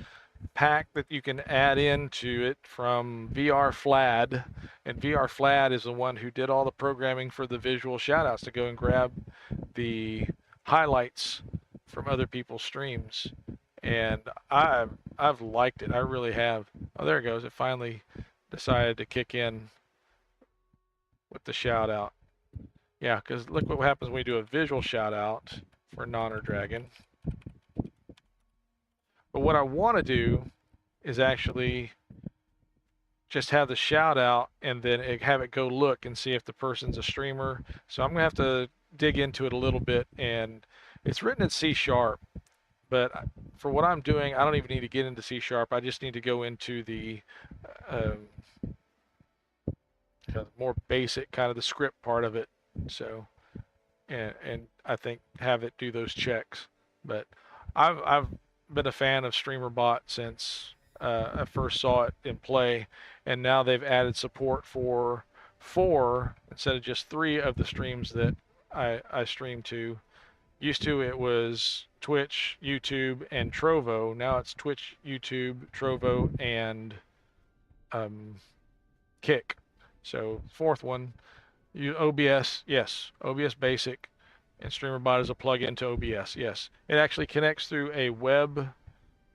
pack that you can add into it from VR Flad, and VR Flad is the one who did all the programming for the visual shoutouts to go and grab the highlights from other people's streams, and I've liked it. I really have. Oh, there it goes. It finally decided to kick in with the shout out. Yeah, because look what happens when we do a visual shout out for Nana Dragon. But what I want to do is actually just have the shout out and then have it go look and see if the person's a streamer. So I'm going to have to dig into it a little bit, and it's written in C#, but for what I'm doing, I don't even need to get into C#. I just need to go into the more basic kind of the script part of it. So, and I think have it do those checks. But I've been a fan of StreamerBot since I first saw it in play, and now they've added support for 4 instead of just 3 of the streams that I stream to. Used to it was Twitch, YouTube, and Trovo. Now it's Twitch, YouTube, Trovo, and Kick. So 4th one, OBS, yes, OBS Basic, and StreamerBot is a plug-in to OBS. Yes, it actually connects through a web.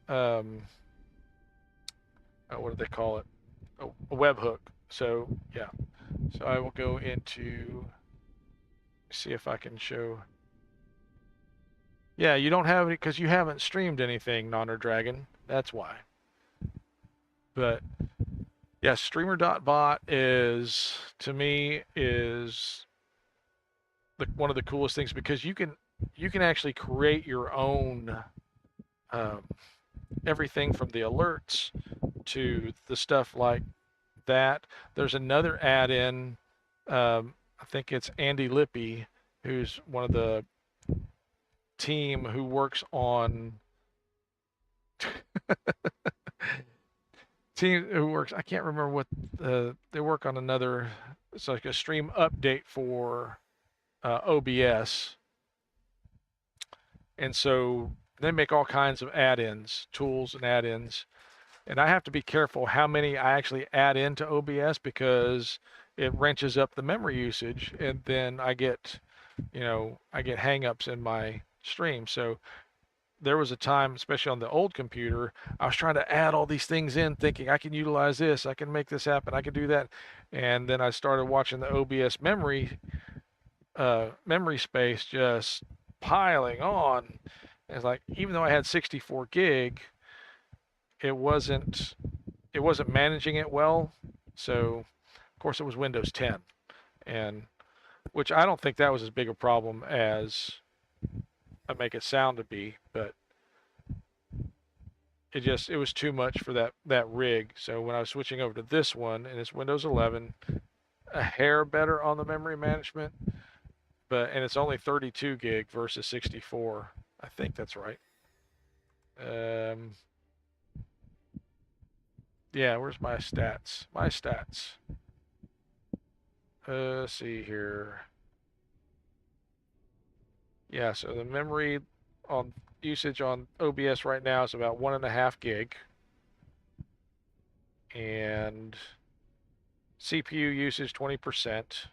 What do they call it? A webhook. So yeah. So I will go into. See if I can show. Yeah, you don't have any because you haven't streamed anything, Nonner Dragon. That's why. But yeah, streamer.bot is, to me, is one of the coolest things because you can actually create your own everything from the alerts to the stuff like that. There's another add-in. I think it's Andy Lippy, who's one of the team who works on I can't remember what they work on another. It's like a stream update for OBS, and so they make all kinds of add-ins, tools and add-ins, and I have to be careful how many I actually add into OBS because it wrenches up the memory usage, and then I get hang-ups in my stream. So there was a time, especially on the old computer, I was trying to add all these things in thinking I can utilize this, I can make this happen, I can do that. And then I started watching the OBS memory space just piling on. And it's like, even though I had 64 gig, it wasn't managing it well. So of course it was Windows 10, and which I don't think that was as big a problem as I make it sound to be, but it was too much for that rig. So when I was switching over to this one, and it's Windows 11, a hair better on the memory management, and it's only 32 gig versus 64. I think that's right. Yeah, where's my stats? Let's see here. Yeah, so the memory on usage on OBS right now is about 1.5 gig. And CPU usage 20%,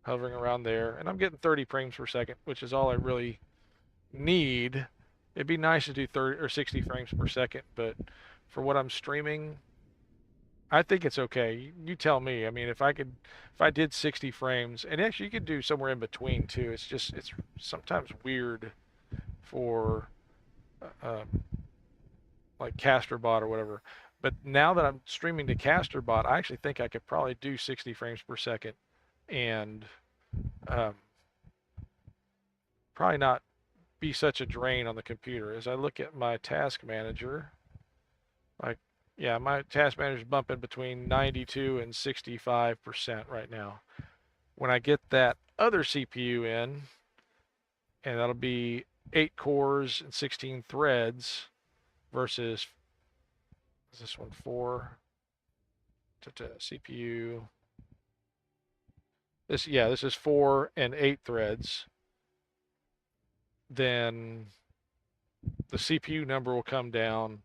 hovering around there. And I'm getting 30 frames per second, which is all I really need. It'd be nice to do 30 or 60 frames per second, but for what I'm streaming, I think it's okay. You tell me. I mean, if I did 60 frames, and actually you could do somewhere in between too. It's sometimes weird for like CasterBot or whatever. But now that I'm streaming to CasterBot, I actually think I could probably do 60 frames per second and probably not be such a drain on the computer. As I look at my task manager, yeah, my task manager is bumping between 92 and 65% right now. When I get that other CPU in, and that'll be 8 cores and 16 threads versus, is this one 4? CPU. This is 4 and 8 threads. Then the CPU number will come down,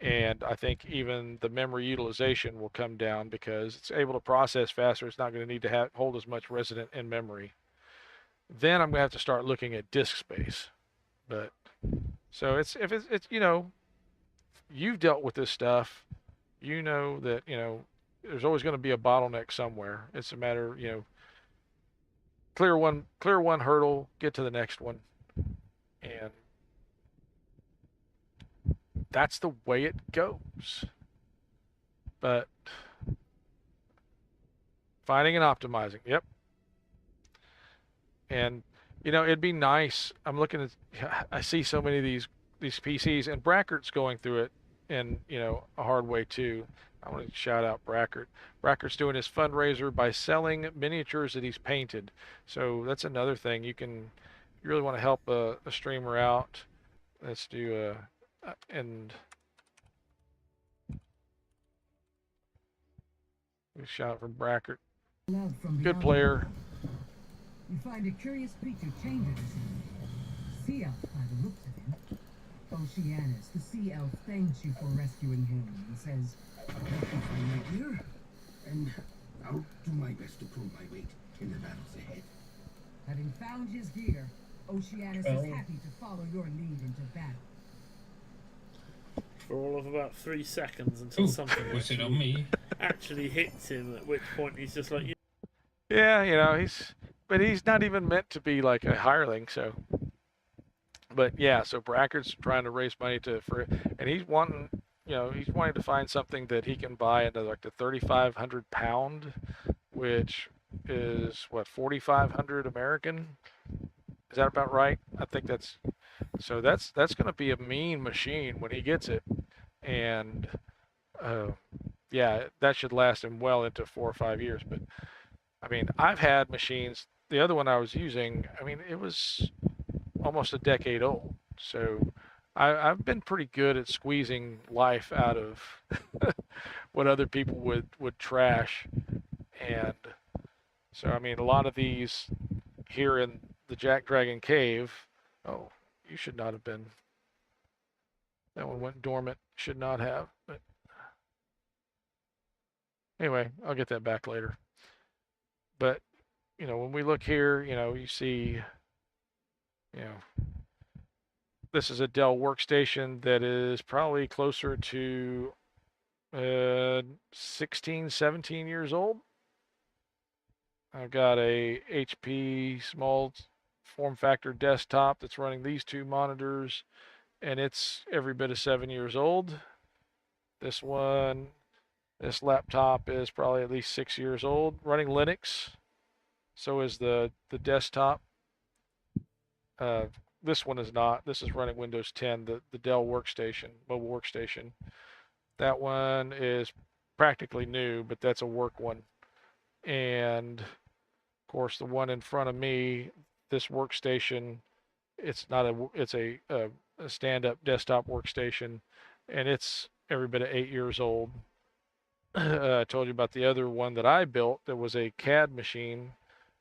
and I think even the memory utilization will come down because it's able to process faster. It's not going to need to hold as much resident in memory. Then I'm going to have to start looking at disk space. But so it's you've dealt with this stuff. You know that there's always going to be a bottleneck somewhere. It's a matter, clear one hurdle, get to the next one, and that's the way it goes. But finding and optimizing, yep. And it'd be nice. I'm looking at, I see so many of these PCs, and Brackert's going through it in a hard way too. I want to shout out Brackert. Brackert's doing his fundraiser by selling miniatures that he's painted. So that's another thing. You really want to help a streamer out. Let's do and shout out from Brackert. Good player. You find a curious creature chained to this sea elf by the looks of him. Oceanus, the sea elf, thanks you for rescuing him. He says, Thank you for my dear, and I'll do my best to pull my weight in the battles ahead. having found his gear, Oceanus is happy to follow your lead into battle. For all of about 3 seconds until something actually hits him, at which point he's just like, Yeah, you know, he's not even meant to be like a hireling, so. But yeah, so Brackert's trying to raise money and he's wanting to find something that he can buy at like the 3,500 pound, which is what, 4,500 American? Is that about right? I think that's going to be a mean machine when he gets it, and yeah, that should last him well into 4 or 5 years. But I mean, I've had machines. The other one I was using, I mean, it was almost a decade old. So I've been pretty good at squeezing life out of what other people would trash. And so, I mean, a lot of these here in the JackDrag0n cave, oh, you should not have been. That one went dormant. Should not have. But anyway, I'll get that back later. But, you know, when we look here, you know, you see, you know, this is a Dell workstation that is probably closer to 16, 17 years old. I've got a HP small form factor desktop that's running these two monitors, and it's every bit of 7 years old. This laptop is probably at least 6 years old, running Linux. So is the desktop. This one is not. This is running Windows 10, the Dell workstation, mobile workstation. That one is practically new, but that's a work one. And of course, the one in front of me, this workstation, it's a stand-up desktop workstation, and it's every bit of 8 years old. I told you about the other one that I built that was a CAD machine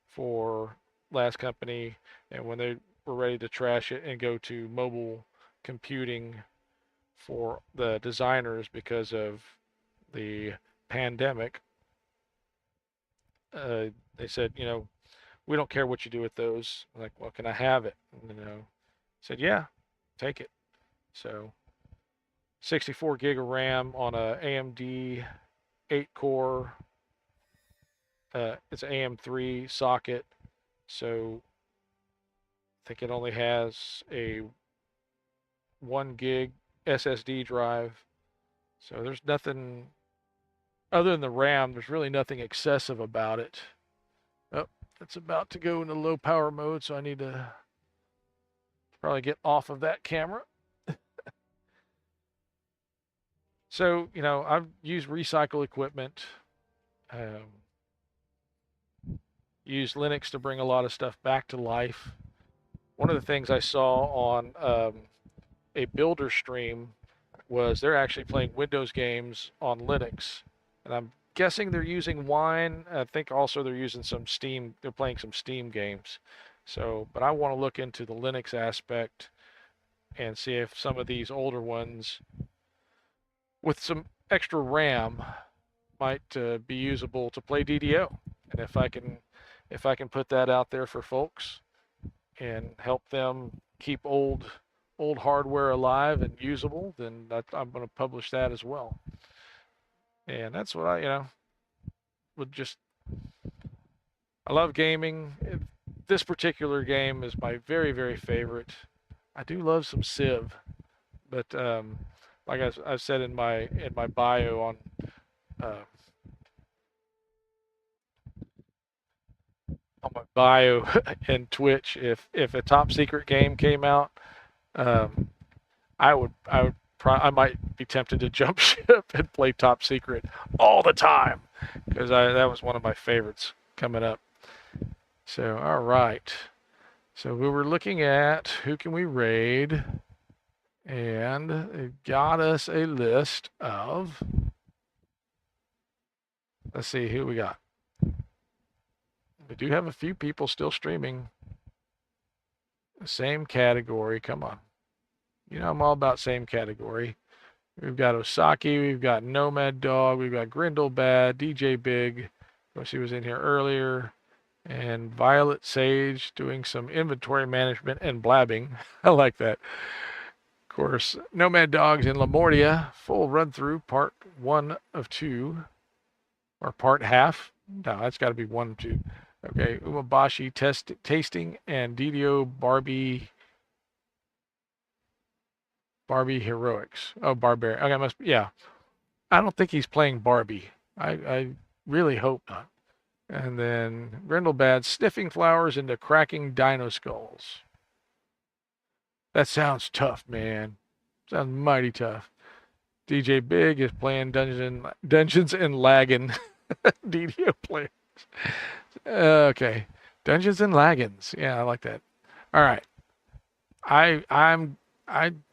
for last company, and when they were ready to trash it and go to mobile computing for the designers because of the pandemic, they said, you know, we don't care what you do with those. I'm like, well, can I have it? And, you know, said, yeah, take it. So 64 gig of RAM on a AMD 8-core. It's an AM3 socket. So I think it only has a 1 gig SSD drive. So there's nothing other than the RAM. There's really nothing excessive about it. Oh, it's about to go into low power mode, so I need to probably get off of that camera. So, you know, I've used recycle equipment. Used Linux to bring a lot of stuff back to life. One of the things I saw on a builder stream was they're actually playing Windows games on Linux. And I'm guessing they're using Wine. I think also they're using some Steam. They're playing some Steam games. So, but I want to look into the Linux aspect and see if some of these older ones with some extra RAM might be usable to play DDO. And if I can put that out there for folks and help them keep old hardware alive and usable, then I'm going to publish that as well. And that's what I love gaming. This particular game is my very, very favorite. I do love some Civ, but like I've said in my bio on my bio and Twitch, if a top secret game came out, I would I might be tempted to jump ship and play Top Secret all the time, because that was one of my favorites coming up. So, all right. So we were looking at who can we raid, and it got us a list of, let's see who we got. We do have a few people still streaming. The same category, come on. You know I'm all about same category. We've got Osaki, we've got Nomad Dog, we've got Grindelbad, DJ Big, of course he was in here earlier, and Violet Sage doing some inventory management and blabbing. I like that. Of course, Nomad Dog's in Lamordia, full run through, part 1 of 2, or part half. No, that's got to be 1 of 2. Okay, Umabashi tasting, and DDO Barbie Heroics. Oh, Barbarian. Okay, yeah. I don't think he's playing Barbie. I really hope not. And then Grindelbad sniffing flowers into cracking dino skulls. That sounds tough, man. Sounds mighty tough. DJ Big is playing Dungeons and Laggin. DDO players. Okay. Dungeons and Laggins. Yeah, I like that. All right. I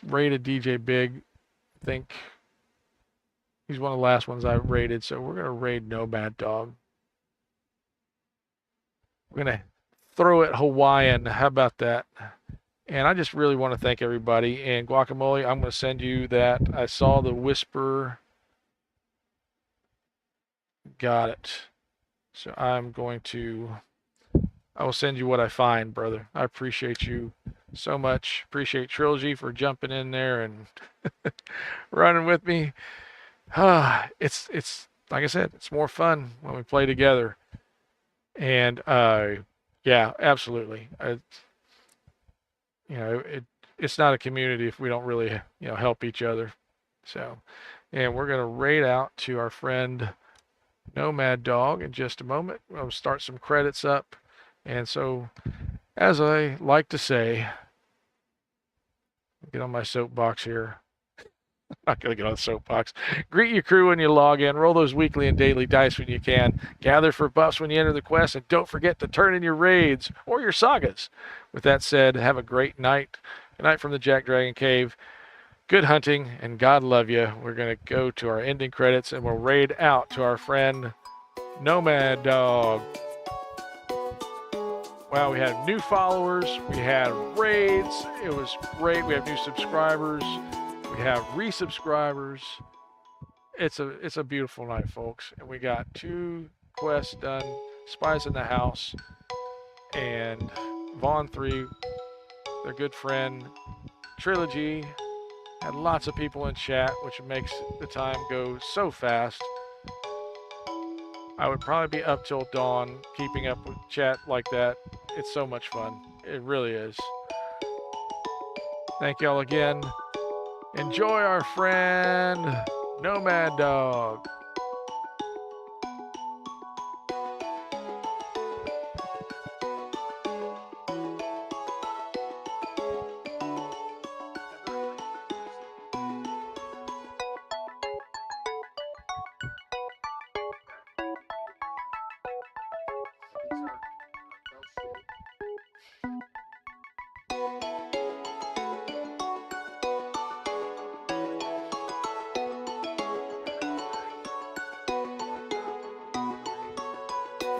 rated DJ Big. I think he's one of the last ones I rated, so we're going to raid Nomad Dog. We're going to throw it Hawaiian. How about that? And I just really want to thank everybody. And Guacamole, I'm going to send you that. I saw the Whisper. Got it. So I will send you what I find, brother. I appreciate you so much. Appreciate Trilogy for jumping in there and running with me. It's like I said, it's more fun when we play together. And yeah, absolutely. It's not a community if we don't really help each other. So, and we're gonna raid out to our friend Nomad Dog in just a moment. We'll start some credits up. And so, as I like to say, get on my soapbox here. I'm not going to get on the soapbox. Greet your crew when you log in. Roll those weekly and daily dice when you can. Gather for buffs when you enter the quest. And don't forget to turn in your raids or your sagas. With that said, have a great night. Good night from the Jack Dragon Cave. Good hunting, and God love you. We're going to go to our ending credits, and we'll raid out to our friend Nomad Dog. Wow, we had new followers, we had raids, it was great. We have new subscribers, we have resubscribers. It's a beautiful night, folks. And we got 2 quests done, Spies in the House, and Vaughn 3, their good friend, Trilogy. Had lots of people in chat, which makes the time go so fast. I would probably be up till dawn keeping up with chat like that. It's so much fun. It really is. Thank y'all again. Enjoy our friend Nomad Dog.